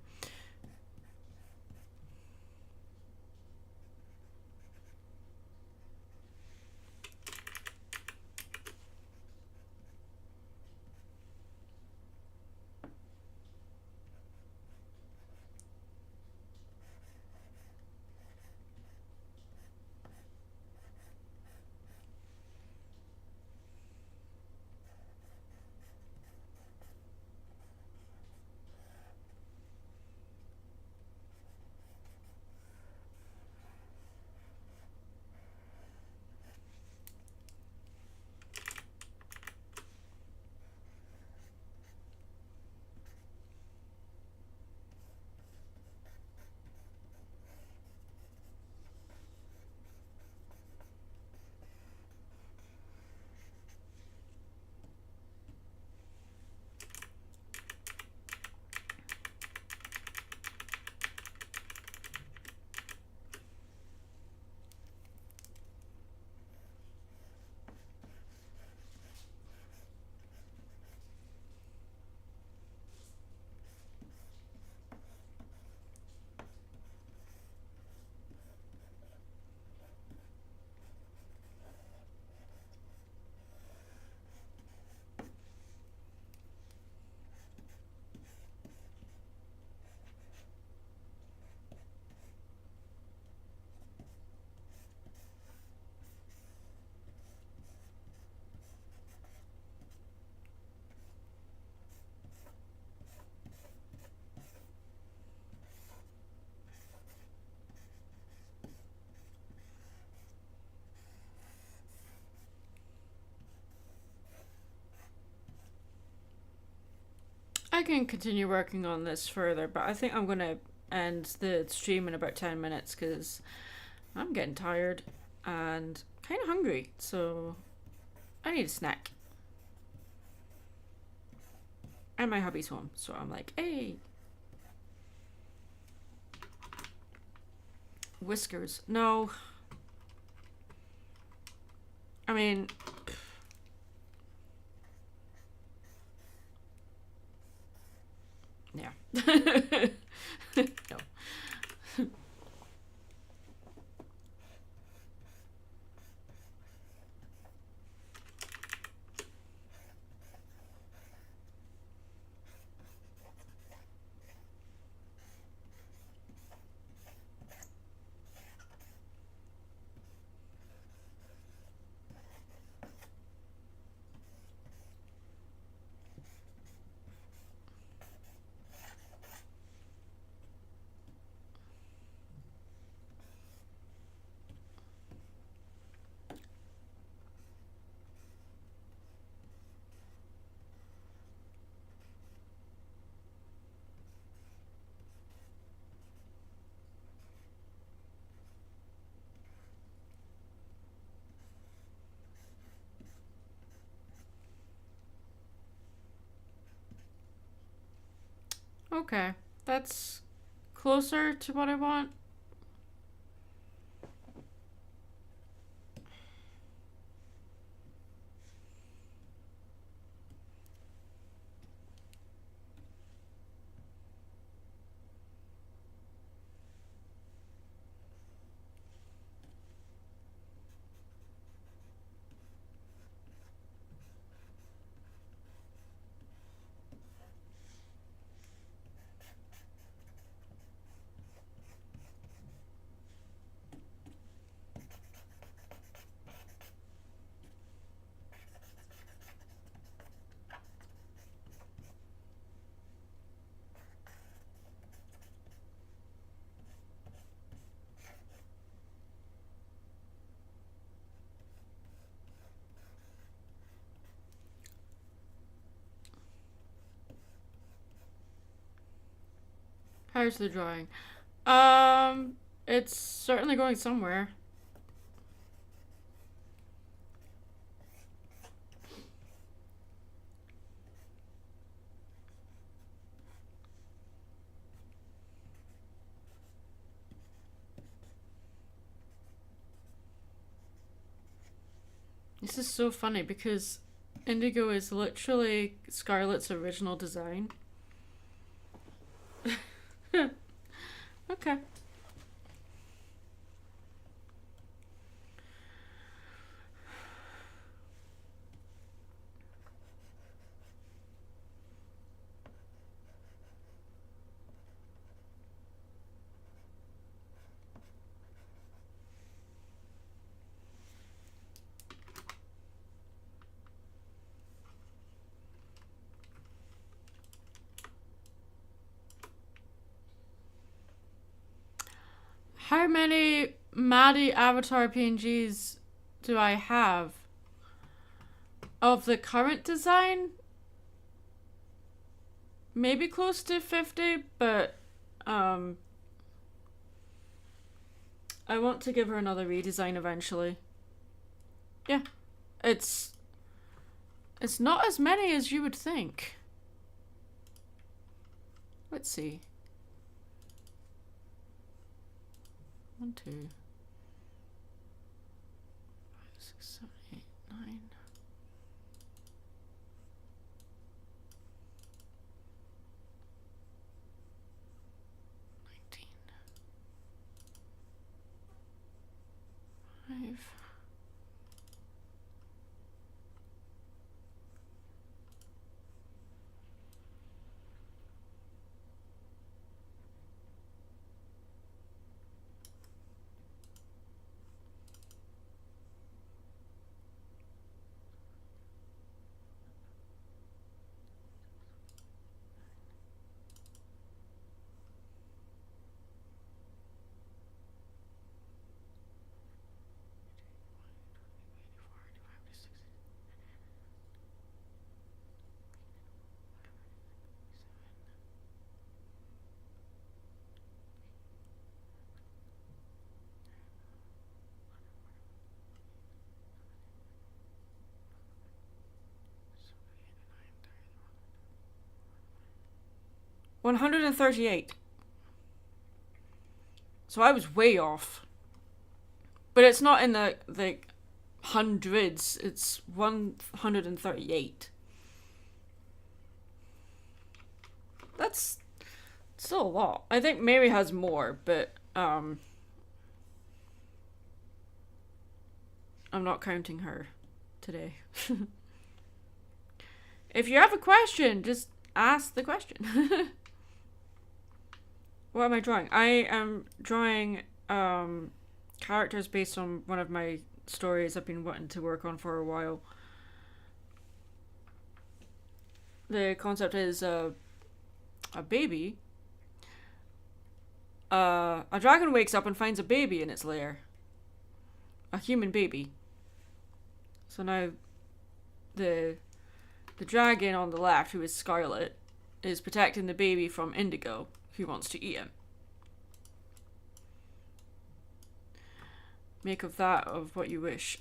can continue working on this further, but I think I'm going to end the stream in about 10 minutes because I'm getting tired and kind of hungry, so I need a snack. And my hubby's home, so I'm like, hey. Whiskers. No. I mean... yeah. No. Okay, that's closer to what I want. How's the drawing? It's certainly going somewhere. This is so funny because Indigo is literally Scarlett's original design. Okay. How many Maddie Avatar PNGs do I have? Of the current design? Maybe close to 50, but I want to give her another redesign eventually. Yeah. It's not as many as you would think. Let's see. 1, 2, 5, 6, 7, 8, 9. 19. 5. 138. So I was way off. But it's not in the hundreds. It's 138. That's still a lot. I think Mary has more, but I'm not counting her today. If you have a question, just ask the question. What am I drawing? I am drawing characters based on one of my stories I've been wanting to work on for a while. The concept is a baby. A dragon wakes up and finds a baby in its lair. A human baby. So now the dragon on the left, who is Scarlet, is protecting the baby from Indigo, who wants to eat him. Make of that of what you wish.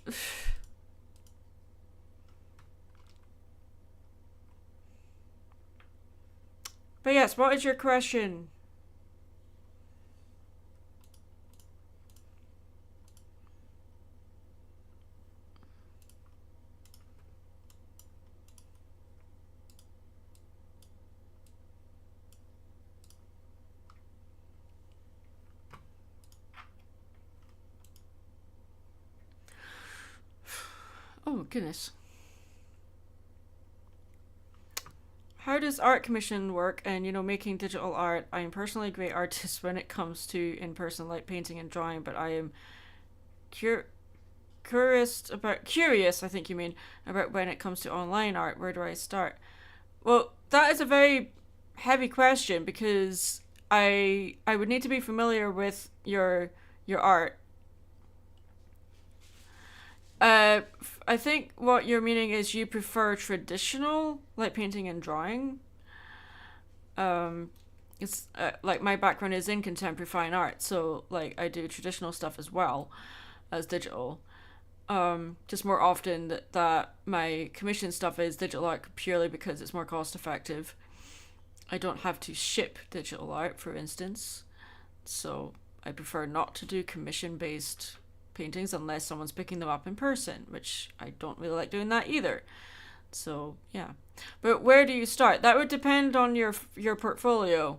But yes, what is your question? Oh, goodness. How does art commission work and, making digital art? I am personally a great artist when it comes to in-person like painting and drawing, but I am curious, I think you mean, about when it comes to online art. Where do I start? Well, that is a very heavy question because I would need to be familiar with your art. I think what you're meaning is you prefer traditional, like painting and drawing. It's like my background is in contemporary fine art, so like I do traditional stuff as well as digital. Just more often that my commission stuff is digital art purely because it's more cost effective. I don't have to ship digital art, for instance, so I prefer not to do commission based paintings unless someone's picking them up in person, which I don't really like doing that either. So yeah, but where do you start? That would depend on your portfolio.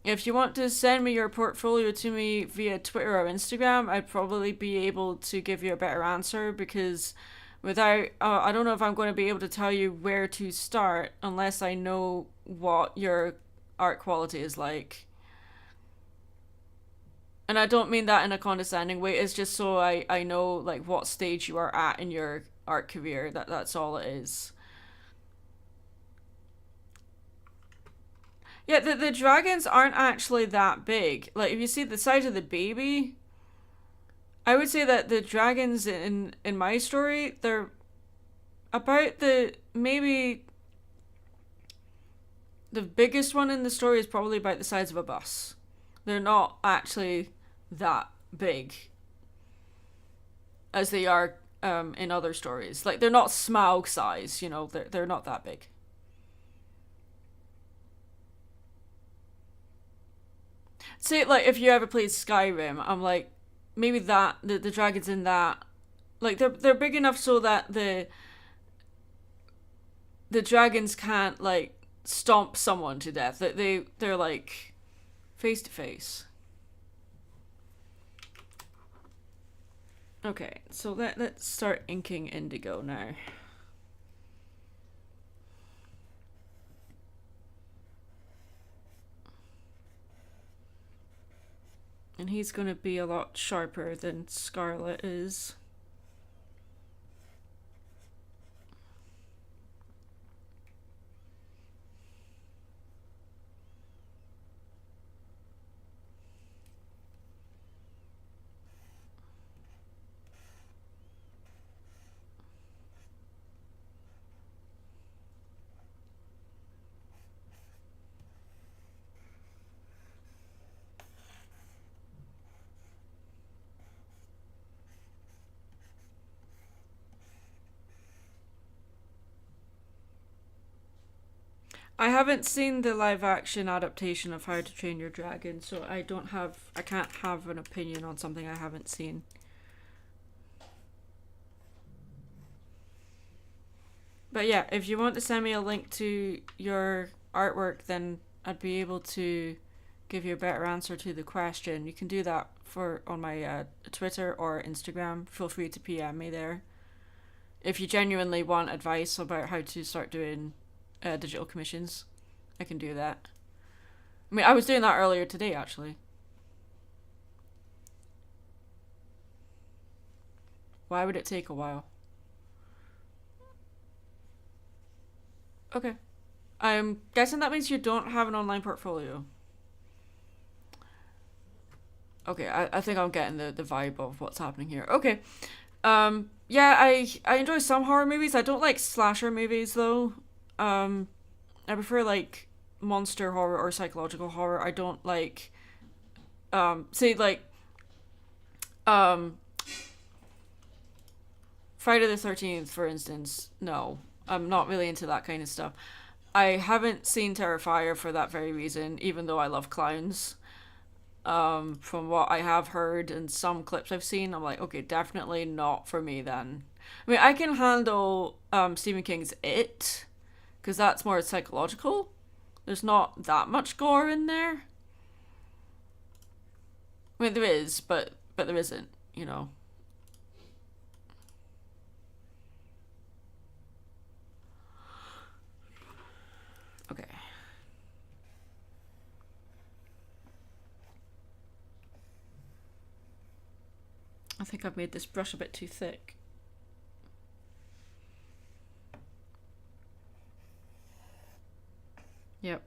If you want to send me your portfolio to me via Twitter or Instagram, I'd probably be able to give you a better answer because without I don't know if I'm going to be able to tell you where to start unless I know what your art quality is like. And I don't mean that in a condescending way. It's just so I know like what stage you are at in your art career. That's all it is. Yeah, the dragons aren't actually that big. Like if you see the size of the baby, I would say that the dragons in my story, they're about maybe the biggest one in the story is probably about the size of a bus. They're not actually that big as they are in other stories. Like they're not Smaug size, they're not that big. Say like if you ever played Skyrim, I'm like maybe that the dragons in that like they're big enough so that the dragons can't like stomp someone to death. They're like face to face. Okay, so let's start inking Indigo now. And he's going to be a lot sharper than Scarlet is. I haven't seen the live action adaptation of How to Train Your Dragon, so I can't have an opinion on something I haven't seen. But yeah, if you want to send me a link to your artwork, then I'd be able to give you a better answer to the question. You can do that on my Twitter or Instagram. Feel free to PM me there. If you genuinely want advice about how to start doing digital commissions, I can do that. I mean, I was doing that earlier today, actually. Why would it take a while? Okay. I'm guessing that means you don't have an online portfolio. Okay, I think I'm getting the vibe of what's happening here. Okay. Yeah, I enjoy some horror movies. I don't like slasher movies, though. I prefer, like, monster horror or psychological horror. I don't like, Friday the 13th, for instance. No, I'm not really into that kind of stuff. I haven't seen Terrifier for that very reason, even though I love clowns. From what I have heard and some clips I've seen, I'm like, okay, definitely not for me then. I mean, I can handle Stephen King's It, because that's more psychological. There's not that much gore in there. I mean, there is, but there isn't, you know. Okay. I think I've made this brush a bit too thick. Yep.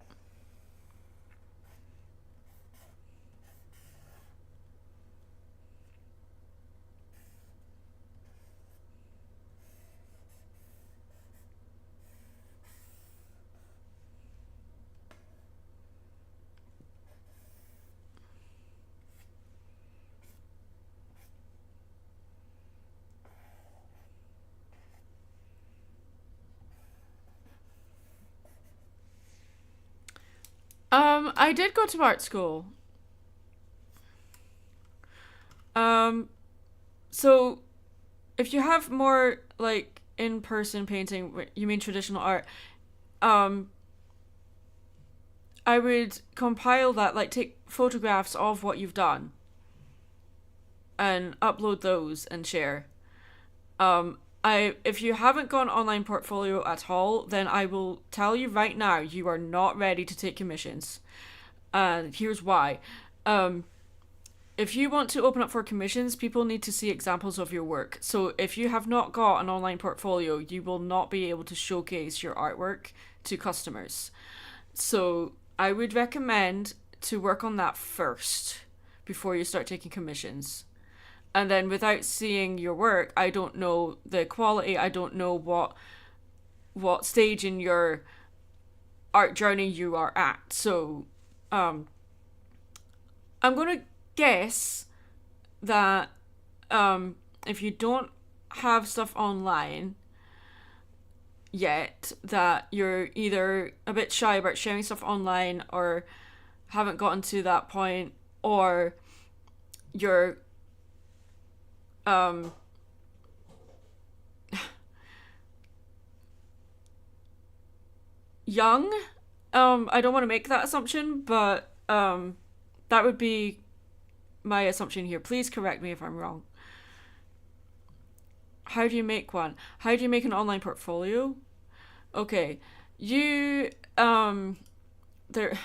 I did go to art school. So if you have more like in-person painting, you mean traditional art, I would compile that, like take photographs of what you've done and upload those and share. If you haven't got an online portfolio at all, then I will tell you right now, you are not ready to take commissions. And here's why. If you want to open up for commissions, people need to see examples of your work. So if you have not got an online portfolio, you will not be able to showcase your artwork to customers. So I would recommend to work on that first before you start taking commissions. And then without seeing your work, I don't know the quality, I don't know what stage in your art journey you are at. So I'm going to guess that if you don't have stuff online yet, that you're either a bit shy about sharing stuff online or haven't gotten to that point, or you're young. I don't want to make that assumption, but that would be my assumption here. Please correct me if I'm wrong. How do you make one? How do you make an online portfolio? Okay, you there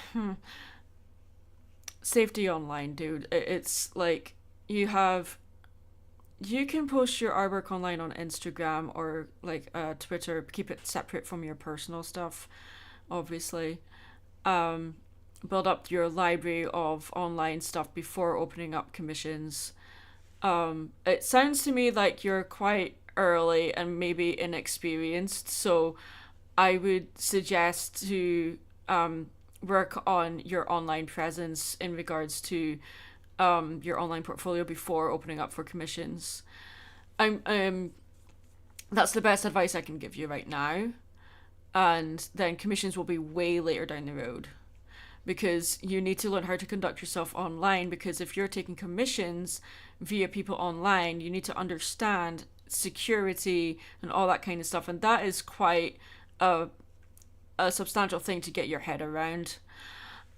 safety online, dude. It's like you can post your artwork online on Instagram or like Twitter. Keep it separate from your personal stuff, obviously. Build up your library of online stuff before opening up commissions. It sounds to me like you're quite early and maybe inexperienced, so I would suggest to work on your online presence in regards to your online portfolio before opening up for commissions. That's the best advice I can give you right now. and then commissions will be way later down the road, because you need to learn how to conduct yourself online, because if you're taking commissions via people online, you need to understand security and all that kind of stuff, and that is quite a substantial thing to get your head around,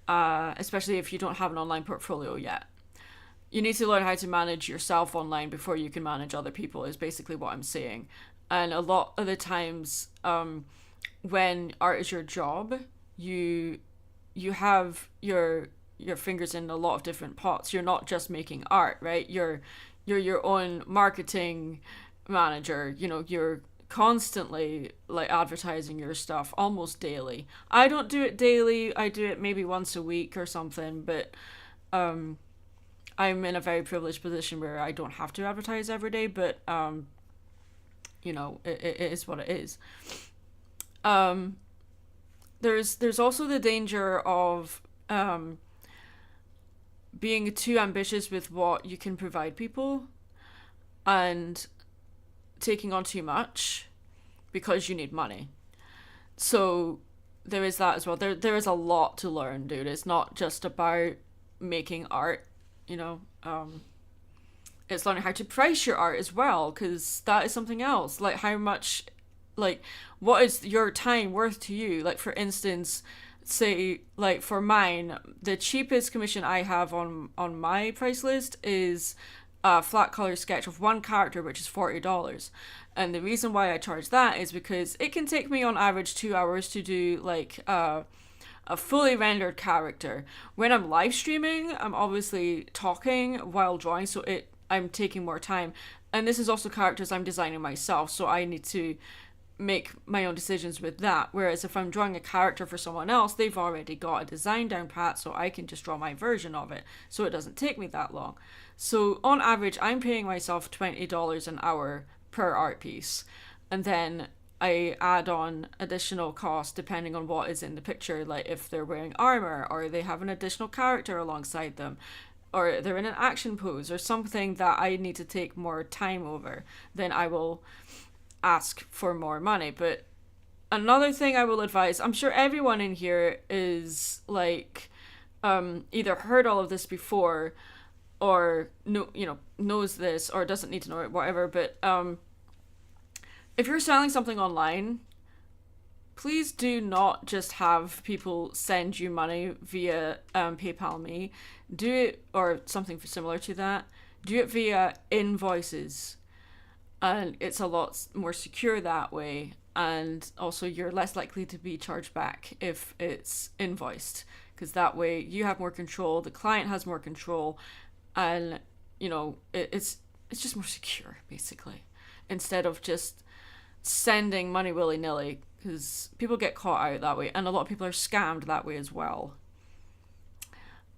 especially if you don't have an online portfolio yet. You need to learn how to manage yourself online before you can manage other people, is basically what I'm saying. And a lot of the times, when art is your job, you have your fingers in a lot of different pots. You're not just making art, right? You're your own marketing manager. You know, you're constantly like advertising your stuff almost daily. I don't do it daily. I do it maybe once a week or something, but I'm in a very privileged position where I don't have to advertise every day, but you know, it is what it is. There's also the danger of being too ambitious with what you can provide people and taking on too much because you need money. So there is that as well. There is a lot to learn, dude. It's not just about making art, you know. It's learning how to price your art as well, because that is something else. Like, how much, like, what is your time worth to you? Like, for instance, say, like, for mine, the cheapest commission I have on my price list is a flat color sketch of one character, which is $40. And the reason why I charge that is because it can take me on average 2 hours to do, like, a fully rendered character. When I'm live streaming, I'm obviously talking while drawing, so I'm taking more time. And this is also characters I'm designing myself, so I need to make my own decisions with that. Whereas if I'm drawing a character for someone else, they've already got a design down pat, so I can just draw my version of it, so it doesn't take me that long. So on average, I'm paying myself $20 an hour per art piece, and then I add on additional costs depending on what is in the picture, like if they're wearing armor, or they have an additional character alongside them, or they're in an action pose, or something that I need to take more time over, then I will ask for more money. But another thing I will advise, I'm sure everyone in here is like either heard all of this before, or knows this, or doesn't need to know it, whatever, but if you're selling something online, please do not just have people send you money via PayPal Me. Do it, or something similar to that. Do it via invoices. And it's a lot more secure that way. And also you're less likely to be charged back if it's invoiced. Because that way you have more control, the client has more control, and, you know, it's just more secure, basically. Instead of just sending money willy-nilly, because people get caught out that way, and a lot of people are scammed that way as well.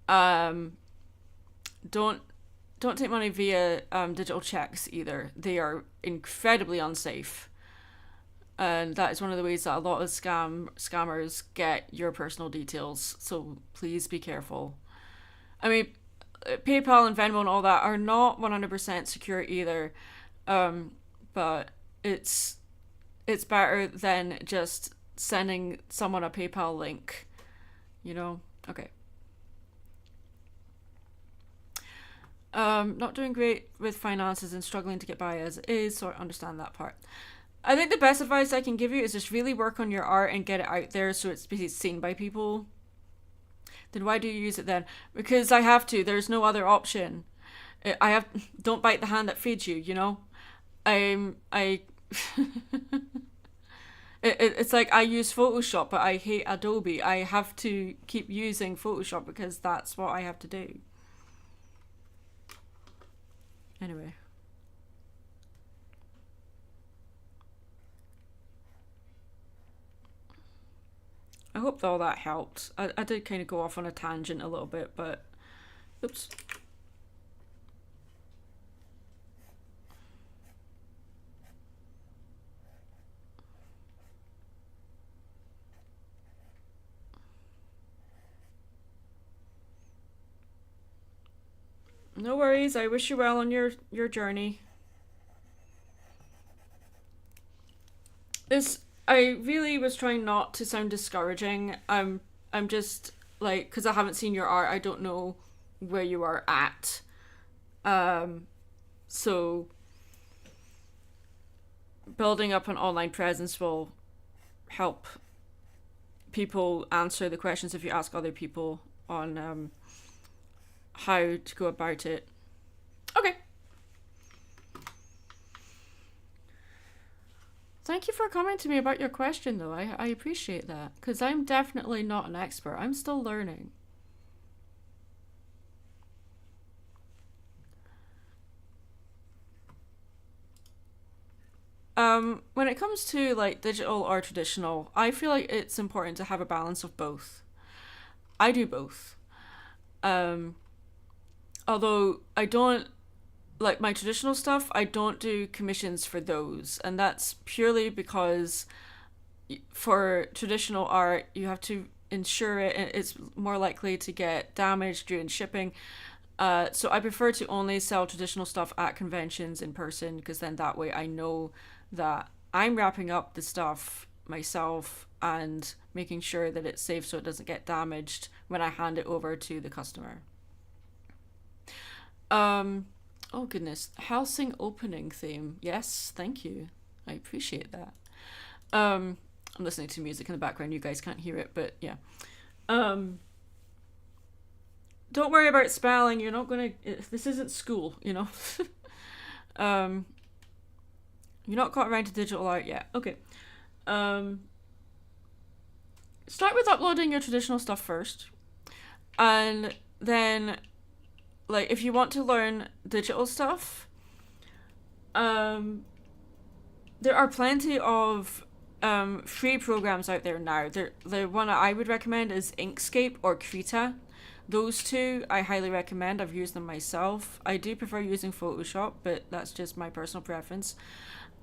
Don't take money via digital checks either. They are incredibly unsafe, and that is one of the ways that a lot of scammers get your personal details, so please be careful. I mean, PayPal and Venmo and all that are not 100% secure either, but it's better than just sending someone a PayPal link, you know? Okay. Not doing great with finances and struggling to get by as it is, so I understand that part. I think the best advice I can give you is just really work on your art and get it out there so it's basically seen by people. Then why do you use it then? Because I have to. There's no other option. Don't bite the hand that feeds you, you know? It's like I use Photoshop, but I hate Adobe. I have to keep using Photoshop because that's what I have to do. Anyway. I hope all that helped. I did kind of go off on a tangent a little bit, but... Oops. No worries, I wish you well on your journey. I really was trying not to sound discouraging. I'm just like, because I haven't seen your art, I don't know where you are at. So building up an online presence will help people answer the questions if you ask other people on how to go about it. Okay. Thank you for coming to me about your question, though. I appreciate that, because I'm definitely not an expert. I'm still learning. When it comes to like digital or traditional, I feel like it's important to have a balance of both. I do both. Although I don't like my traditional stuff, I don't do commissions for those, and that's purely because for traditional art you have to insure it, and it's more likely to get damaged during shipping. So I prefer to only sell traditional stuff at conventions in person, because then that way I know that I'm wrapping up the stuff myself and making sure that it's safe so it doesn't get damaged when I hand it over to the customer. Oh goodness, Helsing opening theme. Yes, thank you. I appreciate that. I'm listening to music in the background. You guys can't hear it, but yeah. Don't worry about spelling. You're not gonna. This isn't school, you know. You're not got around to digital art yet. Okay. Start with uploading your traditional stuff first, and then, like, if you want to learn digital stuff, there are plenty of free programs out there now. The one I would recommend is Inkscape or Krita. Those two I highly recommend. I've used them myself. I do prefer using Photoshop, but that's just my personal preference.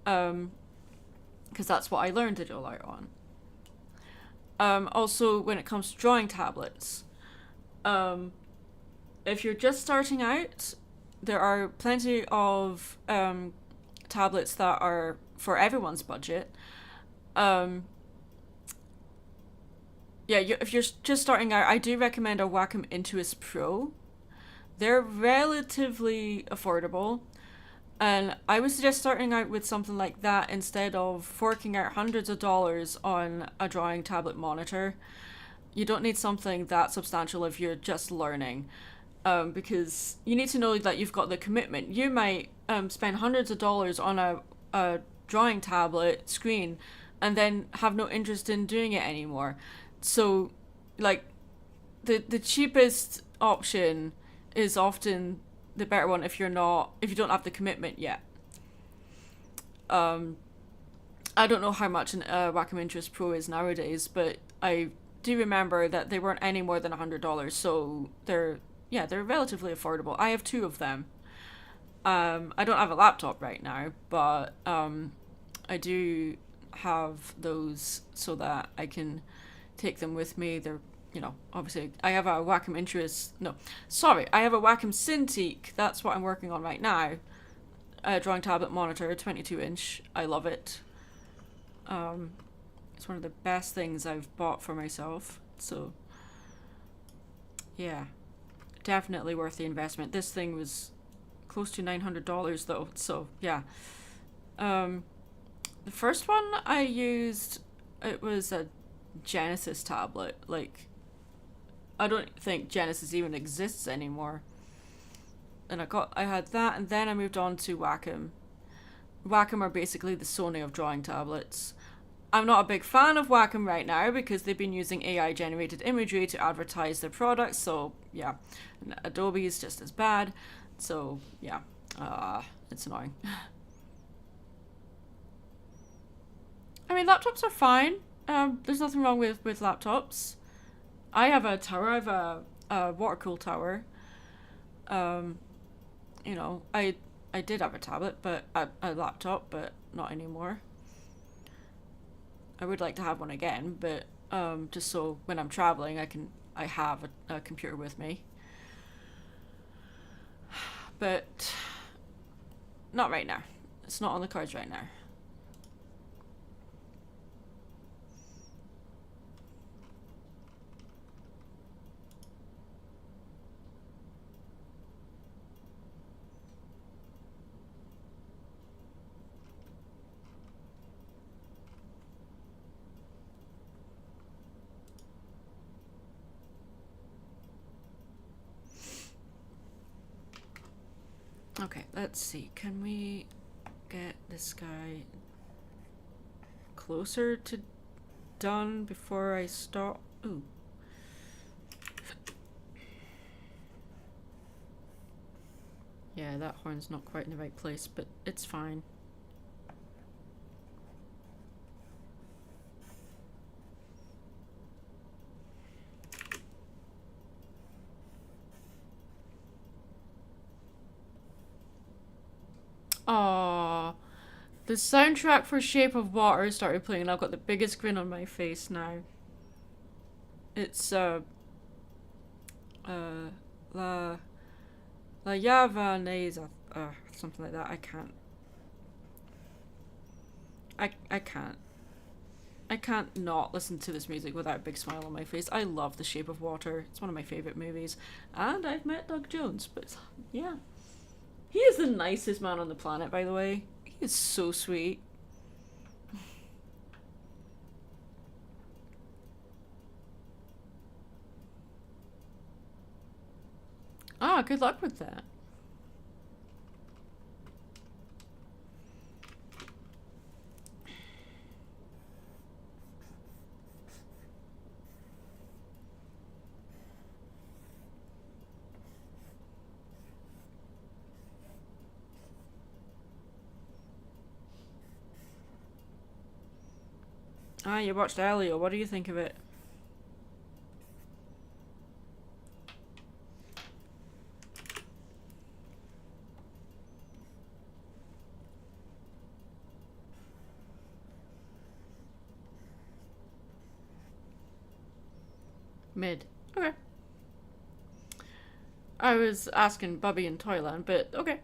Because that's what I learned digital art on. Also, when it comes to drawing tablets, if you're just starting out, there are plenty of tablets that are for everyone's budget. If you're just starting out, I do recommend a Wacom Intuos Pro. They're relatively affordable, and I would suggest starting out with something like that instead of forking out hundreds of dollars on a drawing tablet monitor. You don't need something that substantial if you're just learning, because you need to know that you've got the commitment. You might spend hundreds of dollars on a drawing tablet screen and then have no interest in doing it anymore. So, like, the cheapest option is often the better one if you don't have the commitment yet. I don't know how much an Wacom Intuos Pro is nowadays, but I do remember that they weren't any more than $100, so they're relatively affordable. I have two of them. I don't have a laptop right now, but I do have those so that I can take them with me. They're, obviously I have a Wacom I have a Wacom Cintiq. That's what I'm working on right now. A drawing tablet monitor, 22-inch. I love it. It's one of the best things I've bought for myself. So, yeah, definitely worth the investment. This thing was close to $900 though. So yeah. The first one I used, it was a Genesis tablet. Like, I don't think Genesis even exists anymore. And I had that, and then I moved on to Wacom. Wacom are basically the Sony of drawing tablets. I'm not a big fan of Wacom right now because they've been using AI generated imagery to advertise their products, so yeah. And Adobe is just as bad, so yeah. It's annoying. I mean, laptops are fine. There's nothing wrong with laptops. I have a tower. I have a water-cooled tower. I did have a tablet, but a laptop, but not anymore. I would like to have one again, but just so when I'm traveling, I have a computer with me. But not right now. It's not on the cards right now. Okay, let's see. Can we get this guy closer to done before I stop? Ooh. Yeah, that horn's not quite in the right place, but it's fine. Aww. The soundtrack for Shape of Water started playing and I've got the biggest grin on my face now. It's, La Javanesa, something like that. I can't. I can't. I can't not listen to this music without a big smile on my face. I love The Shape of Water. It's one of my favourite movies. And I've met Doug Jones, but yeah. He is the nicest man on the planet, by the way. He is so sweet. Ah, good luck with that. Ah, you watched Elio. What do you think of it? Mid. Okay. I was asking Bubby in Toyland, but okay.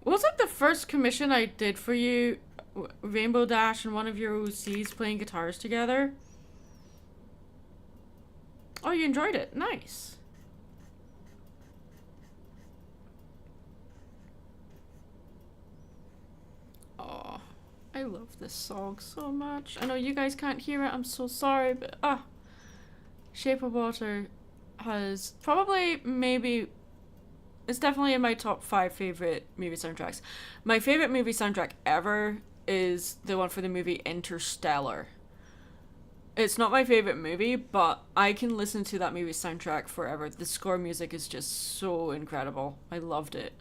Was it the first commission I did for you, Rainbow Dash and one of your OCs playing guitars together? Oh, you enjoyed it. Nice. Oh, I love this song so much. I know you guys can't hear it. I'm so sorry, but Shape of Water has probably maybe... It's definitely in my top 5 favorite movie soundtracks. My favorite movie soundtrack ever is the one for the movie Interstellar. It's not my favorite movie, but I can listen to that movie soundtrack forever. The score music is just so incredible. I loved it.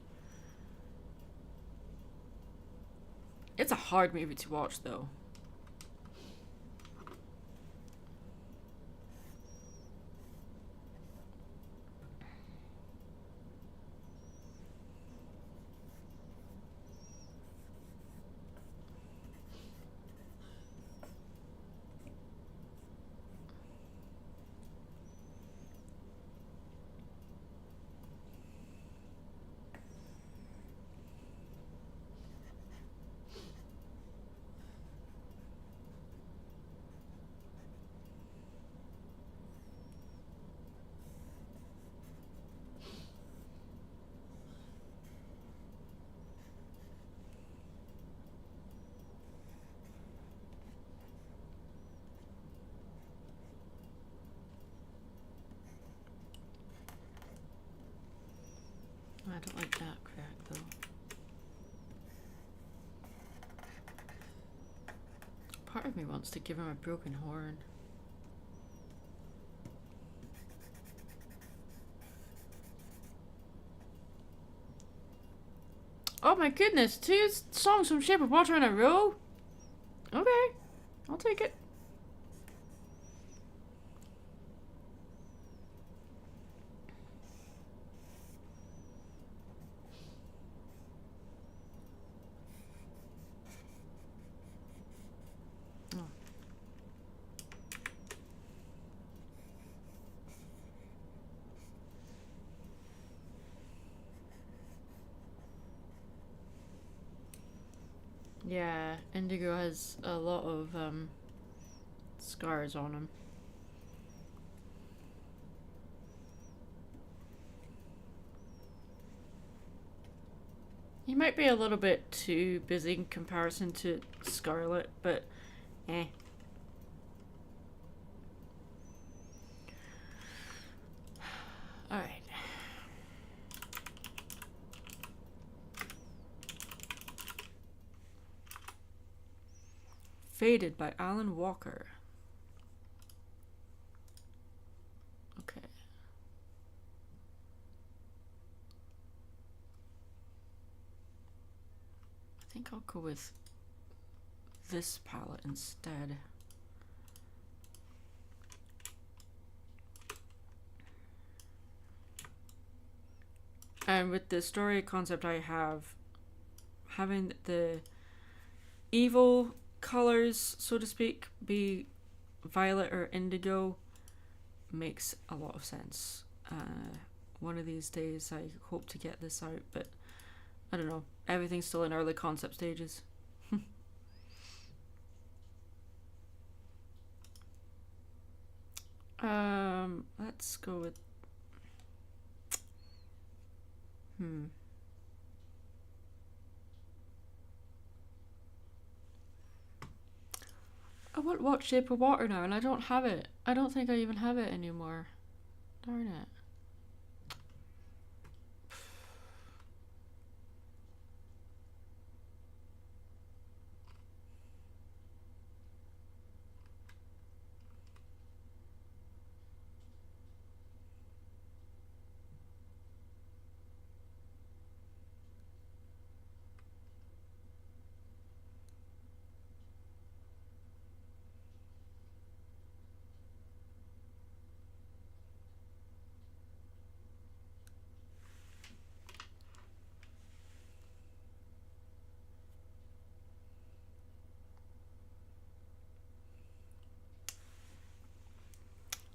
It's a hard movie to watch, though. I don't like that crack, though. Part of me wants to give him a broken horn. Oh my goodness, 2 songs from Shape of Water in a row? Okay, I'll take it. Yeah, Indigo has a lot of scars on him. He might be a little bit too busy in comparison to Scarlet, but eh. Alright. Faded by Alan Walker. Okay. I think I'll go with this palette instead. And with the story concept I have, having the evil colors, so to speak, be violet or indigo makes a lot of sense. One of these days I hope to get this out, but I don't know. Everything's still in early concept stages. Let's go with I want to watch Shape of Water now, and I don't have it. I don't think I even have it anymore. Darn it.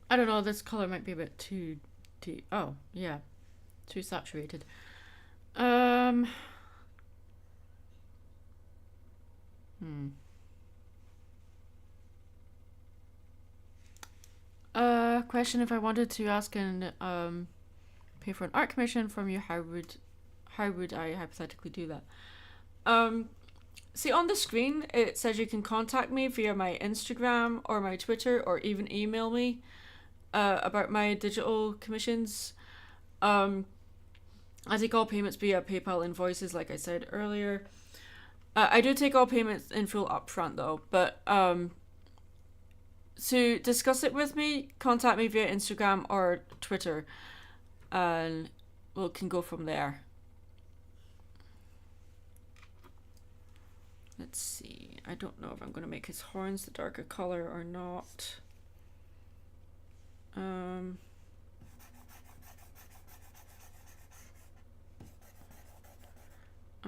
I don't know, this color might be a bit too deep. Oh, yeah. Too saturated. Question: if I wanted to ask and pay for an art commission from you, how would I hypothetically do that? See, on the screen it says you can contact me via my Instagram or my Twitter, or even email me about my digital commissions. I take all payments via PayPal invoices, like I said earlier. I do take all payments in full upfront though, but to discuss it with me, contact me via Instagram or Twitter, and we can go from there. Let's see. I don't know if I'm going to make his horns the darker color or not. I'm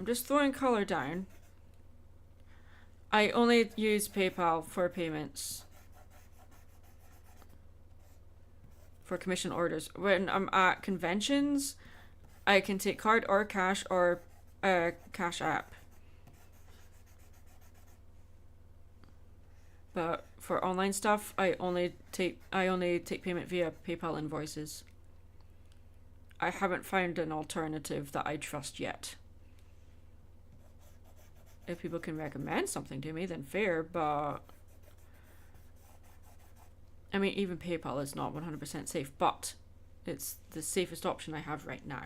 just throwing color down. I only use PayPal for payments. For commission orders. When I'm at conventions, I can take card or cash or Cash App. But for online stuff, I only take payment via PayPal invoices. I haven't found an alternative that I trust yet. If people can recommend something to me, then fair, but I mean, even PayPal is not 100% safe, but it's the safest option I have right now.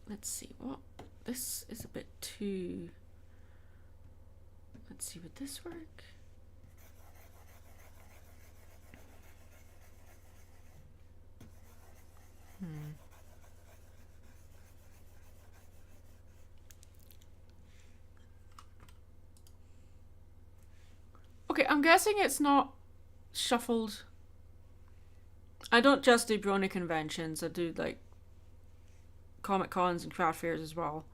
Let's see, what? This is a bit too... Let's see, would this work? Okay, I'm guessing it's not shuffled. I don't just do brony conventions, I do like Comic Cons and craft fairs as well.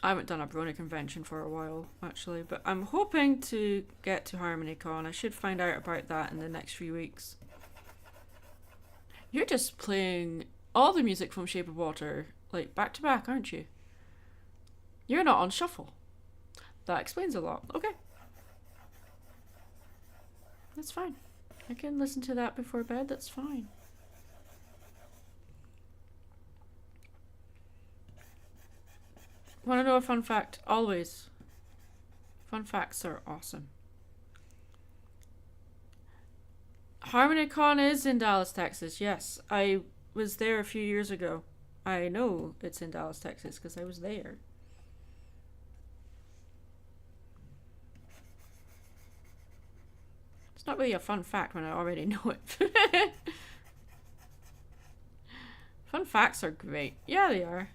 I haven't done a brony convention for a while, actually, but I'm hoping to get to Harmony Con. I should find out about that in the next few weeks. You're just playing all the music from Shape of Water, like, back to back, aren't you? You're not on shuffle. That explains a lot. Okay. That's fine. I can listen to that before bed. That's fine. Want to know a fun fact? Always. Fun facts are awesome. HarmonyCon is in Dallas, Texas. Yes, I was there a few years ago. I know it's in Dallas, Texas because I was there. It's not really a fun fact when I already know it. Fun facts are great. Yeah, they are.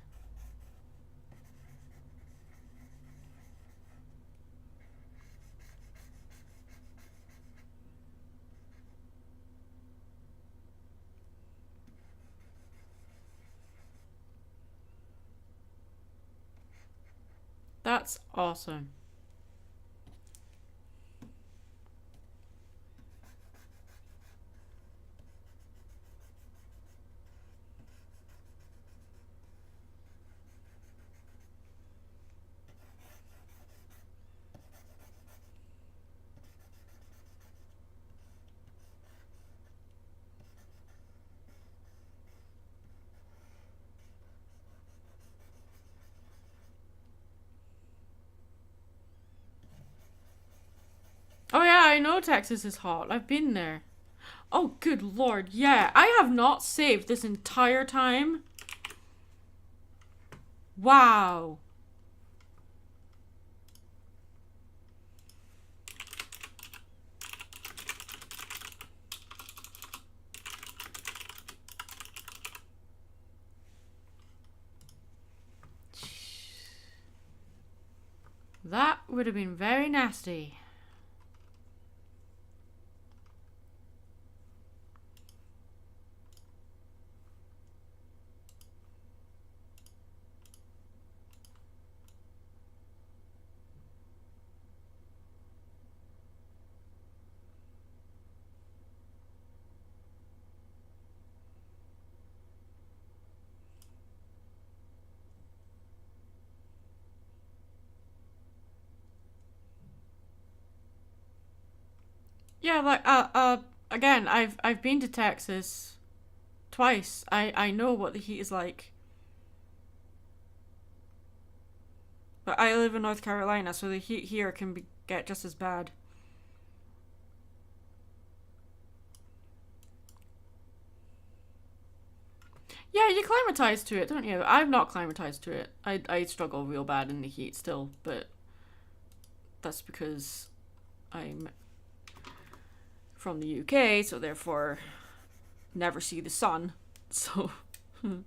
That's awesome. Oh yeah, I know Texas is hot. I've been there. Oh, good lord, yeah. I have not saved this entire time. Wow. That would have been very nasty. Yeah, like again, I've been to Texas twice. I know what the heat is like. But I live in North Carolina, so the heat here get just as bad. Yeah, you climatize to it, don't you? I'm not climatized to it. I struggle real bad in the heat still, but that's because I'm from the UK, so therefore never see the sun. So oh,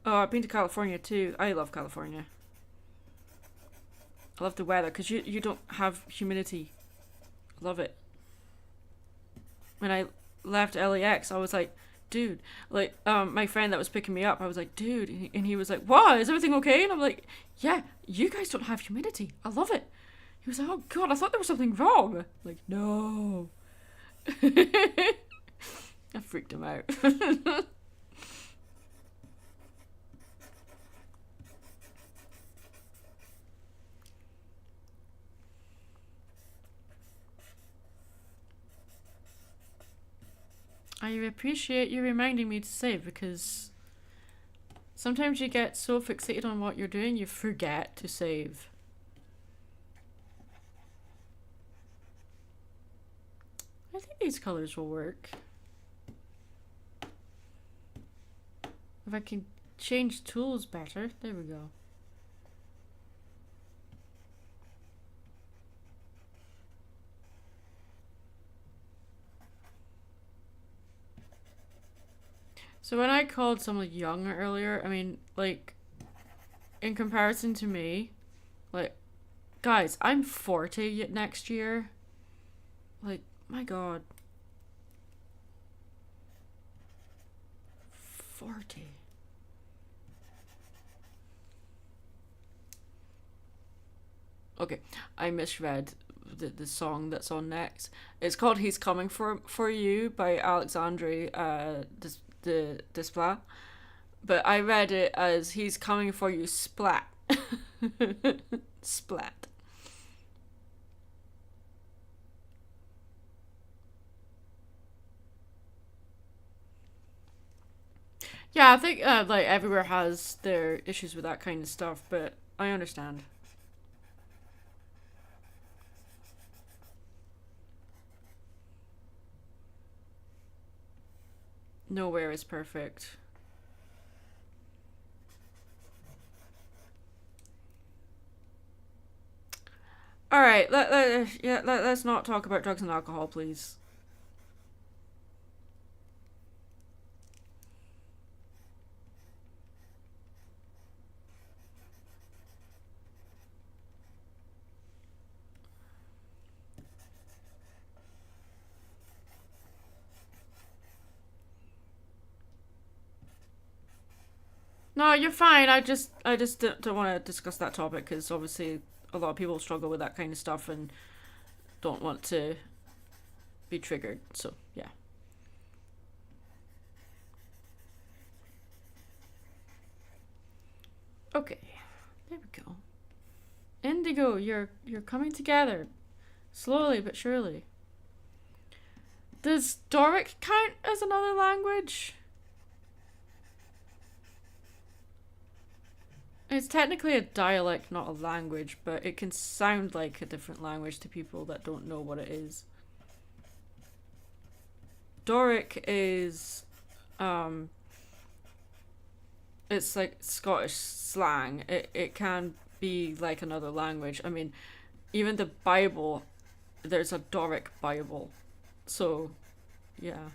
I've been to California too. I love California. I love the weather because you don't have humidity. I love it. When I left LAX, I was like, dude, like, my friend that was picking me up, I was like, dude, and he was like, what, is everything okay? And I'm like, yeah, you guys don't have humidity. I love it. He was like, oh god, I thought there was something wrong. I'm like, no. I freaked him out. I appreciate you reminding me to save because sometimes you get so fixated on what you're doing you forget to save. I think these colors will work. If I can change tools better. There we go. So when I called someone young earlier, I mean, like, in comparison to me, like, guys, I'm 40 next year. Like, my god. 40. Okay, I misread the song that's on next. It's called "He's Coming for You" by Alexandre Desplat, but I read it as "He's Coming for You" splat. Splat. Yeah, I think like everywhere has their issues with that kind of stuff, but I understand. Nowhere is perfect. All right, let's not talk about drugs and alcohol, please. No, you're fine. I just don't want to discuss that topic because obviously a lot of people struggle with that kind of stuff and don't want to be triggered. So yeah. Okay, there we go. Indigo, you're coming together, slowly but surely. Does Doric count as another language? It's technically a dialect, not a language, but it can sound like a different language to people that don't know what it is. Doric is, it's like Scottish slang. It can be like another language. I mean, even the Bible, there's a Doric Bible. So, yeah.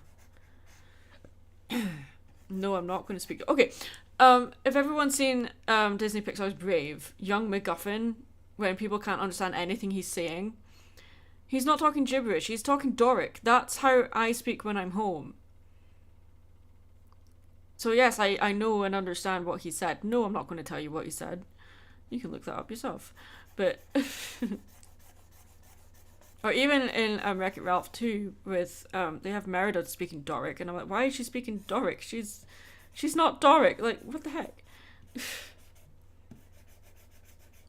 No, I'm not going to speak. Okay, if everyone's seen Disney Pixar's Brave, young MacGuffin, when people can't understand anything he's saying, he's not talking gibberish, he's talking Doric. That's how I speak when I'm home. So yes, I know and understand what he said. No, I'm not going to tell you what he said. You can look that up yourself. But... or even in Wreck-It Ralph 2, with, they have Merida speaking Doric, and I'm like, why is she speaking Doric? She's not Doric. Like, what the heck?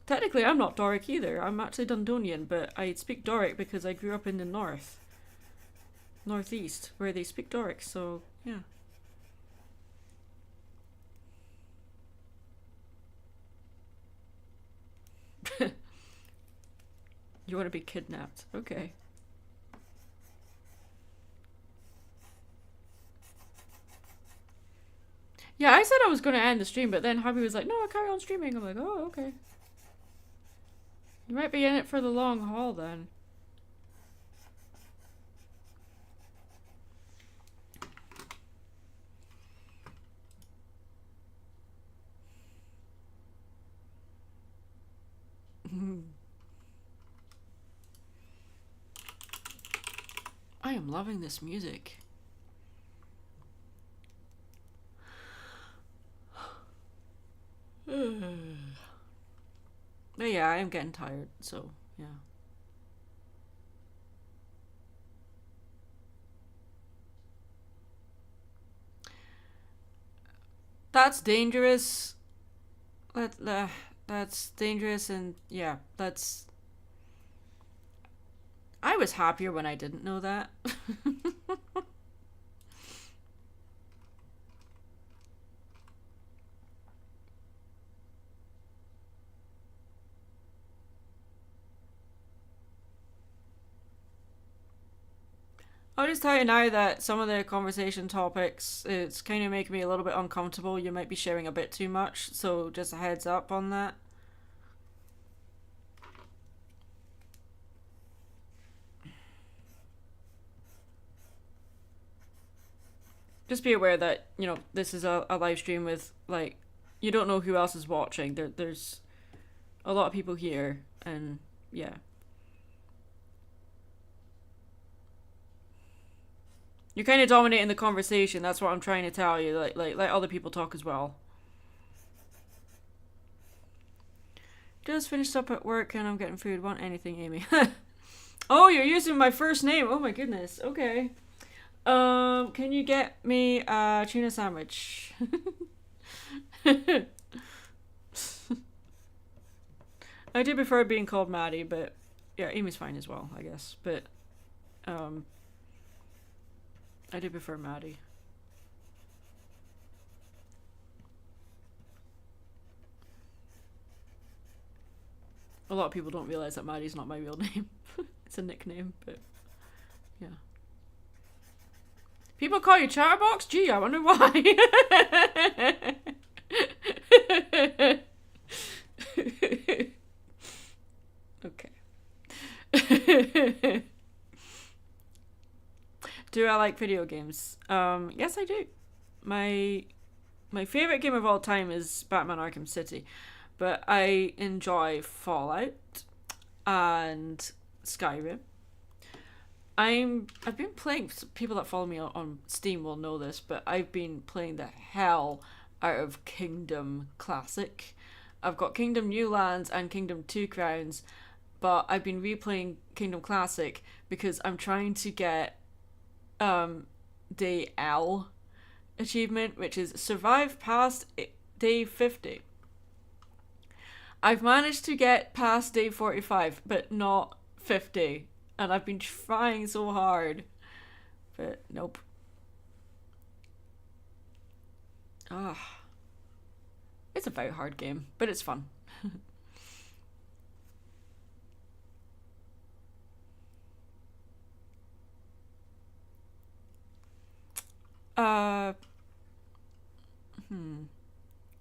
Technically, I'm not Doric either. I'm actually Dundonian, but I speak Doric because I grew up in the northeast, where they speak Doric, so, yeah. You want to be kidnapped. Okay. Yeah, I said I was going to end the stream, but then Hubby was like, no, I'll carry on streaming. I'm like, oh, okay. You might be in it for the long haul then. I am loving this music. But yeah, I am getting tired, so yeah. That's dangerous. That's dangerous, and yeah, that's... I was happier when I didn't know that. I'll just tell you now that some of the conversation topics, it's kind of making me a little bit uncomfortable. You might be sharing a bit too much, so just a heads up on that. Just be aware that, you know, this is a live stream with, like, you don't know who else is watching. There's a lot of people here, and yeah. You're kind of dominating the conversation. That's what I'm trying to tell you. Like, let other people talk as well. Just finished up at work and I'm getting food. Want anything, Amy? Oh, you're using my first name. Oh my goodness. Okay. Can you get me a tuna sandwich? I do prefer being called Maddie, but yeah, Amy's fine as well, I guess. But I do prefer Maddie. A lot of people don't realise that Maddie's not my real name. It's a nickname, but yeah. People call you Chatterbox? Gee, I wonder why. Okay. Do I like video games? Yes, I do. My favorite game of all time is Batman Arkham City, but I enjoy Fallout and Skyrim. I've been playing. People that follow me on Steam will know this, but I've been playing the hell out of Kingdom Classic. I've got Kingdom New Lands and Kingdom Two Crowns, but I've been replaying Kingdom Classic because I'm trying to get day L achievement, which is survive past day 50. I've managed to get past day 45, but not 50. And I've been trying so hard. But nope. It's a very hard game, but it's fun.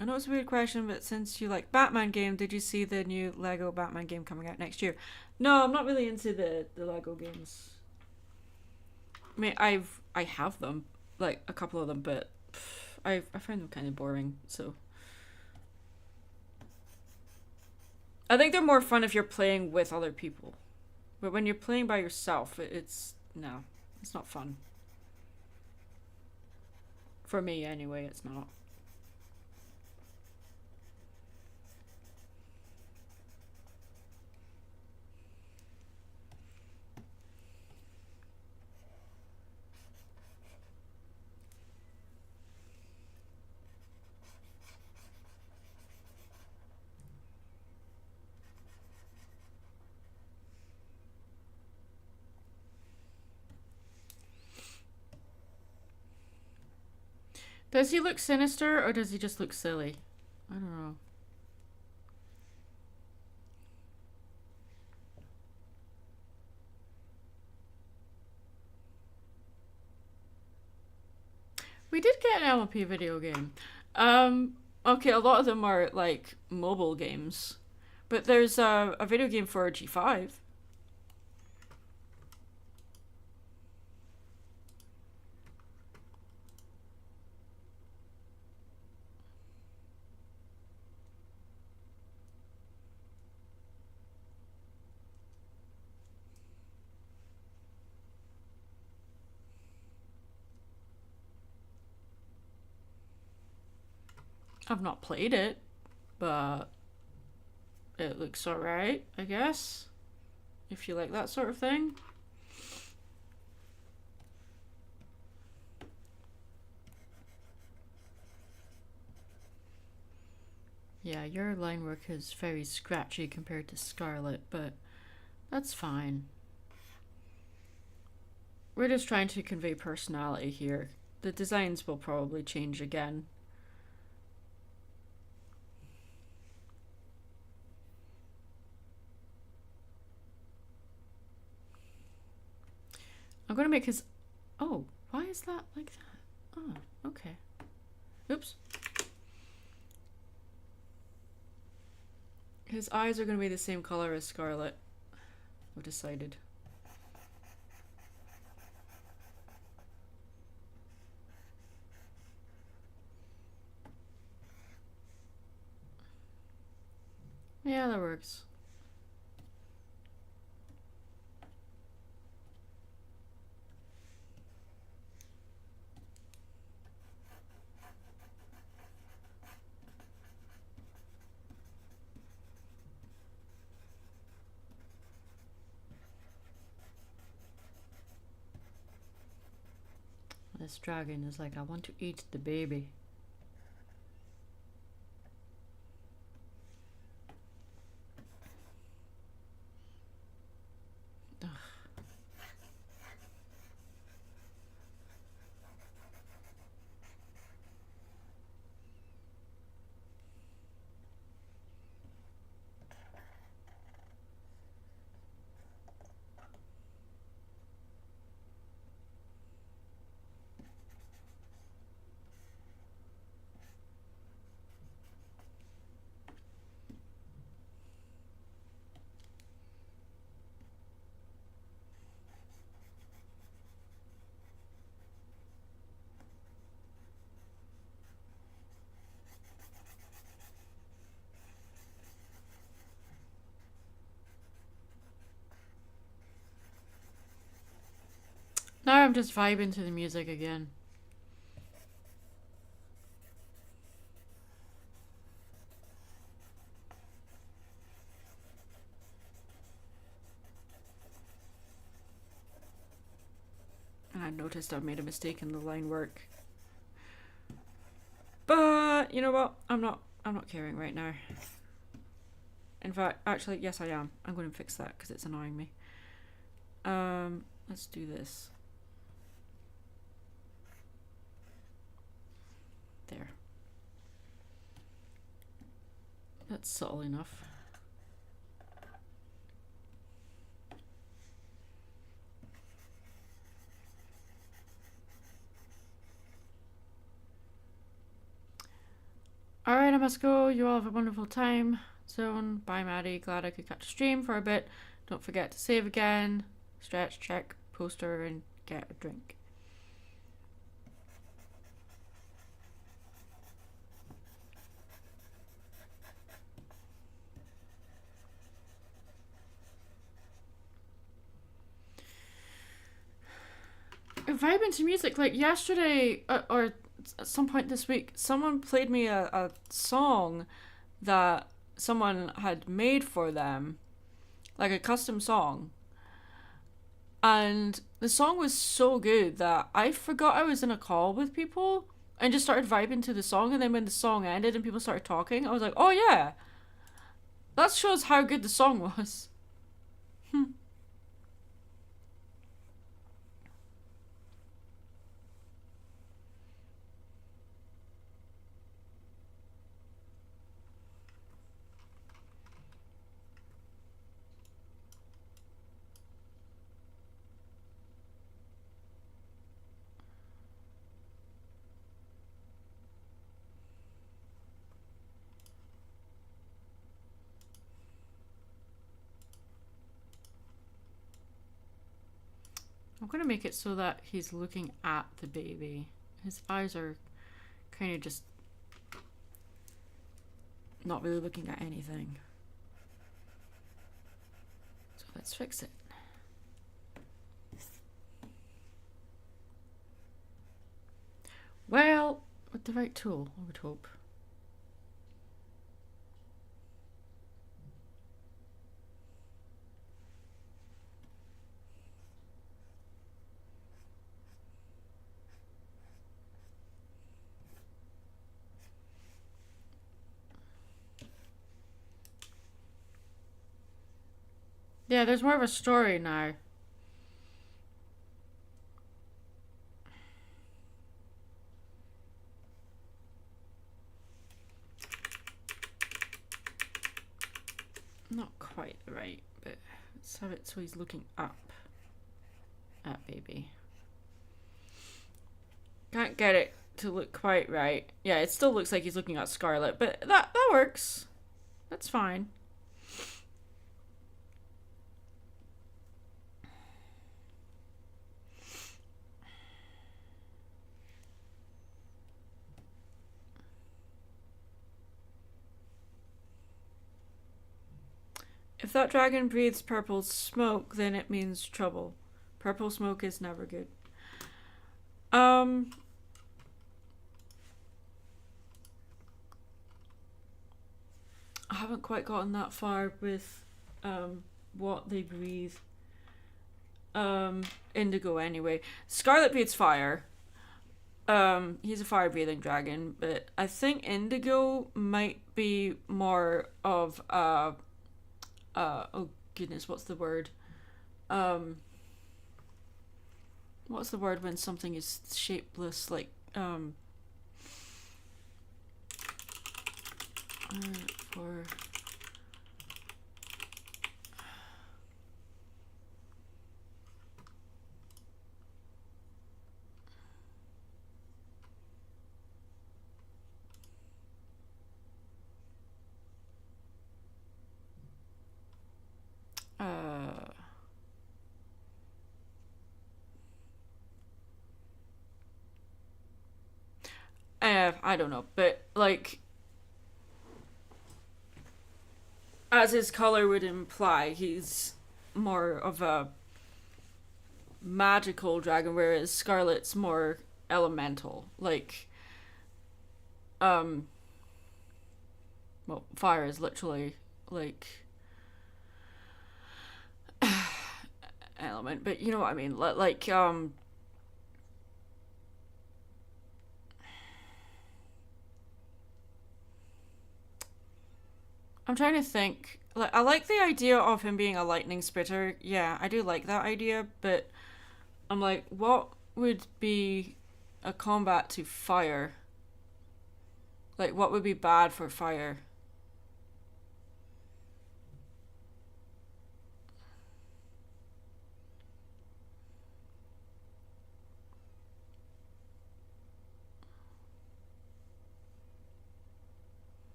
I know it's a weird question, but since you like Batman game, did you see the new Lego Batman game coming out next year? No, I'm not really into the Lego games. I mean, I have them, like a couple of them, but I find them kind of boring. So I think they're more fun if you're playing with other people, but when you're playing by yourself, it's not fun. For me, anyway, it's not. Does he look sinister or does he just look silly? I don't know. We did get an LP video game. Okay, a lot of them are like mobile games, but there's a video game for G5. I've not played it, but it looks alright, I guess. If you like that sort of thing. Yeah, your line work is very scratchy compared to Scarlet, but that's fine. We're just trying to convey personality here. The designs will probably change again. I'm gonna make his... Oh, why is that like that? Oh, okay. Oops. His eyes are gonna be the same color as Scarlet. I've decided. Yeah, that works. This dragon is like, I want to eat the baby. I'm just vibing to the music again. And I noticed I've made a mistake in the line work. But you know what? I'm not caring right now. In fact, actually, yes, I am. I'm going to fix that because it's annoying me. Let's do this. There. That's subtle enough. Alright, I must go. You all have a wonderful time. Zone. Bye, Maddie. Glad I could catch a stream for a bit. Don't forget to save again. Stretch, check, poster, and get a drink. Vibing to music. Like yesterday, or at some point this week, someone played me a song that someone had made for them, like a custom song, and the song was so good that I forgot I was in a call with people and just started vibing to the song. And then when the song ended and people started talking, I was like, oh yeah, that shows how good the song was. I'm going to make it so that he's looking at the baby. His eyes are kind of just not really looking at anything. So let's fix it. Well, with the right tool, I would hope. Yeah, there's more of a story now. Not quite right, but let's have it so he's looking up at baby. Can't get it to look quite right. Yeah, it still looks like he's looking at Scarlet, but that works. That's fine. If that dragon breathes purple smoke, then it means trouble. Purple smoke is never good. I haven't quite gotten that far with what they breathe. Indigo anyway. Scarlet breathes fire. He's a fire breathing dragon, but I think Indigo might be more of oh goodness, what's the word? What's the word when something is shapeless, like for I don't know, but like as his color would imply, he's more of a magical dragon, whereas Scarlet's more elemental. Like, well, fire is literally like element, but you know what I mean. Like, I'm trying to think. Like, I like the idea of him being a lightning spitter. Yeah, I do like that idea, but I'm like, what would be a combat to fire? Like, what would be bad for fire?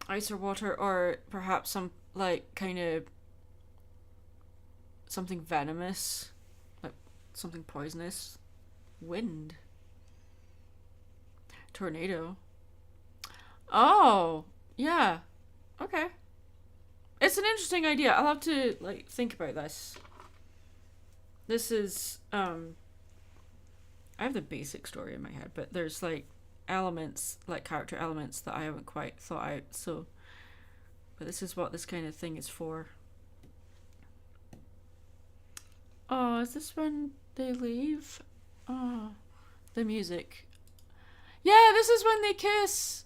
Ice or water, or perhaps some, like, kind of something venomous, like something poisonous. Wind. Tornado. Oh, yeah. Okay. It's an interesting idea. I'll have to, like, think about this. This is, I have the basic story in my head, but there's, like, elements, like character elements that I haven't quite thought out, so, but this is what this kind of thing is for. Oh, is this when they leave? Oh, the music. Yeah, this is when they kiss.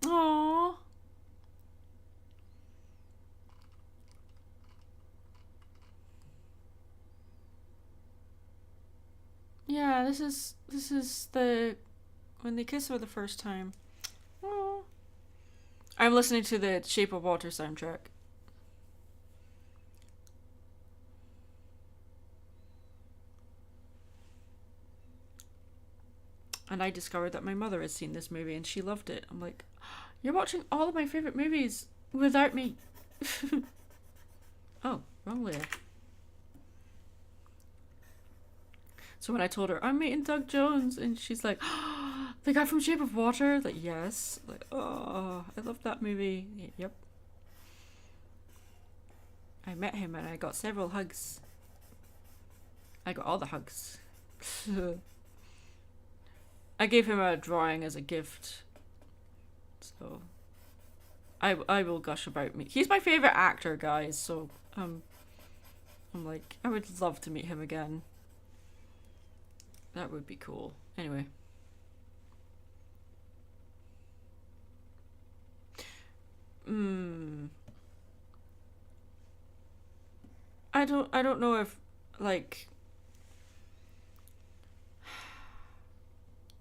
Oh. Yeah, this is the when they kiss for the first time. Oh. I'm listening to the Shape of Water soundtrack. And I discovered that my mother had seen this movie and she loved it. I'm like, you're watching all of my favorite movies without me. Oh, wrong layer. So when I told her, I'm meeting Doug Jones, and she's like, oh, the guy from Shape of Water? Like, yes. Like, oh, I love that movie. Yep. I met him and I got several hugs. I got all the hugs. I gave him a drawing as a gift. So I will gush about me. He's my favourite actor, guys, so I'm like, I would love to meet him again. That would be cool. Anyway. I don't know if, like,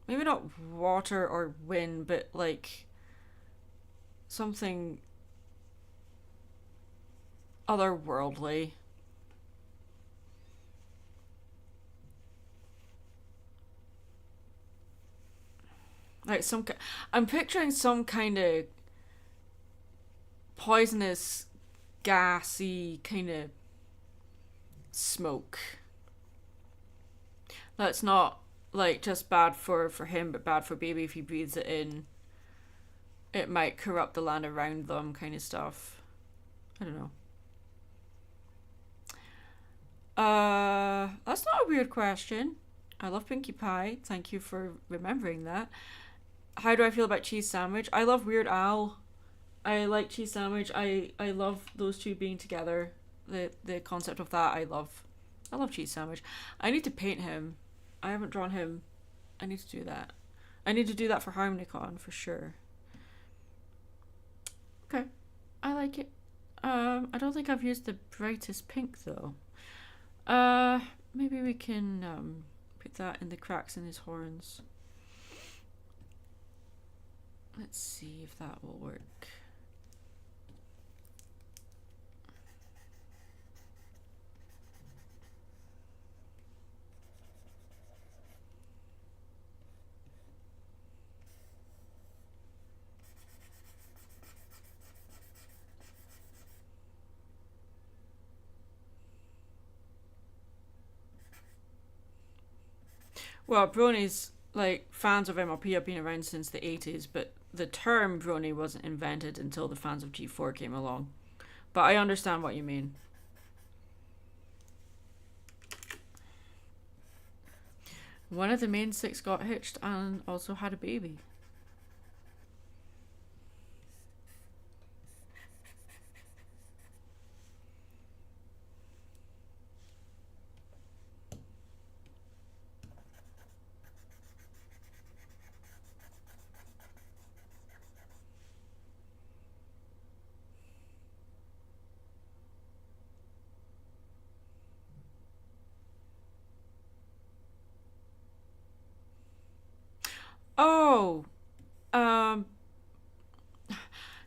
maybe not water or wind, but like something otherworldly. Like I'm picturing some kind of poisonous, gassy kind of smoke. That's not like just bad for him, but bad for baby if he breathes it in. It might corrupt the land around them, kind of stuff. I don't know. That's not a weird question. I love Pinkie Pie. Thank you for remembering that. How do I feel about Cheese Sandwich? I love Weird Al. I like Cheese Sandwich. I love those two being together. The concept of that I love. I love Cheese Sandwich. I need to paint him. I haven't drawn him. I need to do that. I need to do that for HarmonyCon for sure. Okay. I like it. I don't think I've used the brightest pink though. Maybe we can put that in the cracks in his horns. Let's see if that will work. Well, bronies, like, fans of MLP have been around since the 80s, but the term brony wasn't invented until the fans of G4 came along. But I understand what you mean. One of the main six got hitched and also had a baby. Oh, um,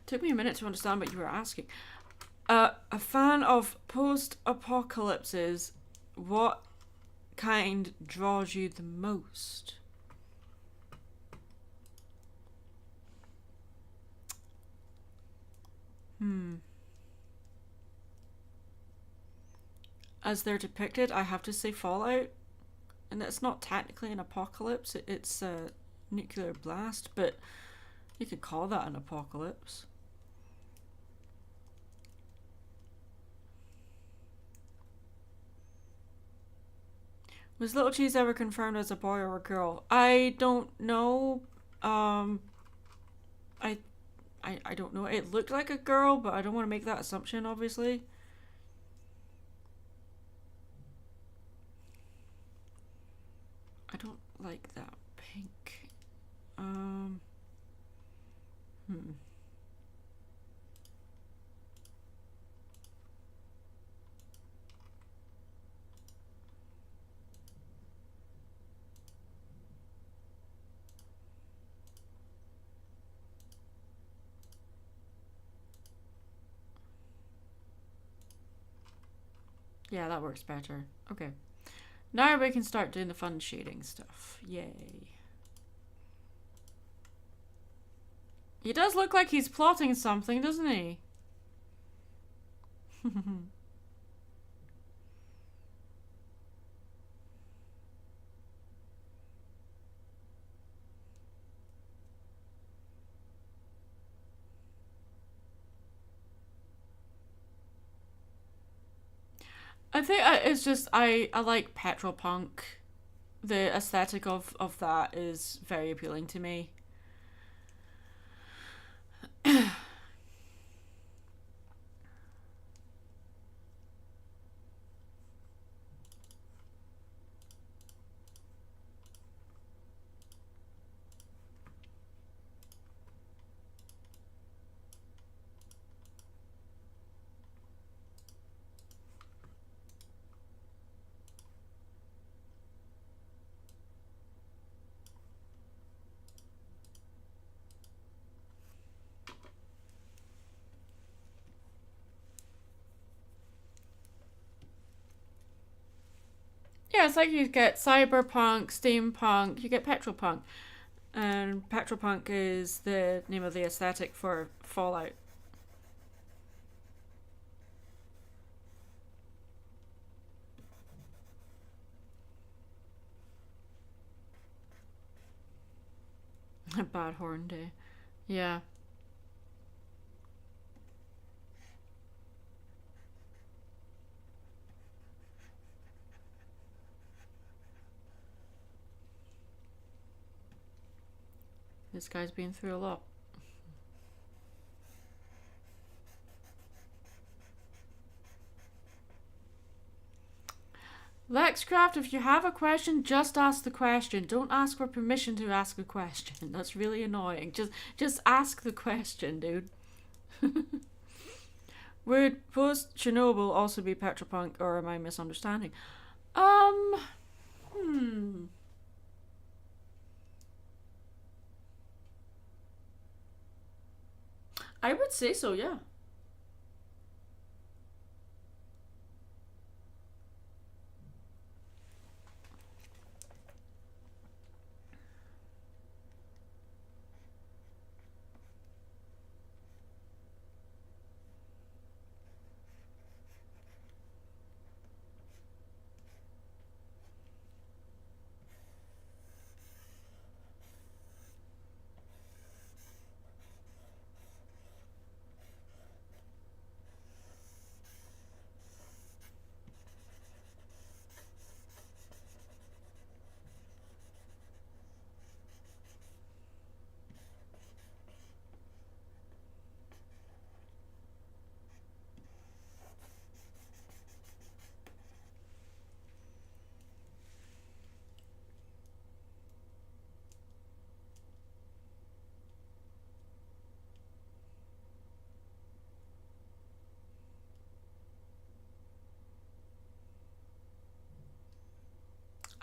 took me a minute to understand what you were asking. A fan of post-apocalypses, what kind draws you the most? As they're depicted, I have to say Fallout. And it's not technically an apocalypse, it's a nuclear blast, but you could call that an apocalypse. Was Little Cheese ever confirmed as a boy or a girl? I don't know. I don't know. It looked like a girl, but I don't want to make that assumption, obviously. I don't like that pink. Yeah, that works better. Okay. Now we can start doing the fun shading stuff. Yay. He does look like he's plotting something, doesn't he? I think it's just I like petrol punk. The aesthetic of that is very appealing to me. Yeah, it's like you get cyberpunk, steampunk, you get petrolpunk. And petrolpunk is the name of the aesthetic for Fallout. A bad horn day. Yeah. This guy's been through a lot. Lexcraft, if you have a question, just ask the question. Don't ask for permission to ask a question. That's really annoying. Just ask the question, dude. Would post Chernobyl also be Petropunk, or am I misunderstanding? I would say so, yeah.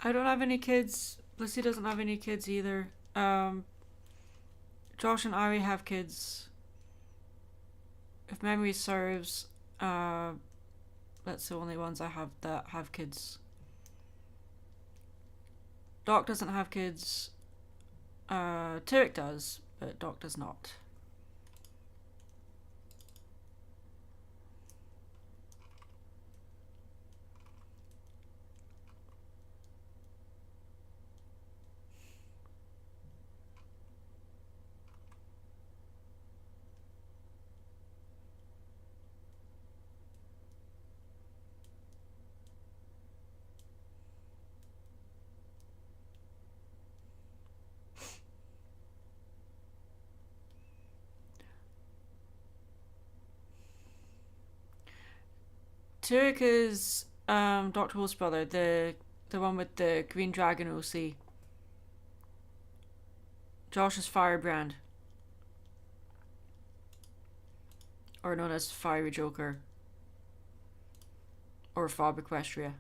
I don't have any kids. Lucy doesn't have any kids either. Josh and Ari have kids. If memory serves, that's the only ones I have that have kids. Doc doesn't have kids. Turek does, but Doc does not. Turek is Dr. Wolf's brother, the one with the green dragon OC. Josh is Firebrand. Or known as Fiery Joker. Or Fob Equestria.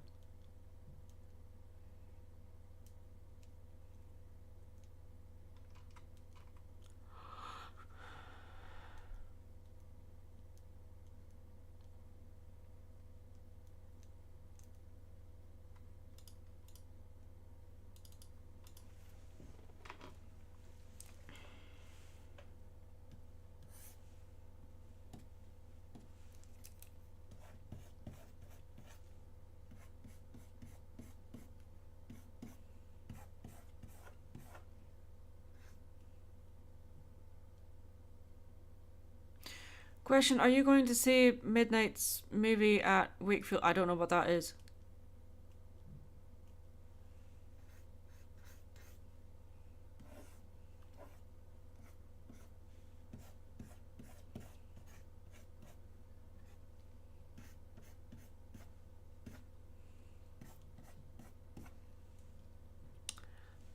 Question, are you going to see Midnight's movie at Wakefield? I don't know what that is.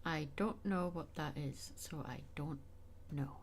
I don't know what that is, so I don't know.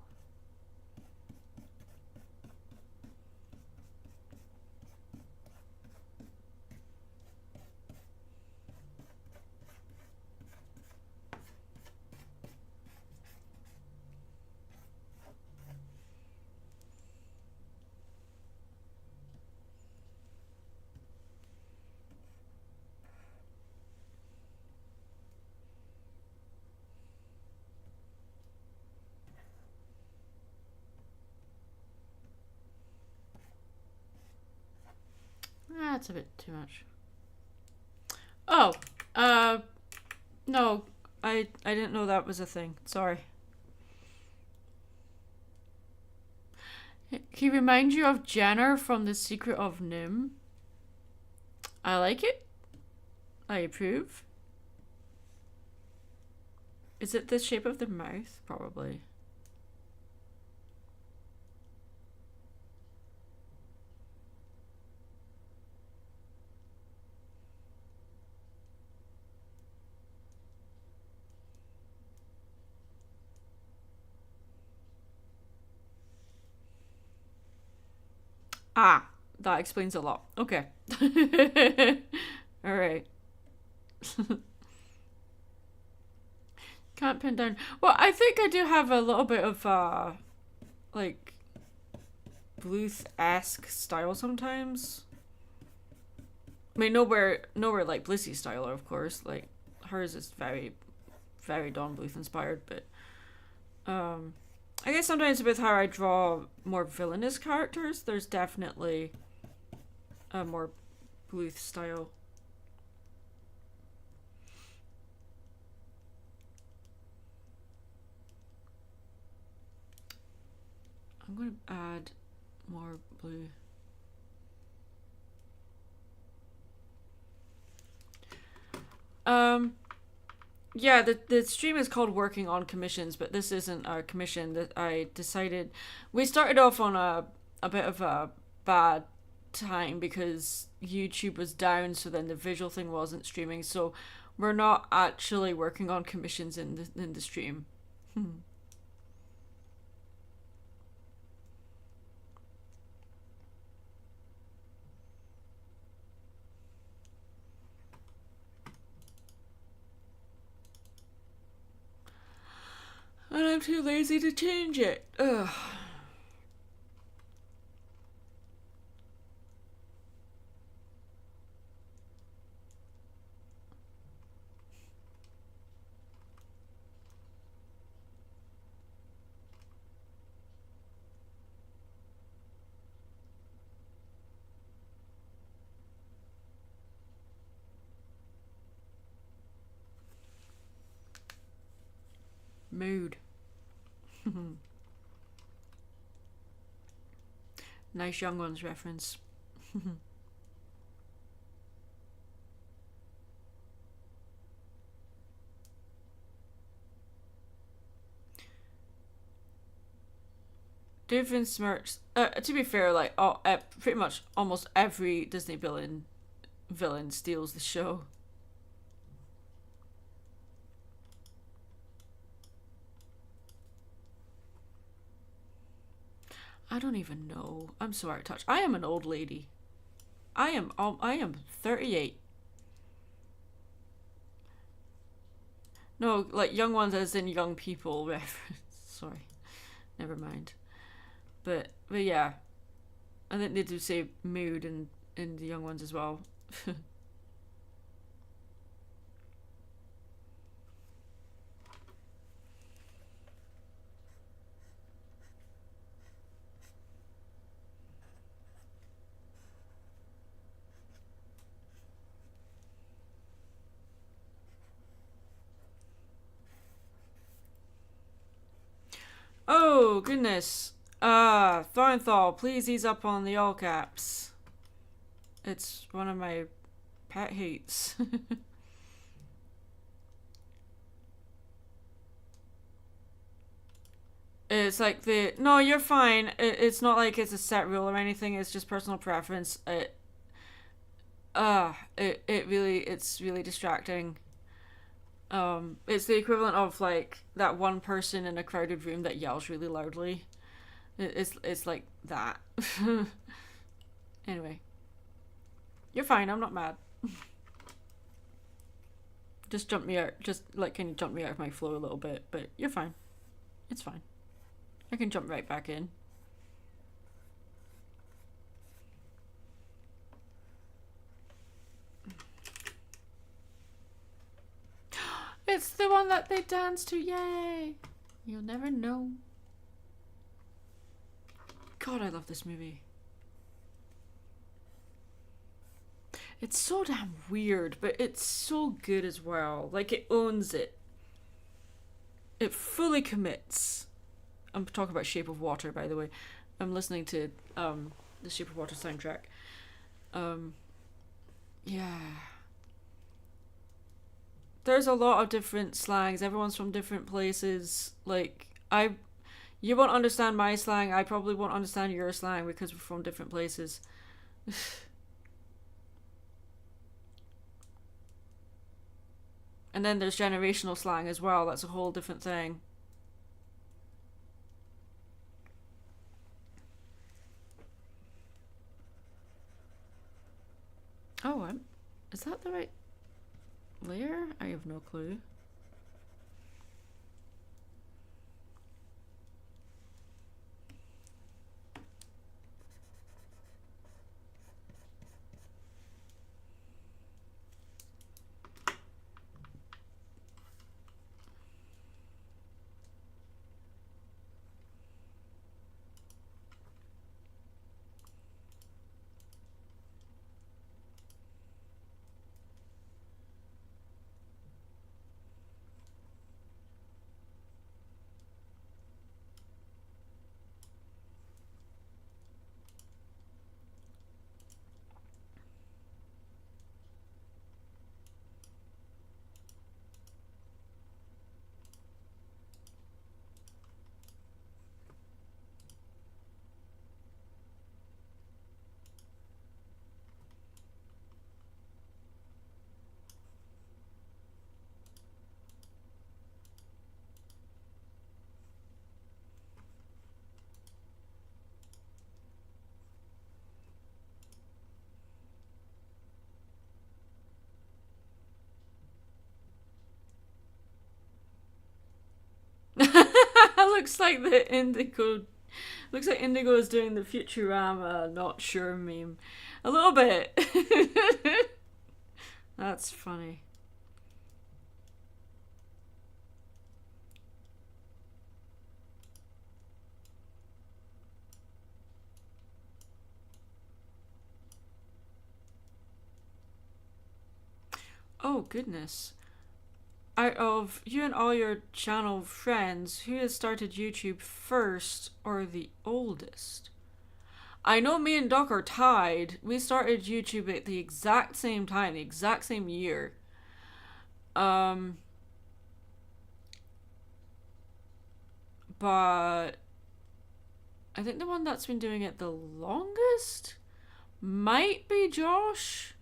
That's a bit too much. Oh, no, I didn't know that was a thing. Sorry. He reminds you of Jenner from The Secret of Nim. I like it. I approve. Is it the shape of the mouth? Probably. Ah, that explains a lot. Okay. Alright. Can't pin down. Well, I think I do have a little bit of, like, Bluth-esque style sometimes. I mean, nowhere like Blissy's style, of course. Like, hers is very, very Don Bluth inspired, but, I guess sometimes with how I draw more villainous characters, there's definitely a more Bluth style. I'm going to add more blue. Yeah, the stream is called Working on Commissions, but this isn't a commission that I decided. We started off on a bit of a bad time because YouTube was down, so then the visual thing wasn't streaming, so we're not actually working on commissions in the stream. I'm too lazy to change it. Ugh. Mood. Nice Young Ones reference. Doofenshmirtz. To be fair, like pretty much almost every Disney villain steals the show. I don't even know. I'm so out of touch. I am an old lady. I am 38. No, like young ones as in young people reference. Sorry. Never mind. But yeah. I think they do say mood in the young ones as well. Oh, goodness. Thornthal, please ease up on the all caps. It's one of my pet hates. It's like no, you're fine. It's not like it's a set rule or anything. It's just personal preference. It's really distracting. It's the equivalent of like that one person in a crowded room that yells really loudly. It's like that. Anyway, you're fine. I'm not mad. Just jump me out. Just like can you jump me out of my flow a little bit? But you're fine. It's fine. I can jump right back in. It's the one that they dance to, yay! You'll never know. God, I love this movie. It's so damn weird, but it's so good as well. Like, it owns it. It fully commits. I'm talking about Shape of Water, by the way. I'm listening to the Shape of Water soundtrack. Yeah. There's a lot of different slangs. Everyone's from different places. Like, you won't understand my slang. I probably won't understand your slang because we're from different places. And then there's generational slang as well. That's a whole different thing. Oh, is that the right layer? I have no clue. looks like the Indigo. Looks like Indigo is doing the Futurama not sure meme. A little bit. That's funny. Oh goodness. Out of you and all your channel friends, who has started YouTube first or the oldest? I know me and Doc are tied. We started YouTube at the exact same time, the exact same year. But I think the one that's been doing it the longest might be Josh.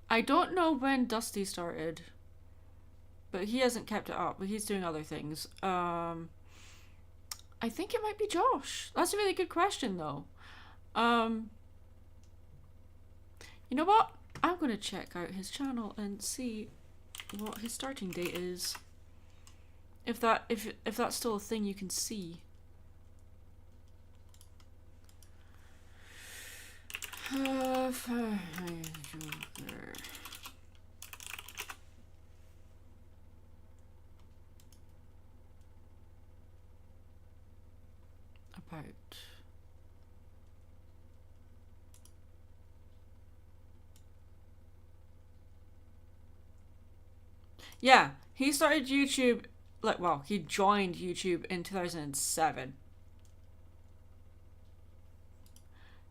I don't know when Dusty started, but he hasn't kept it up, but he's doing other things. I think it might be Josh. That's a really good question, though. You know what? I'm going to check out his channel and see what his starting date is. If that's still a thing you can see. About. Yeah, he started YouTube, like, well, he joined YouTube in 2007.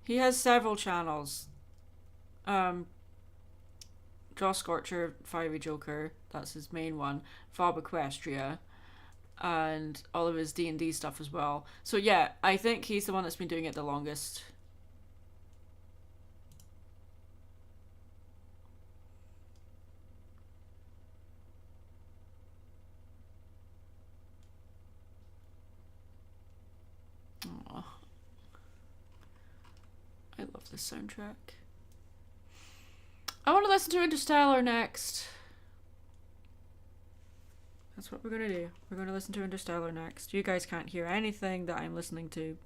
He has several channels. Draw Scorcher, Fiery Joker, that's his main one. Fob Equestria, and all of his D&D stuff as well. So yeah, I think he's the one that's been doing it the longest. Aww. I love this soundtrack. I want to listen to Interstellar next. That's what we're going to do. We're going to listen to Interstellar next. You guys can't hear anything that I'm listening to.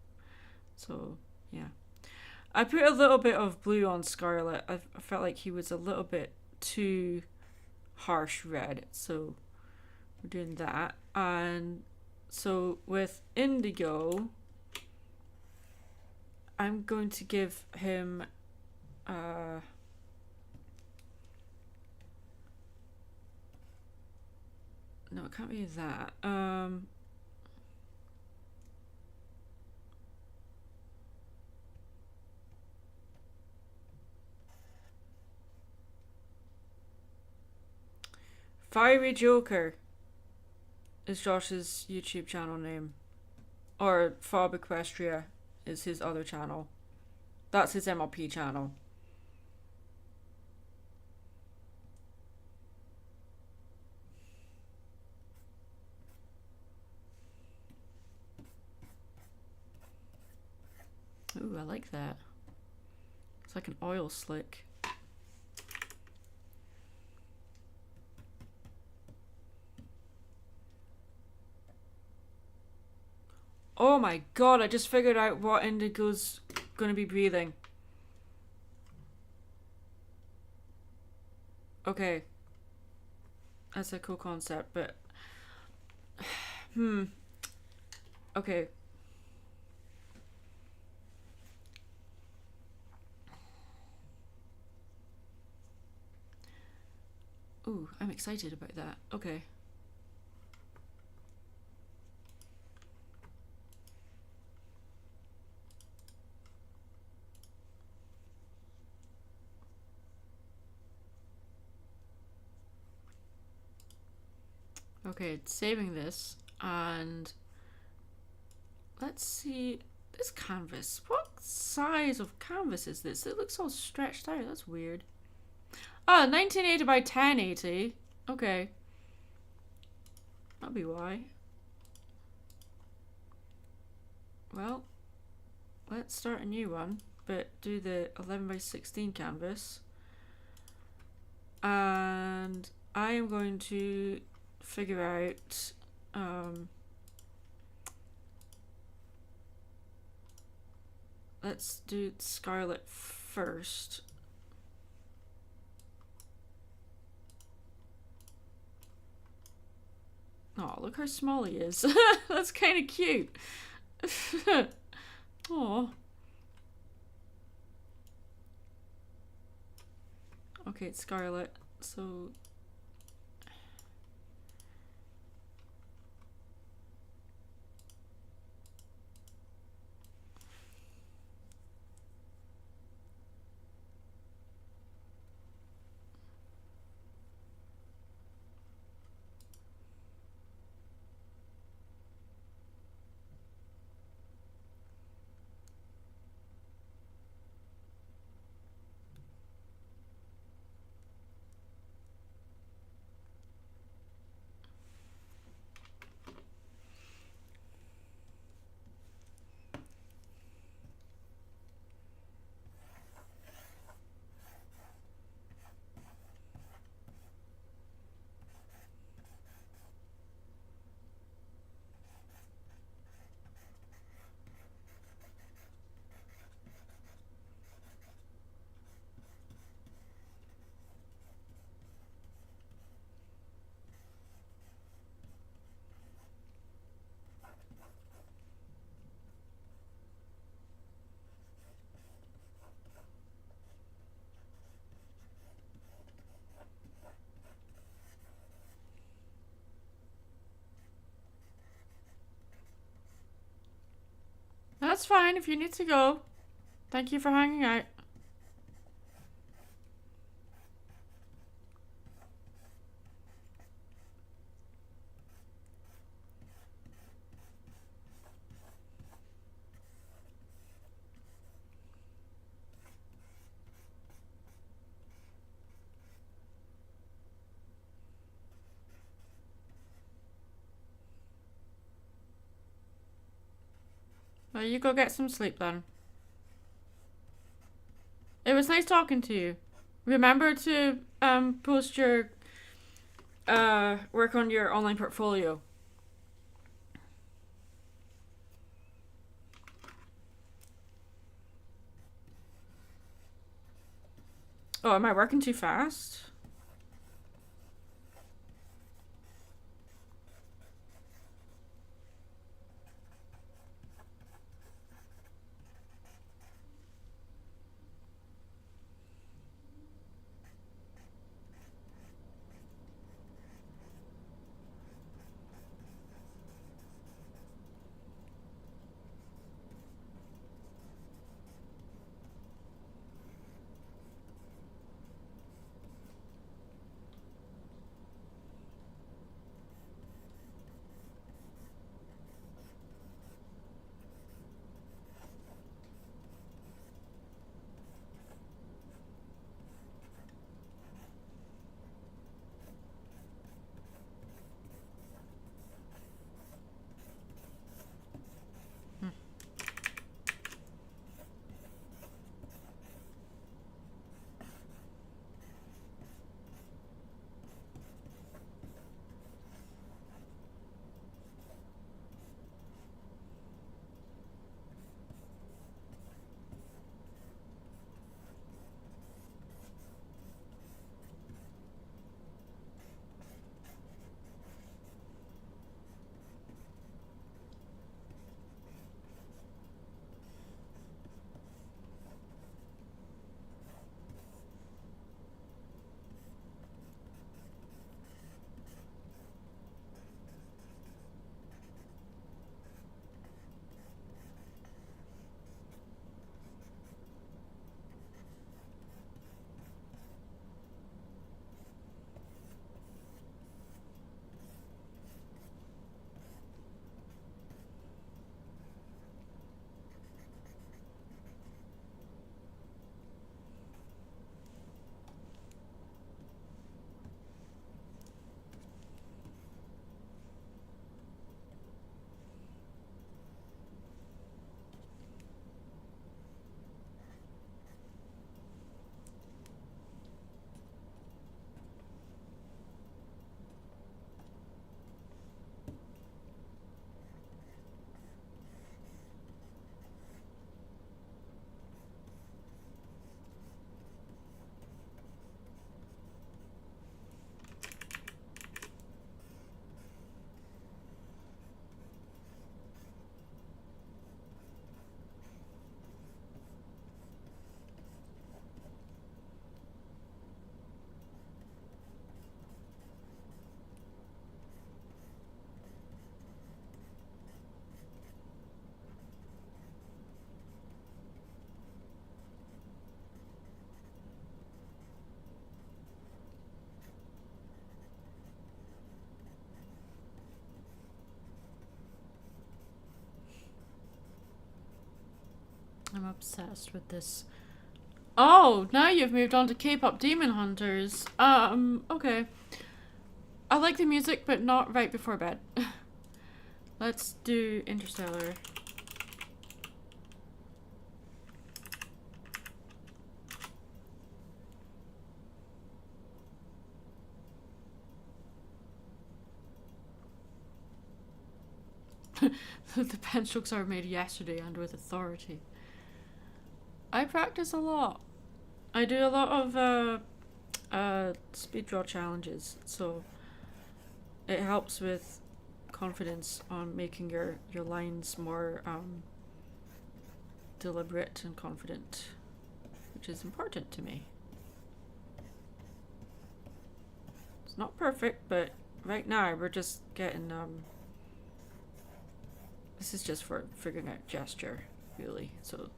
So, yeah. I put a little bit of blue on Scarlet. I felt like he was a little bit too harsh red. So, we're doing that. And so, with Indigo, I'm going to give him... No, it can't be that. Fiery Joker is Josh's YouTube channel name. Or Fob Equestria is his other channel. That's his MLP channel. Ooh, I like that. It's like an oil slick. Oh my god, I just figured out what Indigo's gonna be breathing. Okay. That's a cool concept, but... Okay. Ooh, I'm excited about that. Okay. Okay, it's saving this, and let's see this canvas. What size of canvas is this? It looks all stretched out. That's weird. Oh, 1980 by 1080. Okay. That'll be why. Well, let's start a new one, but do the 11 by 16 canvas. And I am going to figure out let's do Scarlet first. Oh, look how small he is. That's kind of cute. Oh. Okay, it's Scarlet. So that's fine if you need to go. Thank you for hanging out. Well, you go get some sleep then. It was nice talking to you. Remember to post your work on your online portfolio. Oh, am I working too fast? obsessed with this. Oh, now you've moved on to K-pop Demon Hunters. Okay. I like the music, but not right before bed. Let's do Interstellar. The pen strokes are made yesterday and with authority. I practice a lot. I do a lot of speed draw challenges, so it helps with confidence on making your lines more deliberate and confident, which is important to me. It's not perfect, but right now we're just getting this is just for figuring out gesture, really. So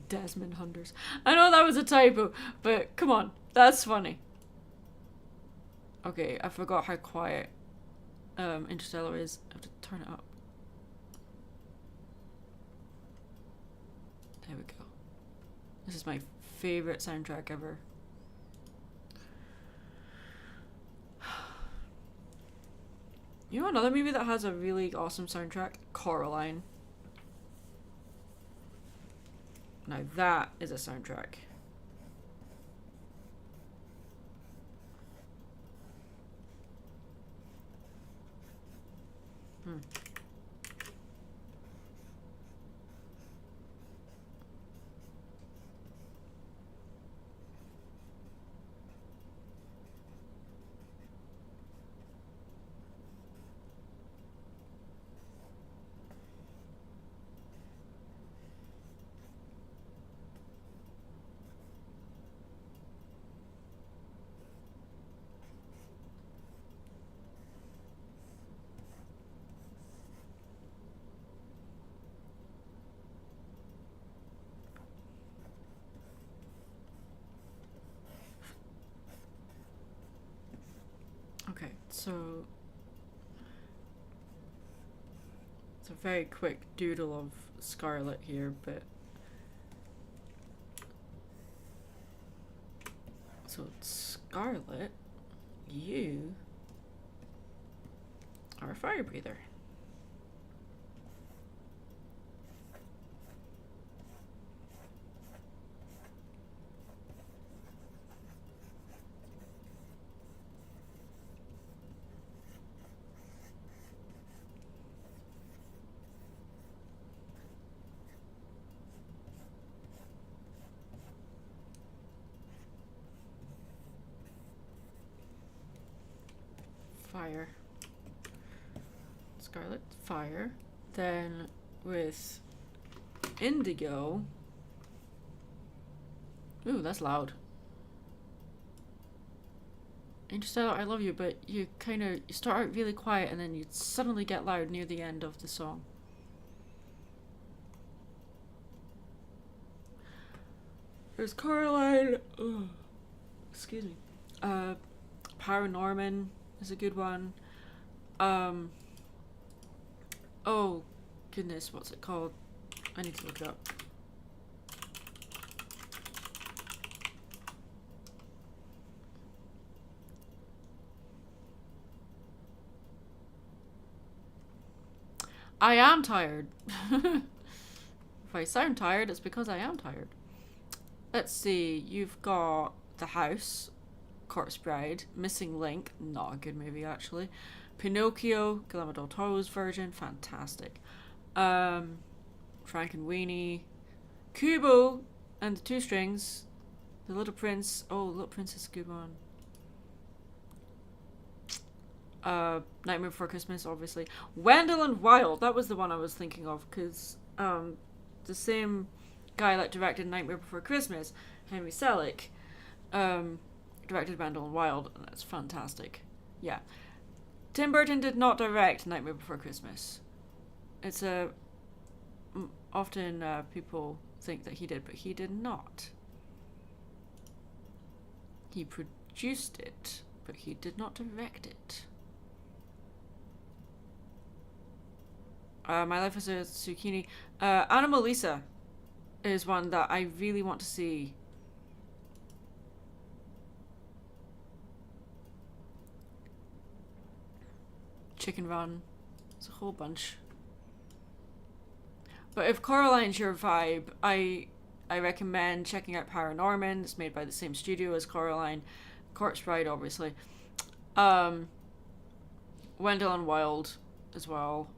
Desmond Hunters. I know that was a typo, but come on, that's funny. Okay, I forgot how quiet Interstellar is. I have to turn it up. There we go. This is my favorite soundtrack ever. You know another movie that has a really awesome soundtrack? Coraline. Now that is a soundtrack. Okay, so it's a very quick doodle of Scarlet here, but so Scarlet, you are a fire breather. Fire. Scarlet, fire. Then with Indigo. Ooh, that's loud. Interstellar, I love you, but you start out really quiet and then you suddenly get loud near the end of the song. There's Coraline. Ugh. Excuse me. Paranorman is a good one. Oh goodness, what's it called? I need to look it up. I am tired. If I sound tired, it's because I am tired. Let's see, you've got The House, Corpse Bride, Missing Link, not a good movie actually. Pinocchio, Guillermo del Toro's version, fantastic. Frankenweenie, Kubo and the Two Strings, The Little Prince. Oh, Little Prince is a good one. Nightmare Before Christmas, obviously. Wendell and Wild, that was the one I was thinking of, because the same guy that directed Nightmare Before Christmas, Henry Selick, directed Wendell and Wild, and that's fantastic. Yeah. Tim Burton did not direct Nightmare Before Christmas. It's often people think that he did, but he did not. He produced it, but he did not direct it. My Life as a Zucchini. Anomalisa is one that I really want to see. Chicken Run. It's a whole bunch. But if Coraline's your vibe, I recommend checking out Paranorman. It's made by the same studio as Coraline. Corpse Bride, obviously. Wendell and Wild as well.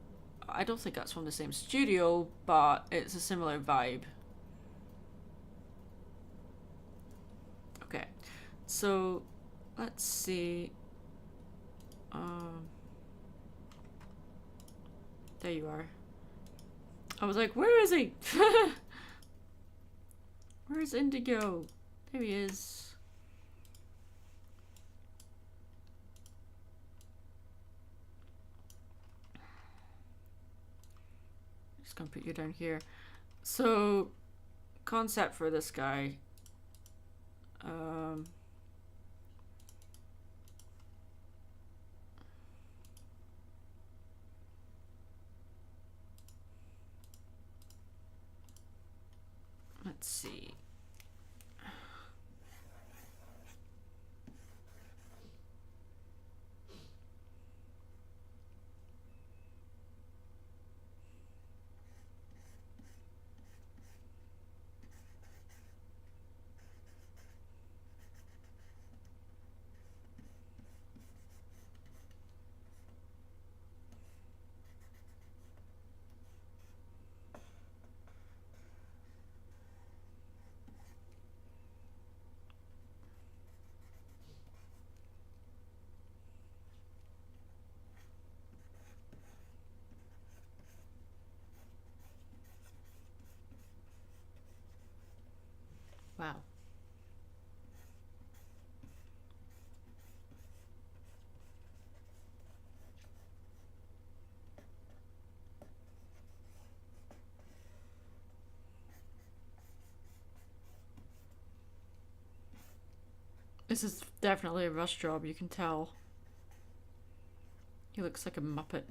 I don't think that's from the same studio, but it's a similar vibe. Okay, so let's see. There you are. I was like, where is he? Where's Indigo? There he is. Just gonna put you down here. So, concept for this guy. Let's see. Wow. This is definitely a rush job, you can tell. He looks like a Muppet.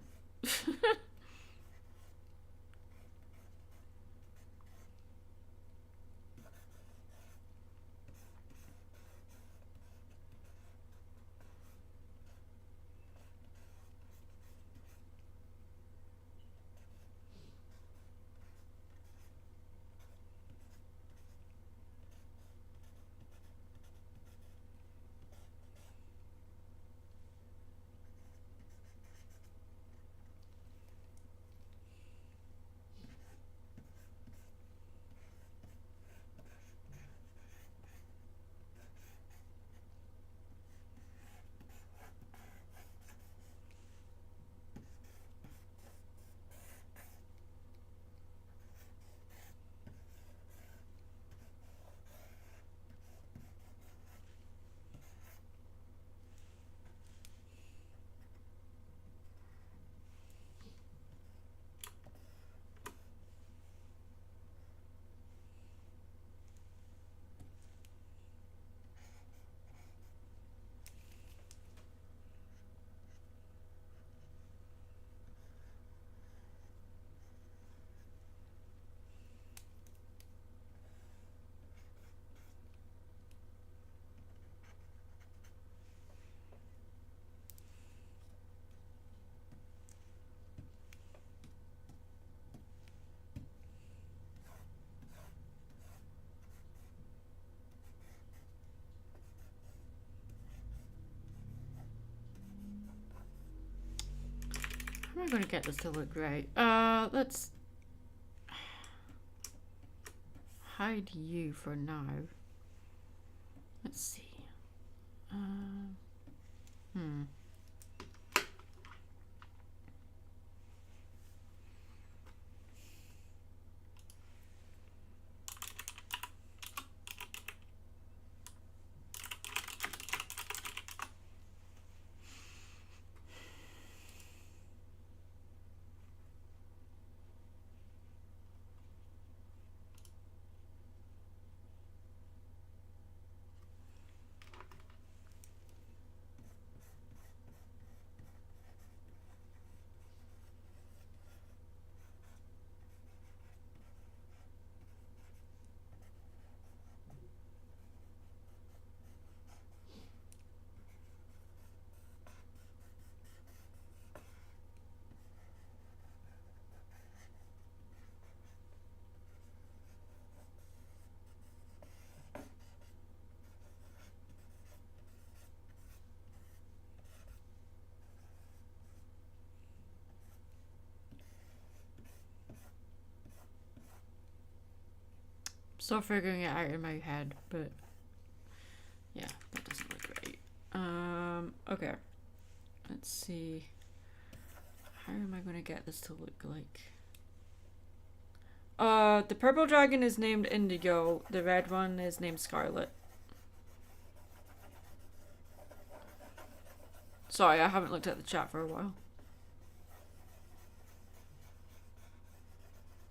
How am I going to get this to look right? Let's hide you for now. Let's see. Still figuring it out in my head, but yeah, that doesn't look right. Okay. Let's see. How am I going to get this to look like? The purple dragon is named Indigo. The red one is named Scarlet. Sorry, I haven't looked at the chat for a while.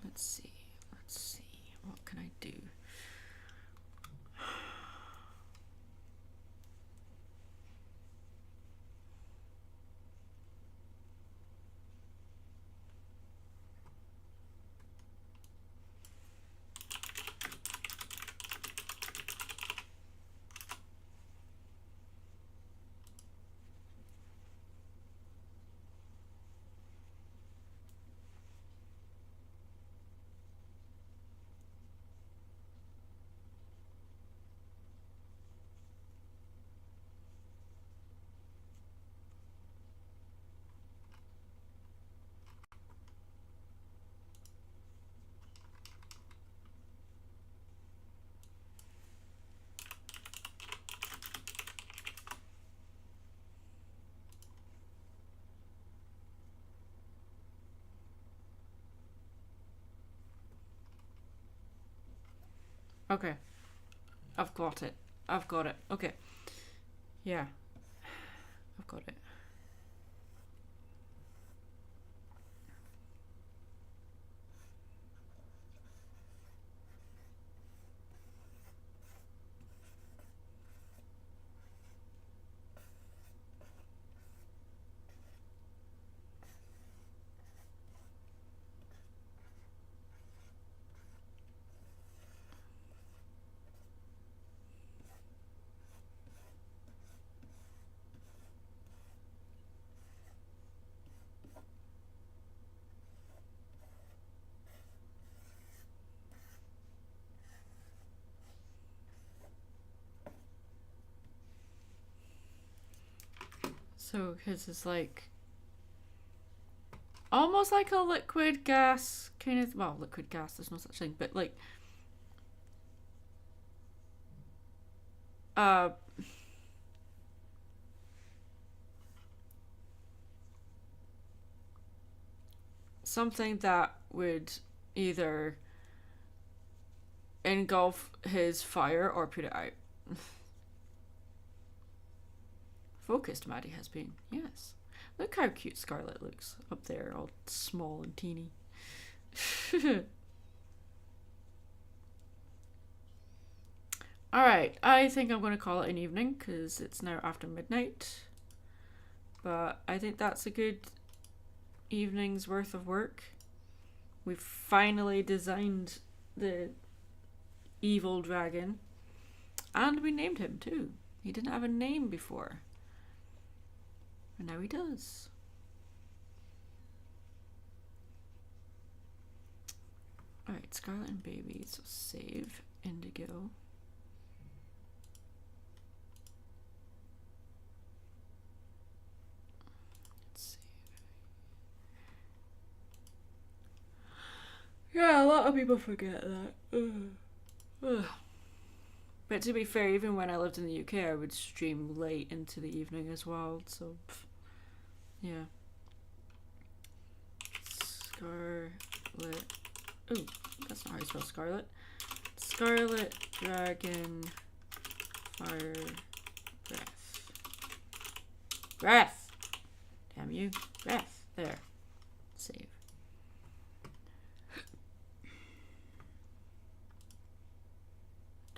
Let's see. What can I do? Okay. I've got it. Okay. Yeah. I've got it. So his is like almost like a liquid gas kind of, well, liquid gas, there's no such thing, but like something that would either engulf his fire or put it out. Focused Maddie has been, yes. Look how cute Scarlet looks up there, all small and teeny. Alright, I think I'm going to call it an evening because it's now after midnight. But I think that's a good evening's worth of work. We've finally designed the evil dragon. And we named him too. He didn't have a name before. And now he does. Alright, Scarlet and Baby. So save Indigo. Let's see. Yeah, a lot of people forget that. Ugh. But to be fair, even when I lived in the UK, I would stream late into the evening as well, so yeah. Scarlet. Ooh, that's not how you spell Scarlet. Scarlet Dragon Fire Breath. Breath! Damn you. Breath. There. Save.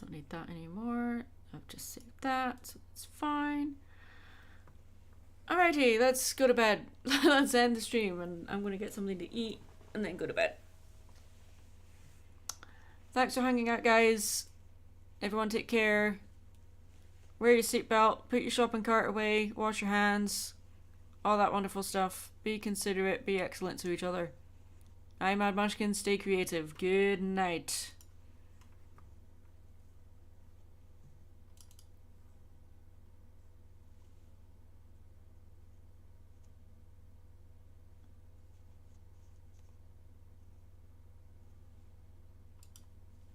Don't need that anymore. I've just saved that, so it's fine. Alrighty, let's go to bed. Let's end the stream, and I'm gonna get something to eat and then go to bed. Thanks for hanging out, guys. Everyone take care. Wear your seatbelt, put your shopping cart away, wash your hands, all that wonderful stuff. Be considerate, be excellent to each other. I'm Mad Munchkin, stay creative. Good night.